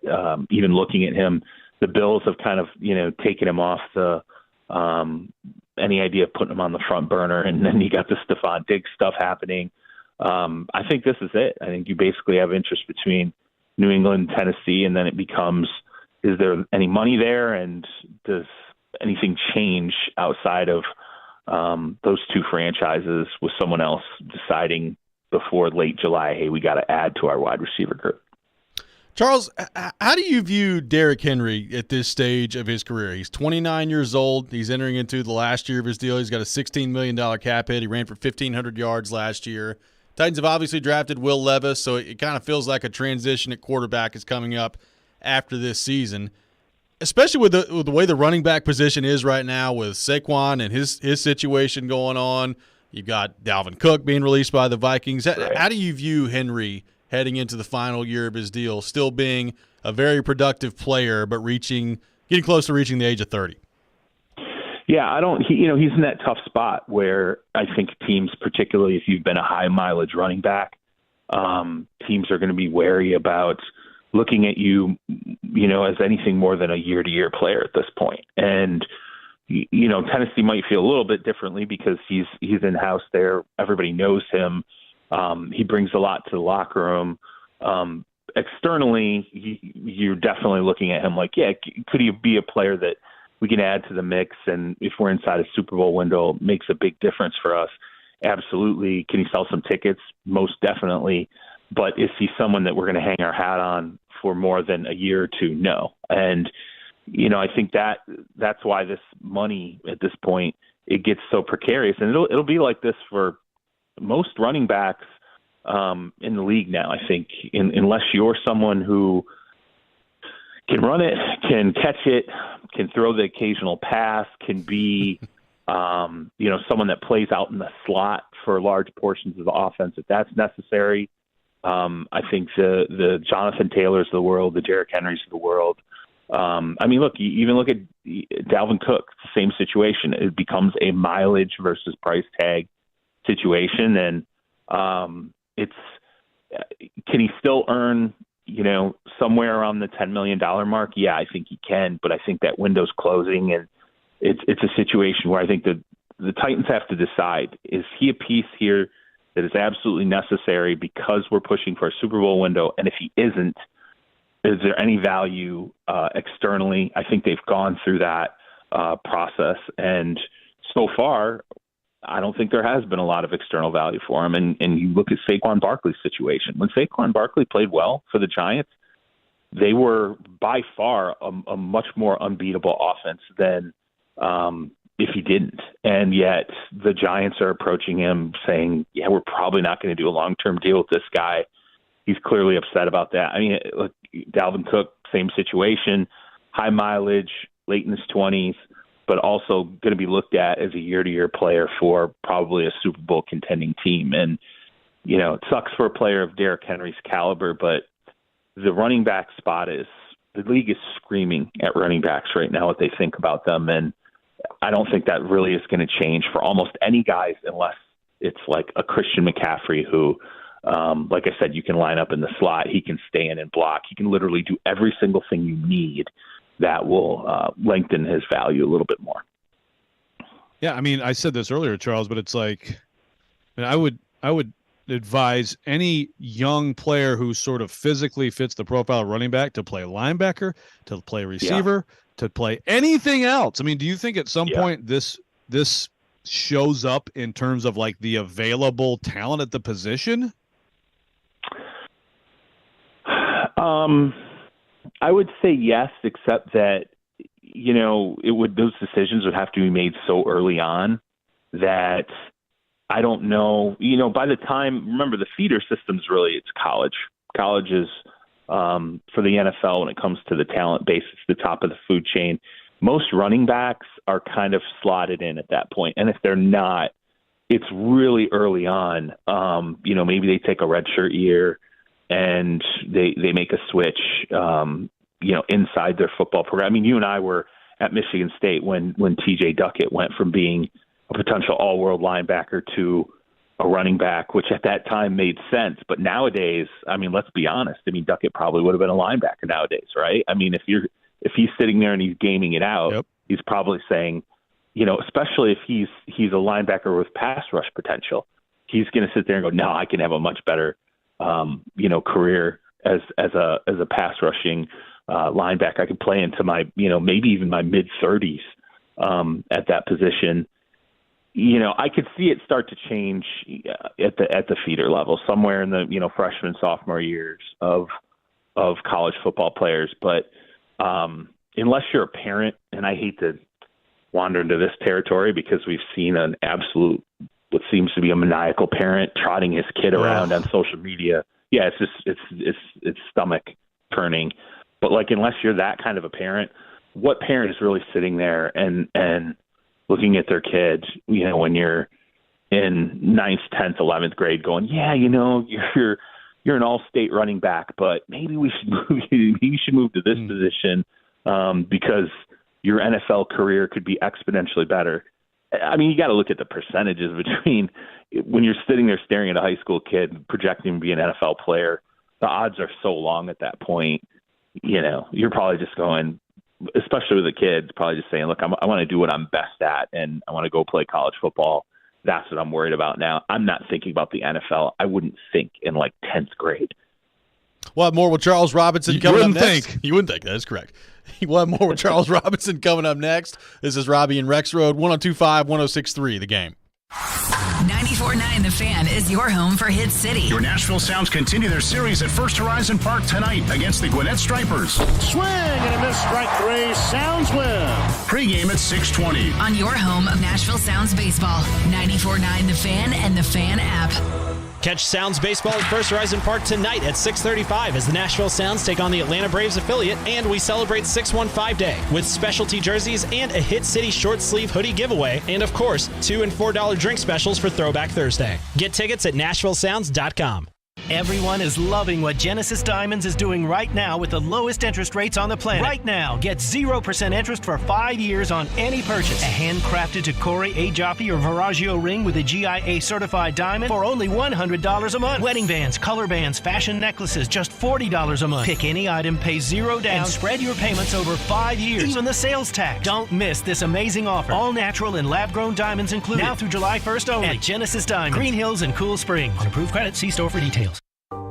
even looking at him. The Bills have kind of, taken him off the any idea of putting him on the front burner. And then you got the Stephon Diggs stuff happening. I think this is it. I think you basically have interest between New England and Tennessee, and then it becomes, is there any money there, and does anything change outside of those two franchises with someone else deciding before late July, hey, we got to add to our wide receiver group? Charles, how do you view Derrick Henry at this stage of his career? He's 29 years old. He's entering into the last year of his deal. He's got a $16 million cap hit. He ran for 1,500 yards last year. Titans have obviously drafted Will Levis, so it kind of feels like a transition at quarterback is coming up after this season, especially with the way the running back position is right now with Saquon and his situation going on. You've got Dalvin Cook being released by the Vikings. Right. How do you view Henry heading into the final year of his deal, still being a very productive player, but getting close to reaching the age of 30? Yeah, he's in that tough spot where I think teams, particularly if you've been a high mileage running back, teams are going to be wary about looking at you, as anything more than a year-to-year player at this point. And, Tennessee might feel a little bit differently because he's in-house there. Everybody knows him. He brings a lot to the locker room. Externally, you're definitely looking at him like, yeah, could he be a player that we can add to the mix? And if we're inside a Super Bowl window, it makes a big difference for us. Absolutely. Can he sell some tickets? Most definitely. But is he someone that we're going to hang our hat on for more than a year or two? No. And, I think that's why this money at this point, it gets so precarious. And it'll be like this for most running backs in the league now, I think, unless you're someone who can run it, can catch it, can throw the occasional pass, can be, someone that plays out in the slot for large portions of the offense if that's necessary. I think the Jonathan Taylors of the world, the Derrick Henrys of the world. You even look at Dalvin Cook, it's the same situation. It becomes a mileage versus price tag situation, and can he still earn somewhere around the $10 million mark? Yeah, I think he can, but I think that window's closing, and it's a situation where I think the Titans have to decide, is he a piece here that is absolutely necessary because we're pushing for a Super Bowl window? And if he isn't, is there any value externally? I think they've gone through that process, and so far, I don't think there has been a lot of external value for him. And you look at Saquon Barkley's situation. When Saquon Barkley played well for the Giants, they were by far a much more unbeatable offense than if he didn't. And yet the Giants are approaching him saying, yeah, we're probably not going to do a long-term deal with this guy. He's clearly upset about that. I mean, look, Dalvin Cook, same situation, high mileage, late in his 20s, but also going to be looked at as a year-to-year player for probably a Super Bowl contending team. And, it sucks for a player of Derrick Henry's caliber, but the running back spot the league is screaming at running backs right now what they think about them. And I don't think that really is going to change for almost any guys unless it's like a Christian McCaffrey who, like I said, you can line up in the slot. He can stay in and block. He can literally do every single thing you need that will lengthen his value a little bit more. Yeah, I mean, I said this earlier, Charles, but it's like, I would advise any young player who sort of physically fits the profile of running back to play linebacker, to play receiver, to play anything else. I mean, do you think at some point this shows up in terms of like the available talent at the position? I would say yes, except that, those decisions would have to be made so early on that I don't know, by the time, remember the feeder system's really, it's college. College is, for the NFL, when it comes to the talent base, it's the top of the food chain. Most running backs are kind of slotted in at that point. And if they're not, it's really early on. Maybe they take a redshirt year and they make a switch, inside their football program. I mean, you and I were at Michigan State when T.J. Duckett went from being a potential all-world linebacker to a running back, which at that time made sense. But nowadays, I mean, let's be honest. I mean, Duckett probably would have been a linebacker nowadays, right? I mean, if he's sitting there and he's gaming it out, he's probably saying, especially if he's a linebacker with pass rush potential, he's going to sit there and go, no, I can have a much better, career as a pass rushing linebacker. I could play into my, maybe even my mid-30s at that position. I could see it start to change at the feeder level, somewhere in the freshman, sophomore years of college football players. But unless you're a parent, and I hate to wander into this territory because we've seen an absolute, what seems to be a maniacal parent trotting his kid around on social media. Yeah, it's just it's stomach turning. But unless you're that kind of a parent, what parent is really sitting there and looking at their kids, when you're in 9th, 10th, 11th grade going, you're an all-state running back, but maybe we should move you should move to this position because your NFL career could be exponentially better. I mean, you got to look at the percentages between when you're sitting there staring at a high school kid projecting to be an NFL player. The odds are so long at that point. You're probably just going, especially with the kids, probably just saying, look, I want to do what I'm best at, and I want to go play college football. That's what I'm worried about now. I'm not thinking about the NFL. I wouldn't think in 10th grade. We'll have more with Charles Robinson coming up next. You wouldn't think. That is correct. We'll have more with Charles Robinson coming up next. This is Robby and Rexrode, 102.5, 106.3, The Game. 94.9 The Fan is your home for Hit City. Your Nashville Sounds continue their series at First Horizon Park tonight against the Gwinnett Stripers. Swing and a miss, strike 3. Sounds win. Pre-game at 6:20. On your home of Nashville Sounds baseball, 94.9 The Fan and The Fan app. Catch Sounds baseball at First Horizon Park tonight at 6:35 as the Nashville Sounds take on the Atlanta Braves affiliate, and we celebrate 615 Day with specialty jerseys and a Hit City short sleeve hoodie giveaway, and of course, $2 and $4 drink specials for Throwback Thursday. Get tickets at NashvilleSounds.com. Everyone is loving what Genesis Diamonds is doing right now with the lowest interest rates on the planet. Right now, get 0% interest for 5 years on any purchase. A handcrafted Tacori, A Jaffe, or Veragio ring with a GIA certified diamond for only $100 a month. Wedding bands, color bands, fashion necklaces, just $40 a month. Pick any item, pay $0 down, and spread your payments over 5 years. Even the sales tax. Don't miss this amazing offer. All natural and lab-grown diamonds included. Now through July 1st only at Genesis Diamonds, Green Hills and Cool Springs. On approved credit, see store for details.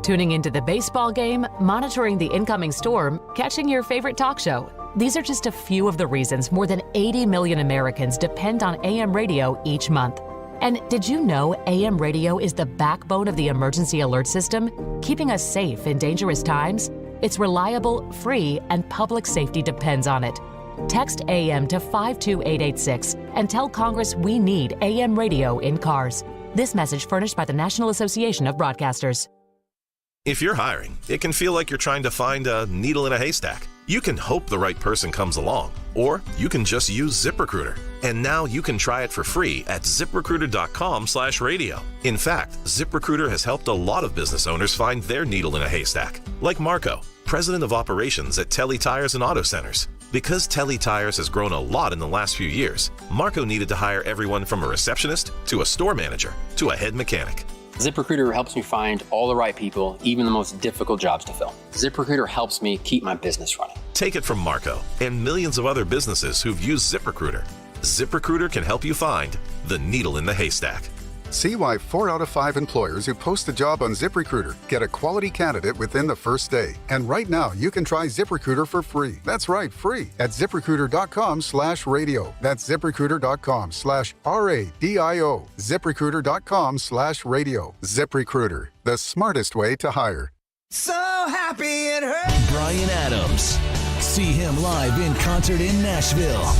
Tuning into the baseball game, monitoring the incoming storm, catching your favorite talk show. These are just a few of the reasons more than 80 million Americans depend on AM radio each month. And did you know AM radio is the backbone of the emergency alert system, keeping us safe in dangerous times? It's reliable, free, and public safety depends on it. Text AM to 52886 and tell Congress we need AM radio in cars. This message furnished by the National Association of Broadcasters. If you're hiring, it can feel like you're trying to find a needle in a haystack. You can hope the right person comes along, or you can just use ZipRecruiter. And now you can try it for free at ZipRecruiter.com/radio. In fact, ZipRecruiter has helped a lot of business owners find their needle in a haystack, like Marco, president of operations at Telly Tires and Auto Centers. Because Telly Tires has grown a lot in the last few years, Marco needed to hire everyone from a receptionist to a store manager to a head mechanic. ZipRecruiter helps me find all the right people, even the most difficult jobs to fill. ZipRecruiter helps me keep my business running. Take it from Marco and millions of other businesses who've used ZipRecruiter. ZipRecruiter can help you find the needle in the haystack. See why 4 out of 5 employers who post a job on ZipRecruiter get a quality candidate within the first day. And right now, you can try ZipRecruiter for free. That's right, free at ZipRecruiter.com/radio. That's ZipRecruiter.com/RADIO. ZipRecruiter.com/radio. ZipRecruiter, the smartest way to hire. So happy it hurts. Bryan Adams. See him live in concert in Nashville.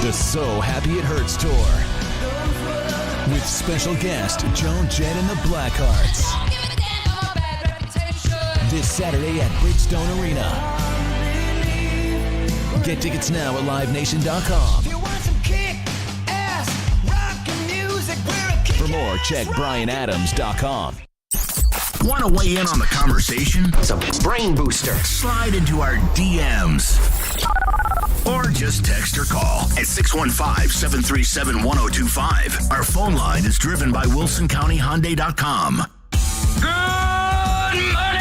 The So Happy It Hurts Tour with special guest Joan Jett and the Blackhearts. This Saturday at Bridgestone Arena. Get tickets now at livenation.com. or check BrianAdams.com. Want to weigh in on the conversation? It's a brain booster. Slide into our DMs. Or just text or call at 615-737-1025. Our phone line is driven by WilsonCountyHyundai.com.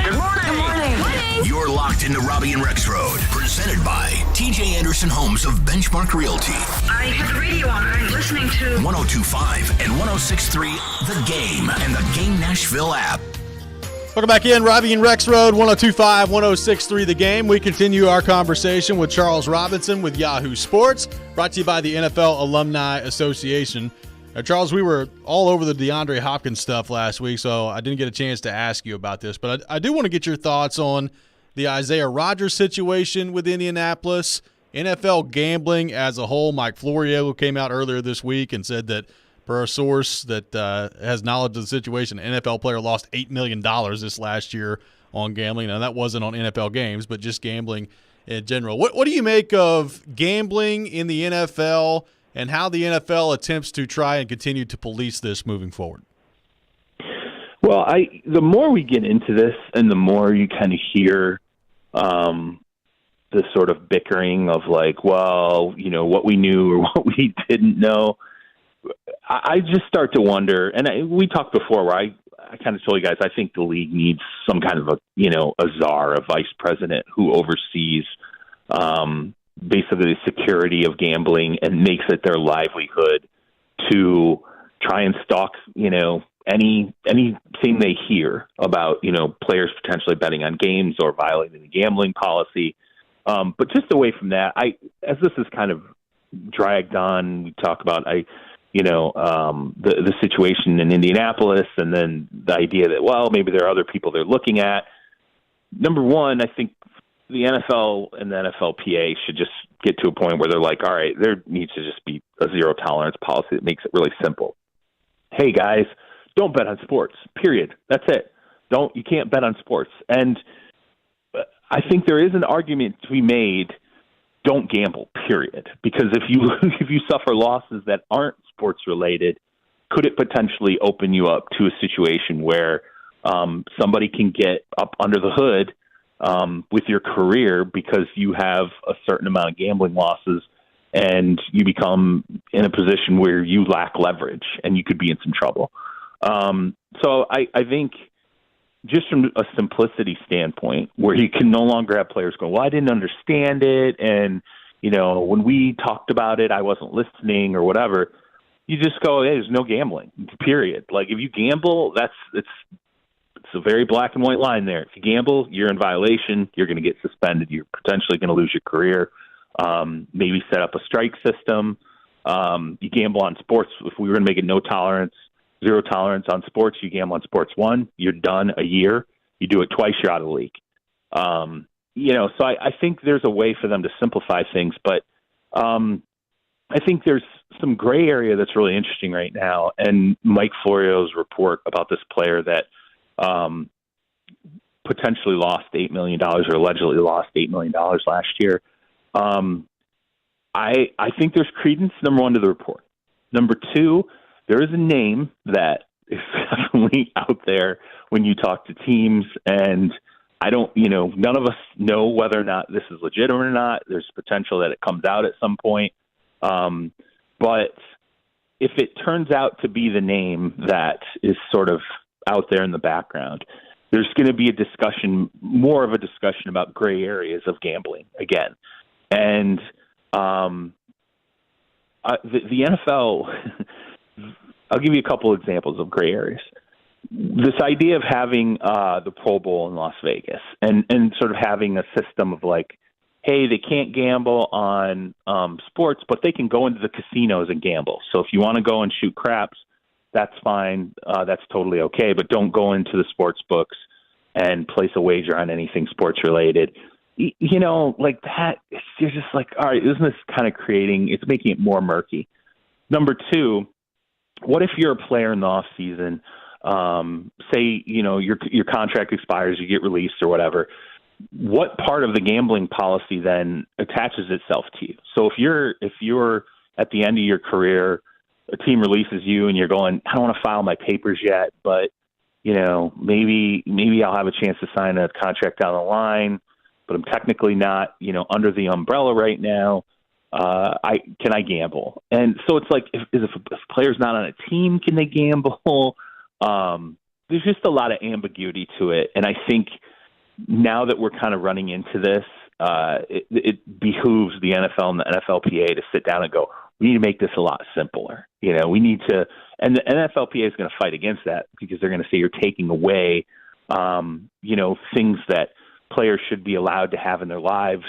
Good morning. You're locked into Robby and Rexrode, presented by TJ Anderson Homes of Benchmark Realty. I have the radio on. I'm listening to 102.5 and 106.3 The Game and the Game Nashville app. Welcome back in, Robby and Rexrode, 102.5, 106.3 The Game. We continue our conversation with Charles Robinson with Yahoo Sports, brought to you by the NFL Alumni Association. Charles, we were all over the DeAndre Hopkins stuff last week, so I didn't get a chance to ask you about this. But I do want to get your thoughts on the Isaiah Rodgers situation with Indianapolis, NFL gambling as a whole. Mike Florio came out earlier this week and said that, per a source that has knowledge of the situation, an NFL player lost $8 million this last year on gambling. Now, that wasn't on NFL games, but just gambling in general. What do you make of gambling in the NFL and how the NFL attempts to try and continue to police this moving forward? Well, the more we get into this and the more you kind of hear the sort of bickering of like, well, you know, what we knew or what we didn't know, I just start to wonder, and we talked before where I kind of told you guys, I think the league needs some kind of a czar, a vice president who oversees basically the security of gambling and makes it their livelihood to try and stalk, anything they hear about, players potentially betting on games or violating the gambling policy. But just away from that, as this is kind of dragged on, we talk about, the situation in Indianapolis, and then the idea that, well, maybe there are other people they're looking at. Number one, I think the NFL and the NFLPA should just get to a point where they're like, all right, there needs to just be a zero tolerance policy that makes it really simple. Hey guys, don't bet on sports, period. That's it. You can't bet on sports. And I think there is an argument to be made, don't gamble, period. Because if you suffer losses that aren't sports related, could it potentially open you up to a situation where somebody can get up under the hood with your career because you have a certain amount of gambling losses and you become in a position where you lack leverage and you could be in some trouble. So I think just from a simplicity standpoint, where you can no longer have players go, well, I didn't understand it, and when we talked about it, I wasn't listening or whatever. You just go, hey, there's no gambling, period. Like if you gamble, it's a very black and white line there. If you gamble, you're in violation. You're going to get suspended. You're potentially going to lose your career. Maybe set up a strike system. You gamble on sports. If we were going to make it zero tolerance on sports, you gamble on sports one, you're done a year. You do it twice, you're out of the league. So I think there's a way for them to simplify things, but I think there's some gray area that's really interesting right now. And Mike Florio's report about this player that potentially lost $8 million or allegedly lost $8 million last year. I think there's credence, number one, to the report. Number two, there is a name that is definitely out there when you talk to teams, and none of us know whether or not this is legitimate or not. There's potential that it comes out at some point. But if it turns out to be the name that is sort of out there in the background, there's going to be more of a discussion about gray areas of gambling again. And the NFL, I'll give you a couple examples of gray areas. This idea of having the Pro Bowl in Las Vegas and sort of having a system of like, hey, they can't gamble on sports, but they can go into the casinos and gamble. So if you want to go and shoot craps, that's fine. That's totally okay. But don't go into the sports books and place a wager on anything sports related. Like that, you're just like, all right, isn't this kind of it's making it more murky. Number two, what if you're a player in the off season? Say, your contract expires, you get released or whatever. What part of the gambling policy then attaches itself to you? So if you're at the end of your career, a team releases you and you're going, I don't want to file my papers yet, but maybe I'll have a chance to sign a contract down the line, but I'm technically not, under the umbrella right now. Can I gamble? And so it's like, if a player's not on a team, can they gamble? There's just a lot of ambiguity to it. And I think now that we're kind of running into this, it behooves the NFL and the NFLPA to sit down and go, we need to make this a lot simpler. We need to, and the NFLPA is going to fight against that because they're going to say you're taking away, things that players should be allowed to have in their lives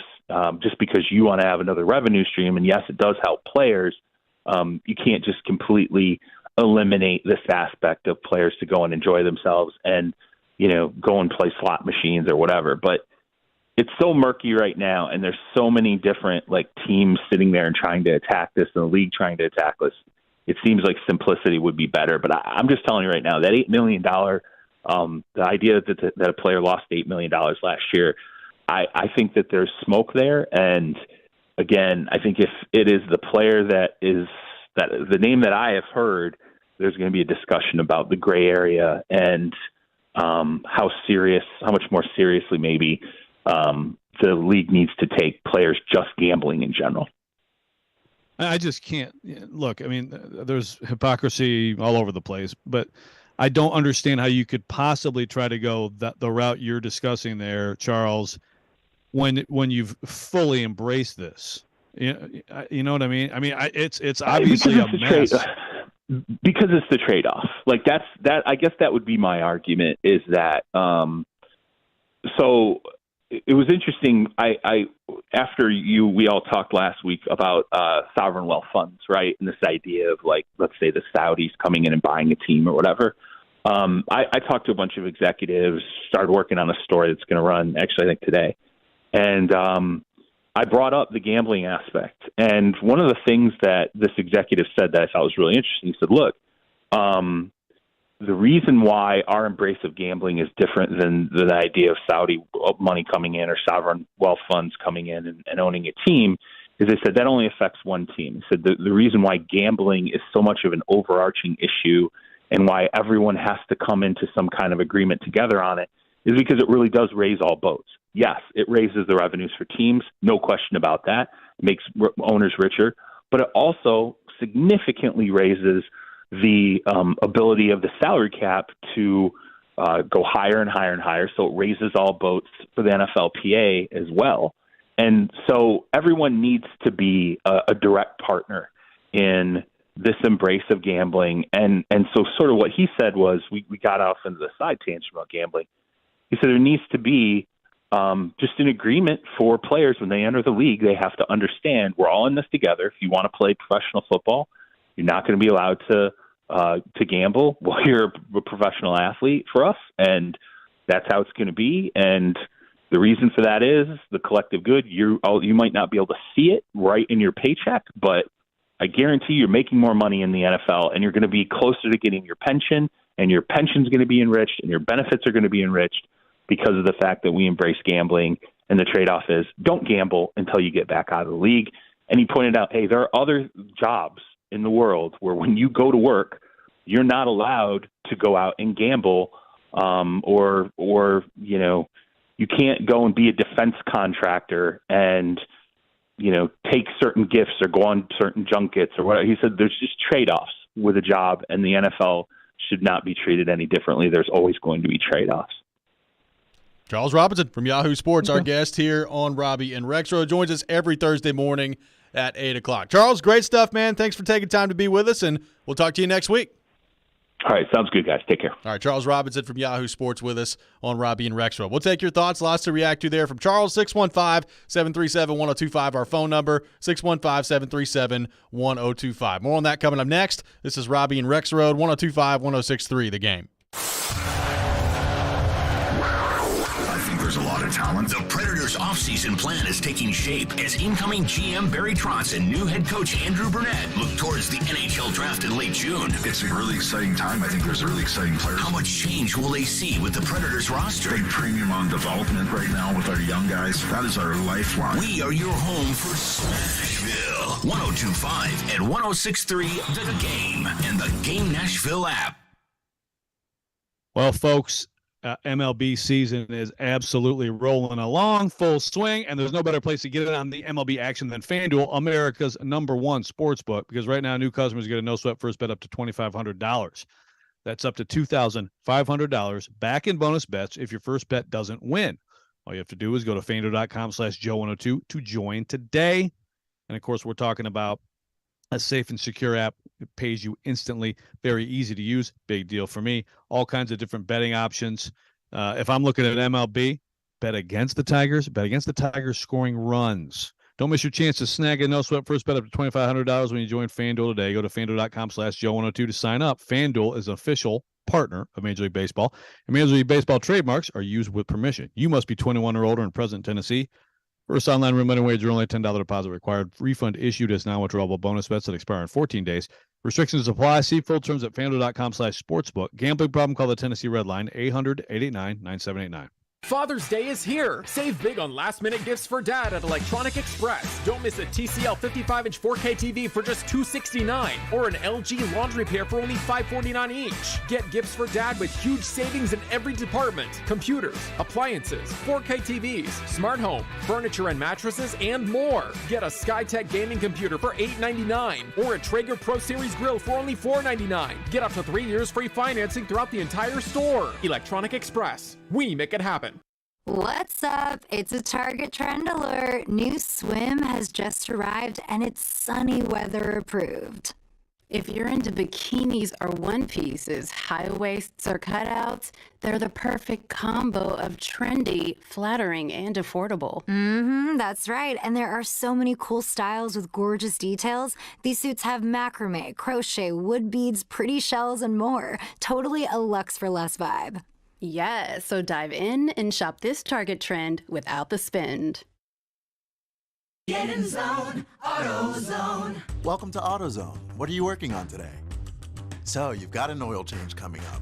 just because you want to have another revenue stream. And yes, it does help players. You can't just completely eliminate this aspect of players to go and enjoy themselves and, go and play slot machines or whatever. But it's so murky right now, and there's so many different teams sitting there and trying to attack this, and the league trying to attack this. It seems like simplicity would be better, but I'm just telling you right now that $8 million, the idea that a player lost $8 million last year, I think that there's smoke there. And again, I think if it is the player that the name that I have heard, there's going to be a discussion about the gray area and how much more seriously maybe the league needs to take players just gambling in general. I just can't look. I mean, there's hypocrisy all over the place, but I don't understand how you could possibly try to go the route you're discussing there, Charles, when you've fully embraced this. You know what I mean? I mean, it's obviously a mess. Because it's the trade-off. I guess that would be my argument is that, so it was interesting. After we all talked last week about sovereign wealth funds, right? And this idea of let's say the Saudis coming in and buying a team or whatever. I talked to a bunch of executives, started working on a story that's going to run actually, I think today. And I brought up the gambling aspect. And one of the things that this executive said that I thought was really interesting, he said, look, the reason why our embrace of gambling is different than the idea of Saudi money coming in or sovereign wealth funds coming in and owning a team is they said that only affects one team. He said the reason why gambling is so much of an overarching issue and why everyone has to come into some kind of agreement together on it is because it really does raise all boats. Yes, it raises the revenues for teams, no question about that. It makes owners richer, but it also significantly raises the ability of the salary cap to go higher and higher and higher. So it raises all boats for the NFLPA as well. And so everyone needs to be a direct partner in this embrace of gambling. And so sort of what he said was, we got off into the side tangent about gambling. He said there needs to be just an agreement for players when they enter the league. They have to understand we're all in this together. If you want to play professional football, you're not going to be allowed to gamble while you're a professional athlete for us, and that's how it's going to be. And the reason for that is the collective good. You might not be able to see it right in your paycheck, but I guarantee you're making more money in the NFL, and you're going to be closer to getting your pension, and your pension's going to be enriched, and your benefits are going to be enriched because of the fact that we embrace gambling. And the trade-off is don't gamble until you get back out of the league. And he pointed out, hey, there are other jobs in the world where when you go to work, you're not allowed to go out and gamble, or you can't go and be a defense contractor and take certain gifts or go on certain junkets or whatever. He said there's just trade-offs with a job, and the NFL should not be treated any differently. There's always going to be trade-offs. Charles Robinson from Yahoo Sports, our guest here on Robby and Rexrode, joins us every Thursday morning at 8 o'clock. Charles, great stuff, man. Thanks for taking time to be with us, and we'll talk to you next week. All right, sounds good, guys. Take care. All right, Charles Robinson from Yahoo Sports with us on Robby and Rexrode. We'll take your thoughts. Lots to react to there from Charles. 615-737-1025, our phone number, 615-737-1025. More on that coming up next. This is Robby and Rexrode, 102.5, 106.3, The Game. I think there's a lot of of talent. The Predators' offseason plan is taking shape as incoming GM Barry Trotz and new head coach Andrew Burnett look towards the NHL draft in late June. It's a really exciting time. I think there's really exciting players. How much change will they see with the Predators roster? Big premium on development right now with our young guys. That is our lifeline. We are your home for Smashville. 102.5 and 106.3 The Game and the Game Nashville app. Well, folks, MLB season is absolutely rolling along, full swing, and there's no better place to get it on the MLB action than FanDuel, America's #1 sports book, because right now new customers get a no-sweat first bet up to $2,500. That's up to $2,500 back in bonus bets if your first bet doesn't win. All you have to do is go to FanDuel.com/Joe102 to join today. And, of course, we're talking about a safe and secure app. It pays you instantly, very easy to use, big deal for me. All kinds of different betting options. If I'm looking at MLB, bet against the Tigers scoring runs. Don't miss your chance to snag a no-sweat first bet up to $2,500 when you join FanDuel today. Go to FanDuel.com/Joe102 to sign up. FanDuel is an official partner of Major League Baseball, and Major League Baseball trademarks are used with permission. You must be 21 or older and present in Tennessee. First online real money wager, only a $10 deposit required. Refund issued as non-withdrawable bonus bets that expire in 14 days. Restrictions apply. See full terms at FanDuel.com/sportsbook. Gambling problem? Call the Tennessee Red Line, 800-889-9789. Father's Day is here. Save big on last-minute gifts for Dad at Electronic Express. Don't miss a TCL 55-inch 4K TV for just $269, or an LG laundry pair for only $549 each. Get gifts for Dad with huge savings in every department: computers, appliances, 4K TVs, smart home, furniture and mattresses, and more. Get a SkyTech gaming computer for $899, or a Traeger Pro Series grill for only $499. Get up to 3 years free financing throughout the entire store. Electronic Express. We make it happen. What's up? It's a Target trend alert. New swim has just arrived and it's sunny weather approved. If you're into bikinis or one pieces, high waists or cutouts, they're the perfect combo of trendy, flattering, and affordable. That's right. And there are so many cool styles with gorgeous details. These suits have macrame, crochet, wood beads, pretty shells, and more. Totally a luxe for less vibe. Yeah, so dive in and shop this Target trend without the spend. Get in zone, AutoZone. Welcome to AutoZone. What are you working on today? So, you've got an oil change coming up.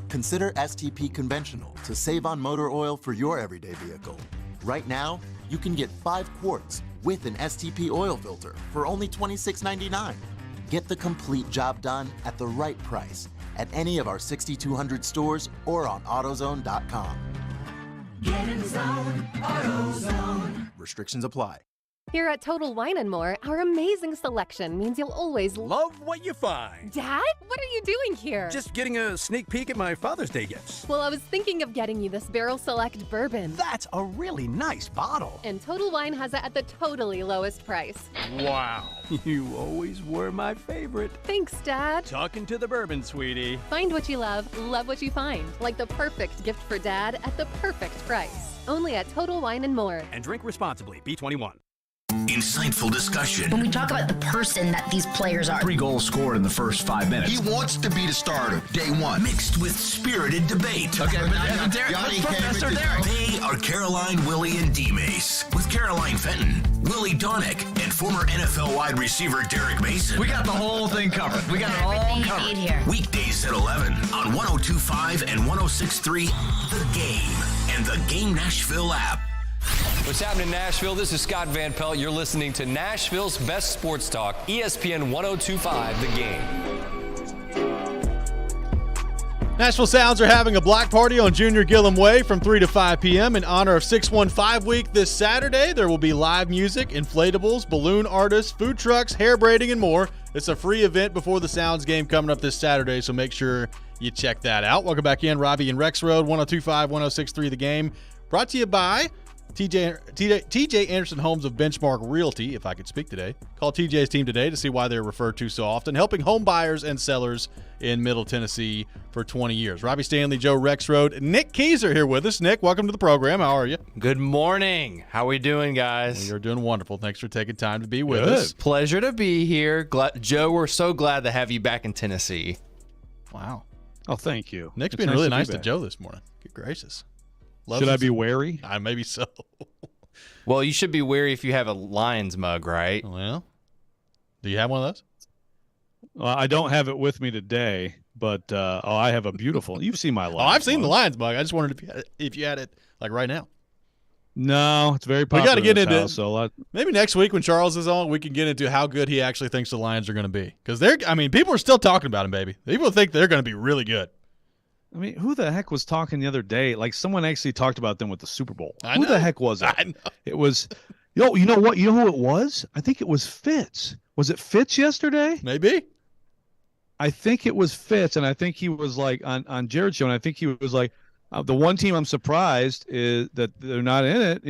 Consider STP Conventional to save on motor oil for your everyday vehicle. Right now, you can get 5 quarts with an STP oil filter for only $26.99. Get the complete job done at the right price at any of our 6,200 stores or on AutoZone.com. Get in zone, AutoZone. Restrictions apply. Here at Total Wine & More, our amazing selection means you'll always love what you find. Dad, what are you doing here? Just getting a sneak peek at my Father's Day gifts. Well, I was thinking of getting you this Barrel Select bourbon. That's a really nice bottle. And Total Wine has it at the totally lowest price. Wow, you always were my favorite. Thanks, Dad. Talking to the bourbon, sweetie. Find what you love what you find. Like the perfect gift for Dad at the perfect price. Only at Total Wine & More. And drink responsibly. B21. Insightful discussion. When we talk about the person that these players are. 3 goals scored in the first 5 minutes. He wants to be the starter, day one. Mixed with spirited debate. Okay, but Professor Derek. They are Caroline, Willie, and D-Mace. With Caroline Fenton, Willie Donick, and former NFL wide receiver Derek Mason. We got the whole thing covered. We got it all covered. Here. Weekdays at 11 on 102.5 and 106.3 The Game and the Game Nashville app. What's happening in Nashville? This is Scott Van Pelt. You're listening to Nashville's best sports talk, ESPN 102.5 The Game. Nashville Sounds are having a block party on Junior Gillum Way from 3 to 5 p.m. in honor of 615 Week this Saturday. There will be live music, inflatables, balloon artists, food trucks, hair braiding, and more. It's a free event before the Sounds game coming up this Saturday, so make sure you check that out. Welcome back in, Robby and Rexrode, 102.5, 106.3 The Game. Brought to you by TJ Anderson Homes of Benchmark Realty, if I could speak today. Call TJ's team today to see why they're referred to so often, helping home buyers and sellers in Middle Tennessee for 20 years. Robby Stanley, Joe Rexrode, Nick Keyser here with us. Nick, welcome to the program. How are you? Good morning. How are we doing, guys? Well, you're doing wonderful. Thanks for taking time to be with us. Pleasure to be here. Joe, we're so glad to have you back in Tennessee. Wow. Oh, thank you. Nick's been really nice to Joe this morning. Good gracious. Should I be wary? Maybe so. Well, you should be wary if you have a Lions mug, right? Well, do you have one of those? Well, I don't have it with me today, but I have a beautiful. You've seen my Lions. I've seen the mug. Lions mug. I just wondered if you had it like right now. No, it's very popular. We got to get into house, so maybe next week when Charles is on, we can get into how good he actually thinks the Lions are going to be. Because people are still talking about him, baby. People think they're going to be really good. I mean, who the heck was talking the other day? Like someone actually talked about them with the Super Bowl. I Who know. the heck was it? I know. It was, you know what? You know who it was? I think it was Fitz. Was it Fitz yesterday? Maybe. I think it was Fitz, and I think he was like on Jared's show, and I think he was like, the one team I'm surprised is that they're not in it,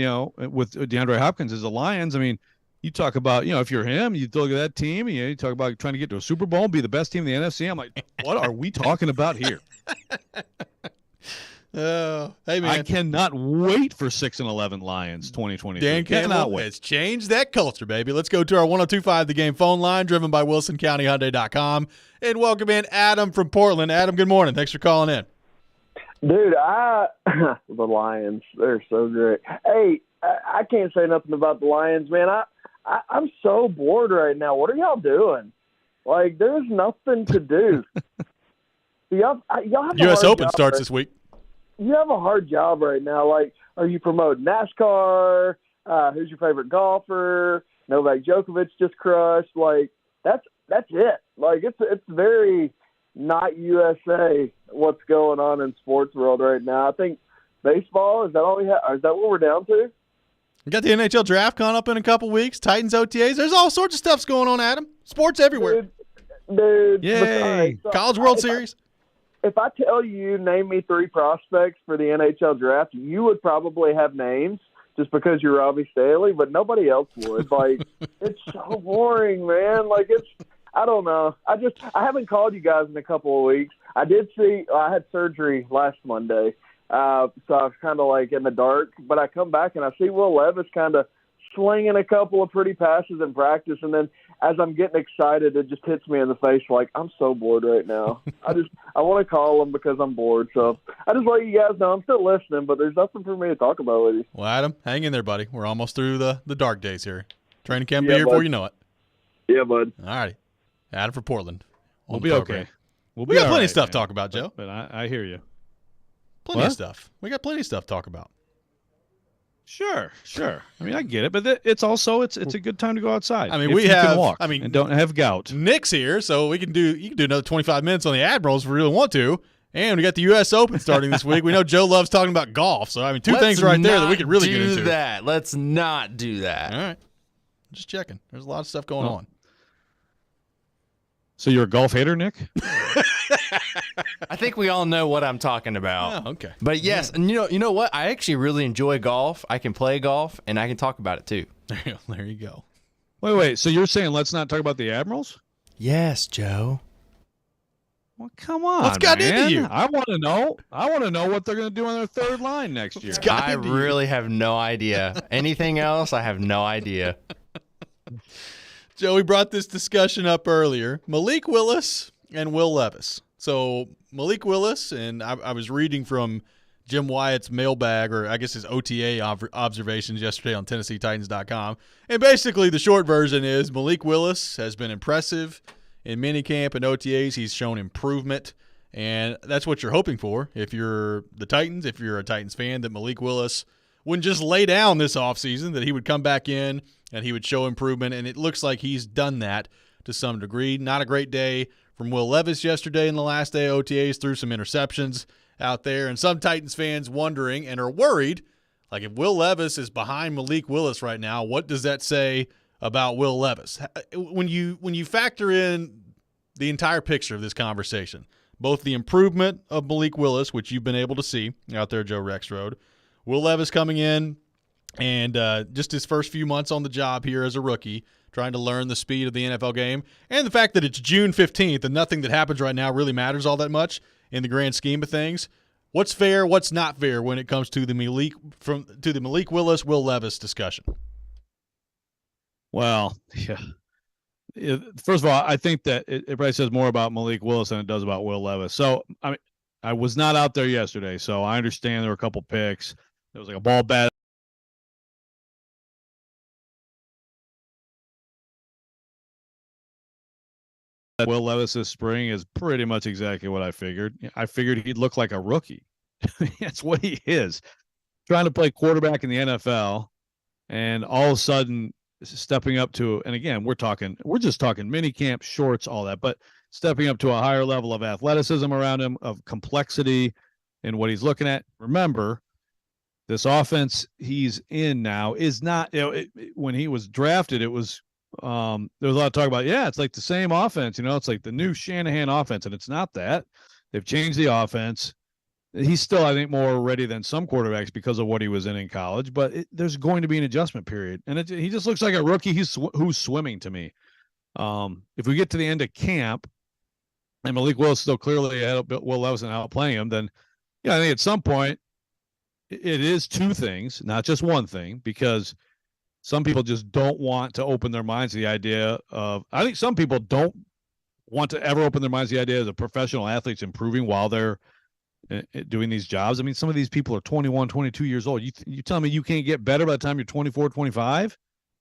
with DeAndre Hopkins is the Lions. I mean, you talk about, if you're him, you look at that team, and you talk about trying to get to a Super Bowl, be the best team in the NFC. I'm like, what are we talking about here? Oh, hey, man. I cannot wait for 6-11 Lions 2023. Dan Campbell has changed that culture, baby. Let's go to our 102.5 The Game phone line, driven by WilsonCountyHyundai.com, and welcome in Adam from Portland. Adam, good morning. Thanks for calling in. Dude, the Lions, they're so great. Hey, I can't say nothing about the Lions, man. I'm so bored right now. What are y'all doing? Like, there's nothing to do. y'all have U.S. Open starts this week. You have a hard job right now. Like, are you promoting NASCAR? Who's your favorite golfer? Novak Djokovic just crushed. Like, that's it. Like, it's very not USA what's going on in sports world right now. I think baseball, is that all we have? Is that what we're down to? We got the NHL draft coming up in a couple weeks, Titans OTAs. There's all sorts of stuff's going on, Adam. Sports everywhere. Dude. Yay. Right, so College World Series. If I tell you, name me 3 prospects for the NHL draft, you would probably have names just because you're Robby Stanley, but nobody else would. Like, it's so boring, man. Like, I don't know. I haven't called you guys in a couple of weeks. I had surgery last Monday, so I was kind of like in the dark. But I come back and I see Will Levis kind of slinging a couple of pretty passes in practice, and then as I'm getting excited, it just hits me in the face like, I'm so bored right now. I want to call him because I'm bored. So I just let you guys know I'm still listening, but there's nothing for me to talk about with you. Well, Adam, hang in there, buddy. We're almost through the dark days here. Training camp be Yeah, here bud. before you know it. Yeah, bud. All righty. Adam for Portland. We'll be okay. We got plenty of stuff to talk about, Joe. But I hear you. Plenty What? of stuff. We got plenty of stuff to talk about. Sure. I mean, I get it, but it's also it's a good time to go outside. I mean, if we you have. can walk I mean, and don't have gout. Nick's here, so you can do another 25 minutes on the Admirals if we really want to. And we got the U.S. Open starting this week. We know Joe loves talking about golf, so I mean, two things right there that we could really get into. Let's not do that. All right, just checking. There's a lot of stuff going on. So you're a golf hater, Nick? I think we all know what I'm talking about. Oh, okay. But yes, and you know what? I actually really enjoy golf. I can play golf, and I can talk about it too. There you go. Wait. So you're saying let's not talk about the Admirals? Yes, Joe. Well, come on, What's got man. into you? I want to know. I want to know what they're going to do on their third line next year. I really have no idea. Anything else? I have no idea. Joe, we brought this discussion up earlier. Malik Willis and Will Levis. So Malik Willis, and I was reading from Jim Wyatt's mailbag, or I guess his OTA observations yesterday on TennesseeTitans.com. And basically the short version is Malik Willis has been impressive in minicamp and OTAs. He's shown improvement, and that's what you're hoping for. If you're the Titans, if you're a Titans fan, that Malik Willis wouldn't just lay down this offseason, that he would come back in and he would show improvement, and it looks like he's done that to some degree. Not a great day from Will Levis yesterday in the last day of OTAs, threw some interceptions out there, and some Titans fans wondering and are worried, like if Will Levis is behind Malik Willis right now, what does that say about Will Levis? When you factor in the entire picture of this conversation, both the improvement of Malik Willis, which you've been able to see out there, Joe Rexrode, Will Levis coming in and just his first few months on the job here as a rookie, trying to learn the speed of the NFL game, and the fact that it's June 15th and nothing that happens right now really matters all that much in the grand scheme of things. What's fair, what's not fair when it comes to the Malik Willis, Will Levis discussion? Well, yeah. First of all, I think that it probably says more about Malik Willis than it does about Will Levis. So, I mean, I was not out there yesterday, so I understand there were a couple picks. There was like a ball bat. Will Levis this spring is pretty much exactly what I figured. I figured he'd look like a rookie. That's what he is. Trying to play quarterback in the NFL, and all of a sudden stepping up to, and again, we're just talking mini camp, shorts, all that, but stepping up to a higher level of athleticism around him, of complexity in what he's looking at. Remember, this offense he's in now is not, when he was drafted, it was, there was a lot of talk about, it's like the same offense, it's like the new Shanahan offense, and it's not that. They've changed the offense. He's still, I think, more ready than some quarterbacks because of what he was in college, but there's going to be an adjustment period, and he just looks like a rookie who's swimming to me. If we get to the end of camp and Malik Willis still clearly ahead of Will Levis and outplaying him, then I think at some point it is two things, not just one thing, because some people just don't want to open their minds to the idea of, I think some people don't want to ever open their minds to the idea of the professional athletes improving while they're doing these jobs. I mean, some of these people are 21, 22 years old. You tell me you can't get better by the time you're 24, 25,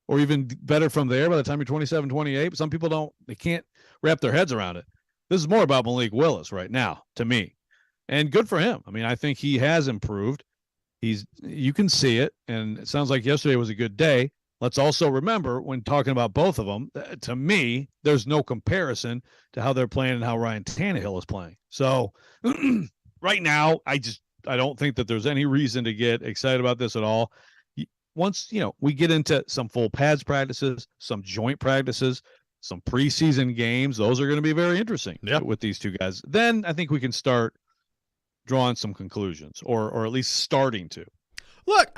or even better from there by the time you're 27, 28. But some people they can't wrap their heads around it. This is more about Malik Willis right now, to me. And good for him. I mean, I think he has improved. You can see it, and it sounds like yesterday was a good day. Let's also remember, when talking about both of them, to me, there's no comparison to how they're playing and how Ryan Tannehill is playing. So right now, I don't think that there's any reason to get excited about this at all. Once, we get into some full pads practices, some joint practices, some preseason games, those are going to be very interesting with these two guys. Then I think we can start drawing some conclusions, or at least starting to. Look,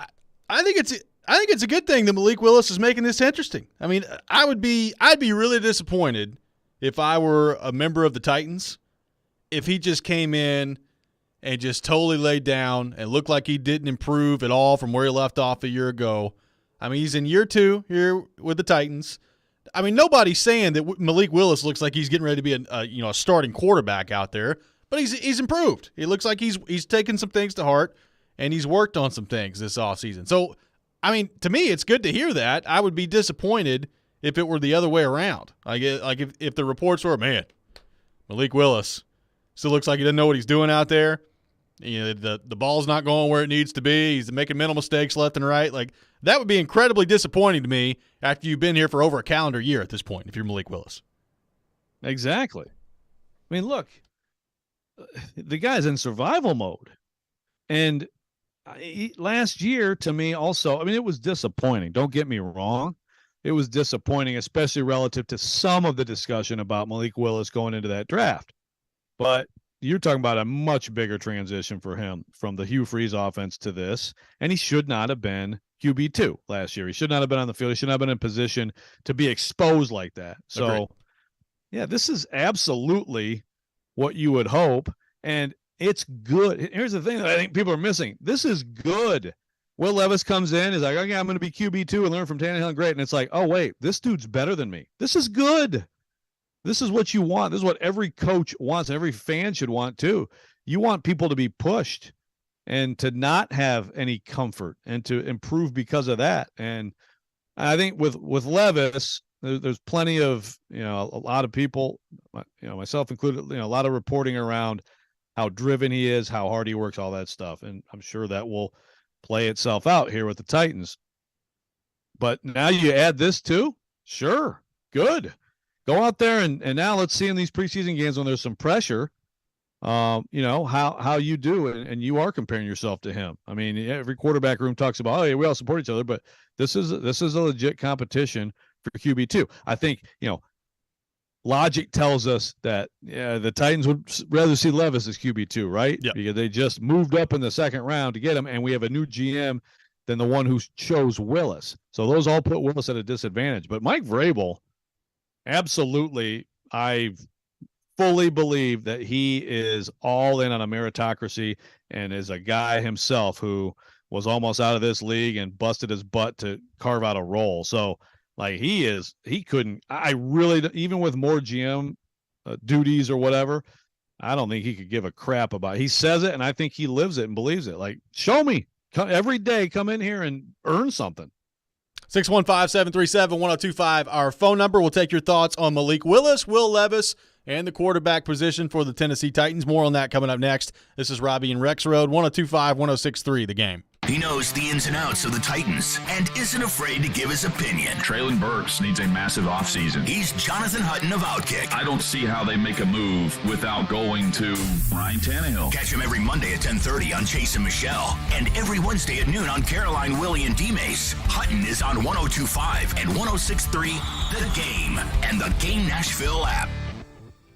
I think it's a good thing that Malik Willis is making this interesting. I mean, I'd be really disappointed if I were a member of the Titans if he just came in and just totally laid down and looked like he didn't improve at all from where he left off a year ago. I mean, he's in year 2 here with the Titans. I mean, nobody's saying that Malik Willis looks like he's getting ready to be a starting quarterback out there, but he's improved. He looks like he's taken some things to heart, and he's worked on some things this offseason. So, I mean, to me, it's good to hear that. I would be disappointed if it were the other way around. Like if the reports were, man, Malik Willis still looks like he doesn't know what he's doing out there. The ball's not going where it needs to be. He's making mental mistakes left and right. Like, that would be incredibly disappointing to me after you've been here for over a calendar year at this point, if you're Malik Willis. Exactly. I mean, look, the guy's in survival mode. And last year, to me also, I mean, it was disappointing. Don't get me wrong. It was disappointing, especially relative to some of the discussion about Malik Willis going into that draft. But you're talking about a much bigger transition for him from the Hugh Freeze offense to this, and he should not have been QB2 last year. He should not have been on the field. He should not have been in position to be exposed like that. So, Agreed. This is absolutely what you would hope, and it's good. Here's the thing that I think people are missing. This is good. Will Levis comes in, is like, okay, I'm going to be QB2 and learn from Tannehill and great. And it's like, oh, wait, this dude's better than me. This is good. This is what you want. This is what every coach wants. Every fan should want too. You want people to be pushed and to not have any comfort and to improve because of that. And I think with Levis, there's plenty of, a lot of people, myself included, a lot of reporting around how driven he is, how hard he works, all that stuff. And I'm sure that will play itself out here with the Titans. But now you add this too? Sure. Good. Go out there and now let's see in these preseason games when there's some pressure, how you do, and you are comparing yourself to him. I mean, every quarterback room talks about, oh, yeah, we all support each other, but this is a legit competition for QB2. I think, logic tells us that the Titans would rather see Levis as QB2, right? Yep. Because they just moved up in the second round to get him, and we have a new GM than the one who chose Willis. So those all put Willis at a disadvantage. But Mike Vrabel, absolutely, I fully believe that he is all in on a meritocracy and is a guy himself who was almost out of this league and busted his butt to carve out a role. So, I really, even with more GM duties or whatever, I don't think he could give a crap about it. He says it, and I think he lives it and believes it. Like, show me. every day come in here and earn something. 615-737-1025, our phone number. We'll take your thoughts on Malik Willis, Will Levis, and the quarterback position for the Tennessee Titans. More on that coming up next. This is Robby and Rexrode, 102.5-106.3 The Game. He knows the ins and outs of the Titans and isn't afraid to give his opinion. Traylon Burks needs a massive offseason. He's Jonathan Hutton of Outkick. I don't see how they make a move without going to Ryan Tannehill. Catch him every Monday at 10:30 on Chase and Michelle, and every Wednesday at noon on Caroline, Willie, and D-Mace. Hutton is on 102.5 and 106.3 The Game and the Game Nashville app.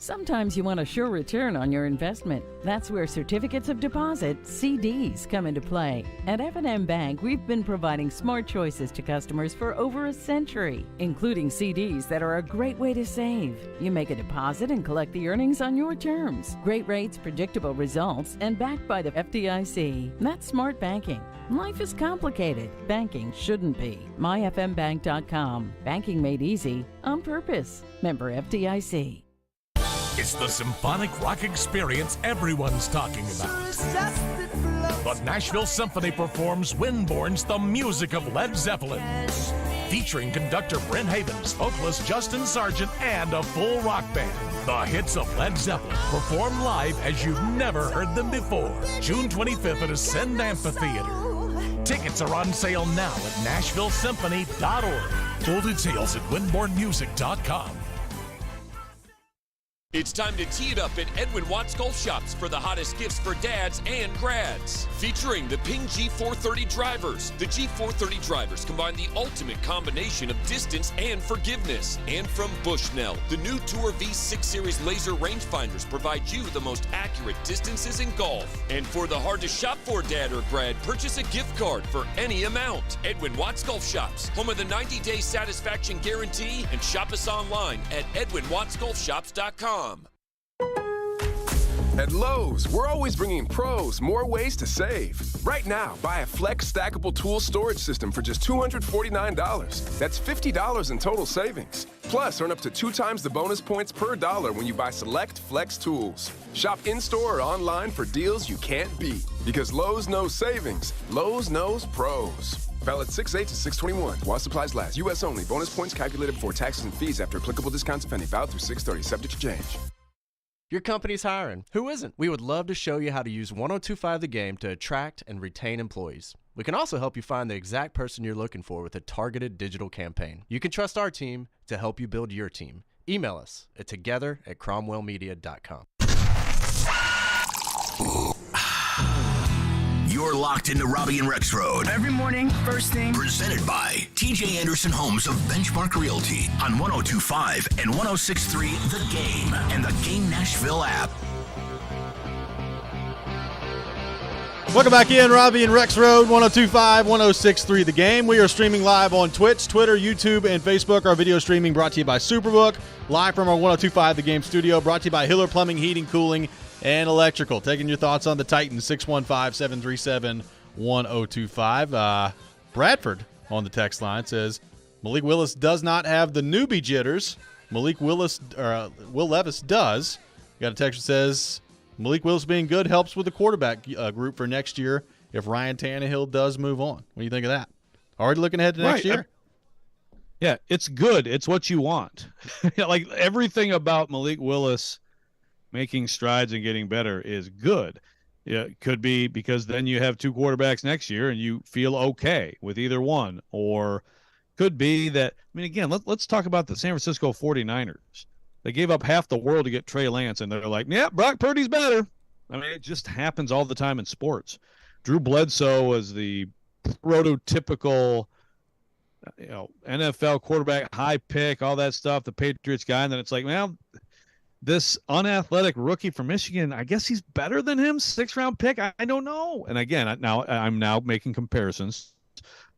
Sometimes you want a sure return on your investment. That's where certificates of deposit, CDs, come into play. At F&M Bank, we've been providing smart choices to customers for over a century, including CDs that are a great way to save. You make a deposit and collect the earnings on your terms. Great rates, predictable results, and backed by the FDIC. That's smart banking. Life is complicated. Banking shouldn't be. MyFMBank.com. Banking made easy on purpose. Member FDIC. It's the symphonic rock experience everyone's talking about. The Nashville Symphony performs Windborne's The Music of Led Zeppelin, featuring conductor Brent Havens, vocalist Justin Sargent, and a full rock band. The hits of Led Zeppelin performed live as you've never heard them before. June 25th at Ascend Amphitheater. Tickets are on sale now at NashvilleSymphony.org. Full details at windbornemusic.com. It's time to tee it up at Edwin Watts Golf Shops for the hottest gifts for dads and grads. Featuring the Ping G430 drivers. The G430 drivers combine the ultimate combination of distance and forgiveness. And from Bushnell, the new Tour V6 Series laser rangefinders provide you the most accurate distances in golf. And for the hard to shop for dad or grad, purchase a gift card for any amount. Edwin Watts Golf Shops, home of the 90-day satisfaction guarantee, and shop us online at edwinwattsgolfshops.com. At Lowe's, we're always bringing pros more ways to save. Right now, buy a Flex stackable tool storage system for just $249. That's $50 in total savings. Plus, earn up to 2 times the bonus points per dollar when you buy select Flex tools. Shop in-store or online for deals you can't beat. Because Lowe's knows savings, Lowe's knows pros. Valid 6/8 to 6/21. While supplies last. U.S. only. Bonus points calculated before taxes and fees after applicable discounts, if any. Valid through 6/30. Subject to change. Your company's hiring. Who isn't? We would love to show you how to use 102.5 The Game to attract and retain employees. We can also help you find the exact person you're looking for with a targeted digital campaign. You can trust our team to help you build your team. Email us at together@cromwellmedia.com. You're locked into Robby and Rexrode. Every morning, first thing. Presented by TJ Anderson Homes of Benchmark Realty on 102.5 and 106.3 The Game and the Game Nashville app. Welcome back in, Robby and Rexrode, 102.5, 106.3 The Game. We are streaming live on Twitch, Twitter, YouTube, and Facebook. Our video streaming brought to you by Superbook, live from our 102.5 The Game studio, brought to you by Hiller Plumbing, Heating, Cooling, and Electrical. Taking your thoughts on the Titans, 615-737-1025. Bradford on the text line says, Malik Willis does not have the newbie jitters. Will Levis does. Got a text that says, Malik Willis being good helps with the quarterback group for next year if Ryan Tannehill does move on. What do you think of that? Already looking ahead to next year? Yeah, it's good. It's what you want. Like everything about Malik Willis making strides and getting better is good. Yeah, it could be because then you have 2 quarterbacks next year and you feel okay with either one. Or could be that, I mean, again, let's talk about the San Francisco 49ers. They gave up half the world to get Trey Lance, and they're like, yeah, Brock Purdy's better. I mean, it just happens all the time in sports. Drew Bledsoe was the prototypical NFL quarterback, high pick, all that stuff, the Patriots guy, and then it's like, well, this unathletic rookie from Michigan, I guess he's better than him, 6th-round pick. I don't know. And again, I'm now making comparisons,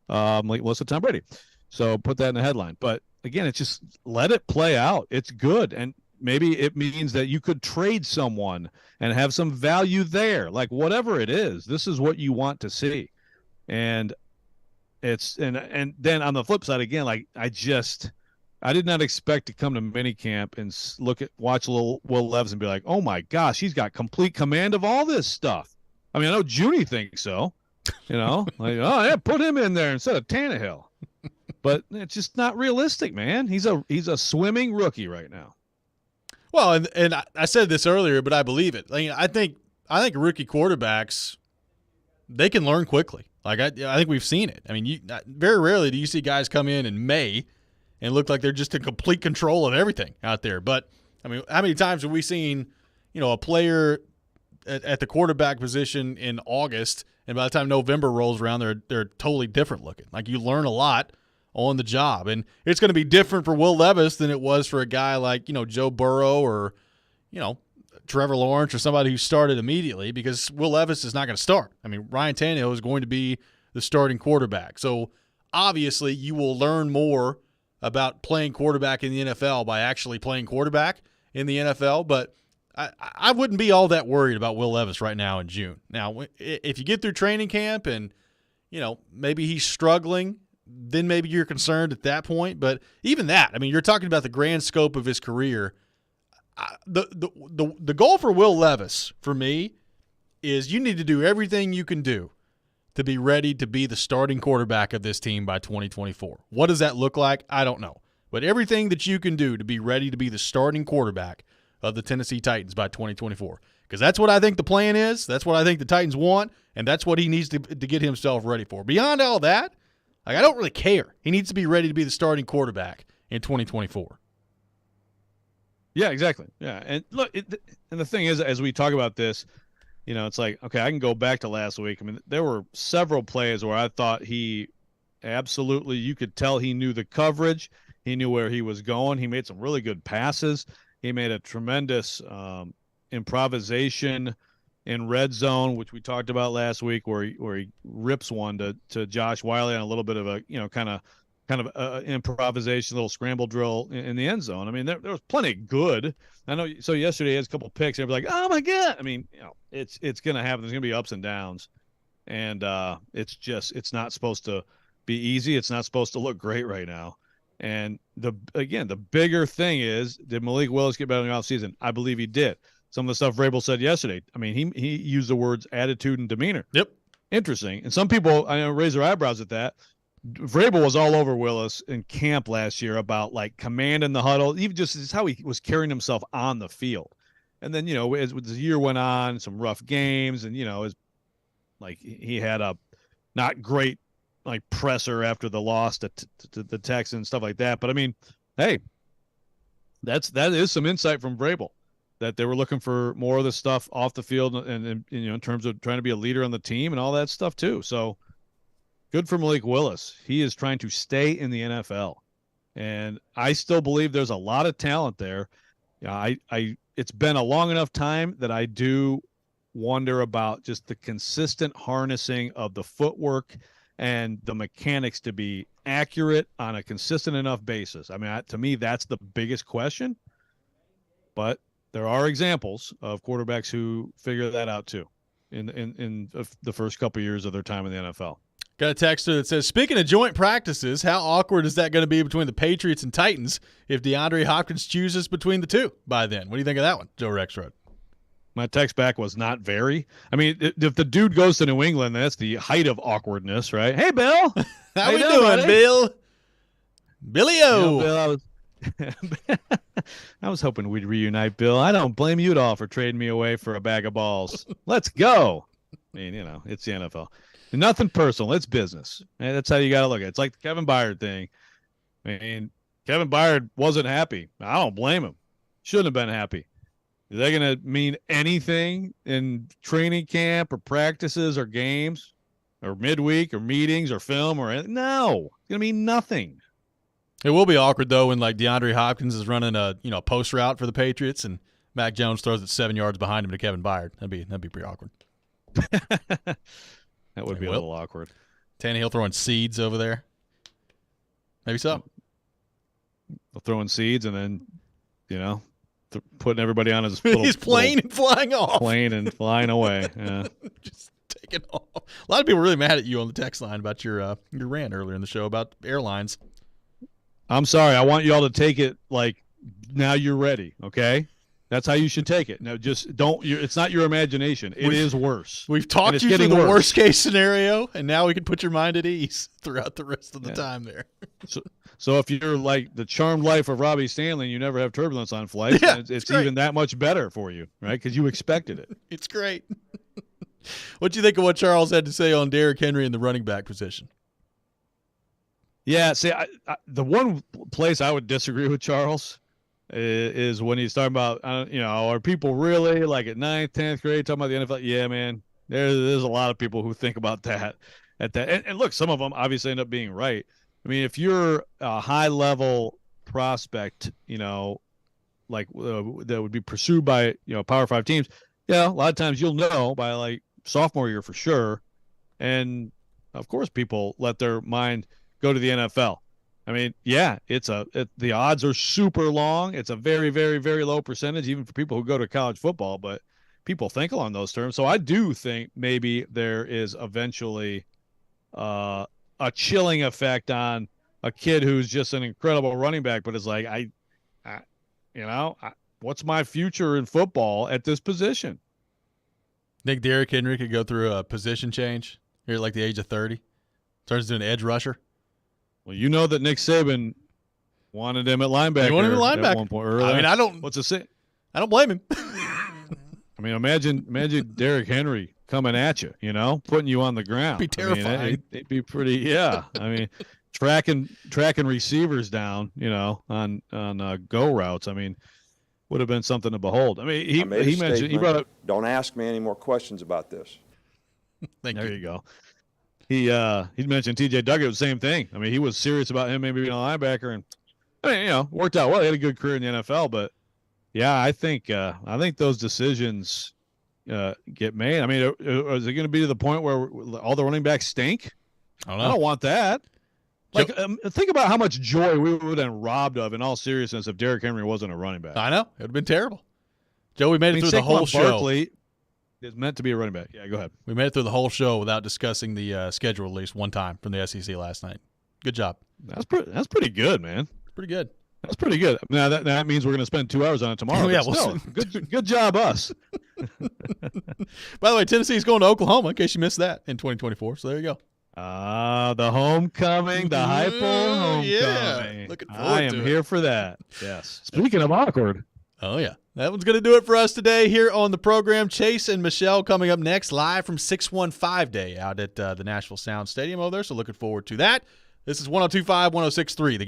like Melissa Tom Brady. So put that in the headline. But again, it's just let it play out. It's good, and maybe it means that you could trade someone and have some value there. Like whatever it is, this is what you want to see. And it's and then on the flip side again, like I did not expect to come to minicamp and watch little Will Levis and be like, oh my gosh, he's got complete command of all this stuff. I mean, I know Junie thinks so. You know, like, oh yeah, put him in there instead of Tannehill. But it's just not realistic, man. He's a swimming rookie right now. Well, and I said this earlier, but I believe it. I think rookie quarterbacks, they can learn quickly. Like I think we've seen it. I mean, very rarely do you see guys come in May and look like they're just in complete control of everything out there. But I mean, how many times have we seen, a player at the quarterback position in August, and by the time November rolls around, they're totally different looking. Like you learn a lot on the job, and it's going to be different for Will Levis than it was for a guy like Joe Burrow or Trevor Lawrence or somebody who started immediately, because Will Levis is not going to start. I mean, Ryan Tannehill is going to be the starting quarterback. So obviously you will learn more about playing quarterback in the NFL by actually playing quarterback in the NFL, but I wouldn't be all that worried about Will Levis right now in June. Now, if you get through training camp and, maybe he's struggling, then maybe you're concerned at that point. But even that, I mean, you're talking about the grand scope of his career. The goal for Will Levis, for me, is you need to do everything you can do to be ready to be the starting quarterback of this team by 2024. What does that look like? I don't know. But everything that you can do to be ready to be the starting quarterback of the Tennessee Titans by 2024. Because that's what I think the plan is. That's what I think the Titans want, and that's what he needs to get himself ready for. Beyond all that, I don't really care. He needs to be ready to be the starting quarterback in 2024. Yeah, exactly. Yeah, and look, and the thing is, as we talk about this, it's like, okay, I can go back to last week. I mean, there were several plays where I thought he absolutely, you could tell he knew the coverage. He knew where he was going. He made some really good passes. He made a tremendous improvisation in red zone, which we talked about last week, where he rips one to Josh Wiley on a little bit of a kind of improvisation, little scramble drill in the end zone. I mean, there was plenty good. I know. So yesterday he has a couple of picks. Everybody's like, oh my god! I mean, it's going to happen. There's going to be ups and downs, and it's not supposed to be easy. It's not supposed to look great right now. And the bigger thing is, did Malik Willis get better in the offseason? I believe he did. Some of the stuff Vrabel said yesterday, I mean, he used the words attitude and demeanor. Yep. Interesting. And some people, raise their eyebrows at that. Vrabel was all over Willis in camp last year about like command in the huddle, even just how he was carrying himself on the field. And then, as the year went on, some rough games, and, he had a not great like presser after the loss to the Texans, stuff like that. But I mean, hey, that is some insight from Vrabel, that they were looking for more of the stuff off the field and in terms of trying to be a leader on the team and all that stuff too. So good for Malik Willis. He is trying to stay in the NFL, and I still believe there's a lot of talent there. It's been a long enough time that I do wonder about just the consistent harnessing of the footwork and the mechanics to be accurate on a consistent enough basis. I mean, to me, that's the biggest question. But there are examples of quarterbacks who figure that out too in the first couple of years of their time in the NFL. Got a texter that says, speaking of joint practices, how awkward is that going to be between the Patriots and Titans if DeAndre Hopkins chooses between the two by then? What do you think of that one, Joe Rexrode? My text back was not very. I mean, if the dude goes to New England, that's the height of awkwardness, right? Hey, Bill. How we doing, buddy? Bill? Billy-O. Bill, I was hoping we'd reunite, Bill. I don't blame you at all for trading me away for a bag of balls. Let's go. I mean, it's the NFL. Nothing personal. It's business. And that's how you got to look at it. It's like the Kevin Byard thing. I mean, Kevin Byard wasn't happy. I don't blame him. Shouldn't have been happy. Is that going to mean anything in training camp or practices or games or midweek or meetings or film or anything? No. It's going to mean nothing. It will be awkward, though, when like DeAndre Hopkins is running a post route for the Patriots and Mac Jones throws it 7 yards behind him to Kevin Byard. That'd be pretty awkward. That would be a little awkward. Tannehill throwing seeds over there. Maybe so. Throwing seeds and then, putting everybody on his little, his plane and flying off. Plane and flying away. Yeah. Just taking off. A lot of people were really mad at you on the text line about your rant earlier in the show about airlines. I'm sorry. I want you all to take it like now you're ready, okay? That's how you should take it. Now, just don't. It's not your imagination. It is worse. We've talked you through the worst case scenario, and now we can put your mind at ease throughout the rest of the time there. So if you're like the charmed life of Robby Stanley and you never have turbulence on flights, it's even that much better for you, right? Because you expected it. It's great. What do you think of what Charles had to say on Derrick henry in the running back position? Yeah, see, the one place I would disagree with Charles is when he's talking about, are people really like at 9th, 10th grade talking about the NFL? Yeah, man, there's a lot of people who think about that at that. And look, some of them obviously end up being right. I mean, if you're a high-level prospect, like that would be pursued by, Power 5 teams, a lot of times you'll know by like sophomore year for sure. And of course, people let their mind go to the NFL. I mean, the odds are super long. It's a very, very, very low percentage, even for people who go to college football, but people think along those terms. So I do think maybe there is eventually a chilling effect on a kid who's just an incredible running back, but is like, what's my future in football at this position? Think Derrick Henry could go through a position change here at like the age of 30? Turns into an edge rusher? Well, you know that Nick Saban wanted him at linebacker. He wanted him at linebacker. At one point earlier. I mean, I don't blame him. I mean, imagine Derrick Henry coming at you, putting you on the ground. It'd be terrifying. It'd be pretty, yeah. I mean, tracking receivers down, on go routes. I mean, would have been something to behold. I mean, he mentioned, he brought up. Don't ask me any more questions about this. There you go. He mentioned T.J. Duckett was the same thing. I mean, he was serious about him maybe being a linebacker, and worked out well. He had a good career in the NFL, but yeah, I think those decisions get made. I mean, is it going to be to the point where all the running backs stink? I don't want that. Like, think about how much joy we would have been robbed of, in all seriousness, if Derrick Henry wasn't a running back. I know. It would have been terrible. Joe, we made it through the whole show. Barkley is meant to be a running back. Yeah, go ahead. We made it through the whole show without discussing the schedule at least one time from the SEC last night. Good job. That's pretty good, man. Pretty good. That's pretty good. Now that means we're going to spend 2 hours on it tomorrow. Yeah, still, good job, us. By the way, Tennessee's going to Oklahoma, in case you missed that, in 2024. So there you go. The homecoming, the Heupel homecoming. Yeah, looking forward to it. I am here for that. Yes. Speaking of awkward. Oh, yeah. That one's going to do it for us today here on the program. Chase and Michelle coming up next, live from 615 Day out at the Nashville Sound Stadium over there. So looking forward to that. This is 102.5, 106.3. The Game.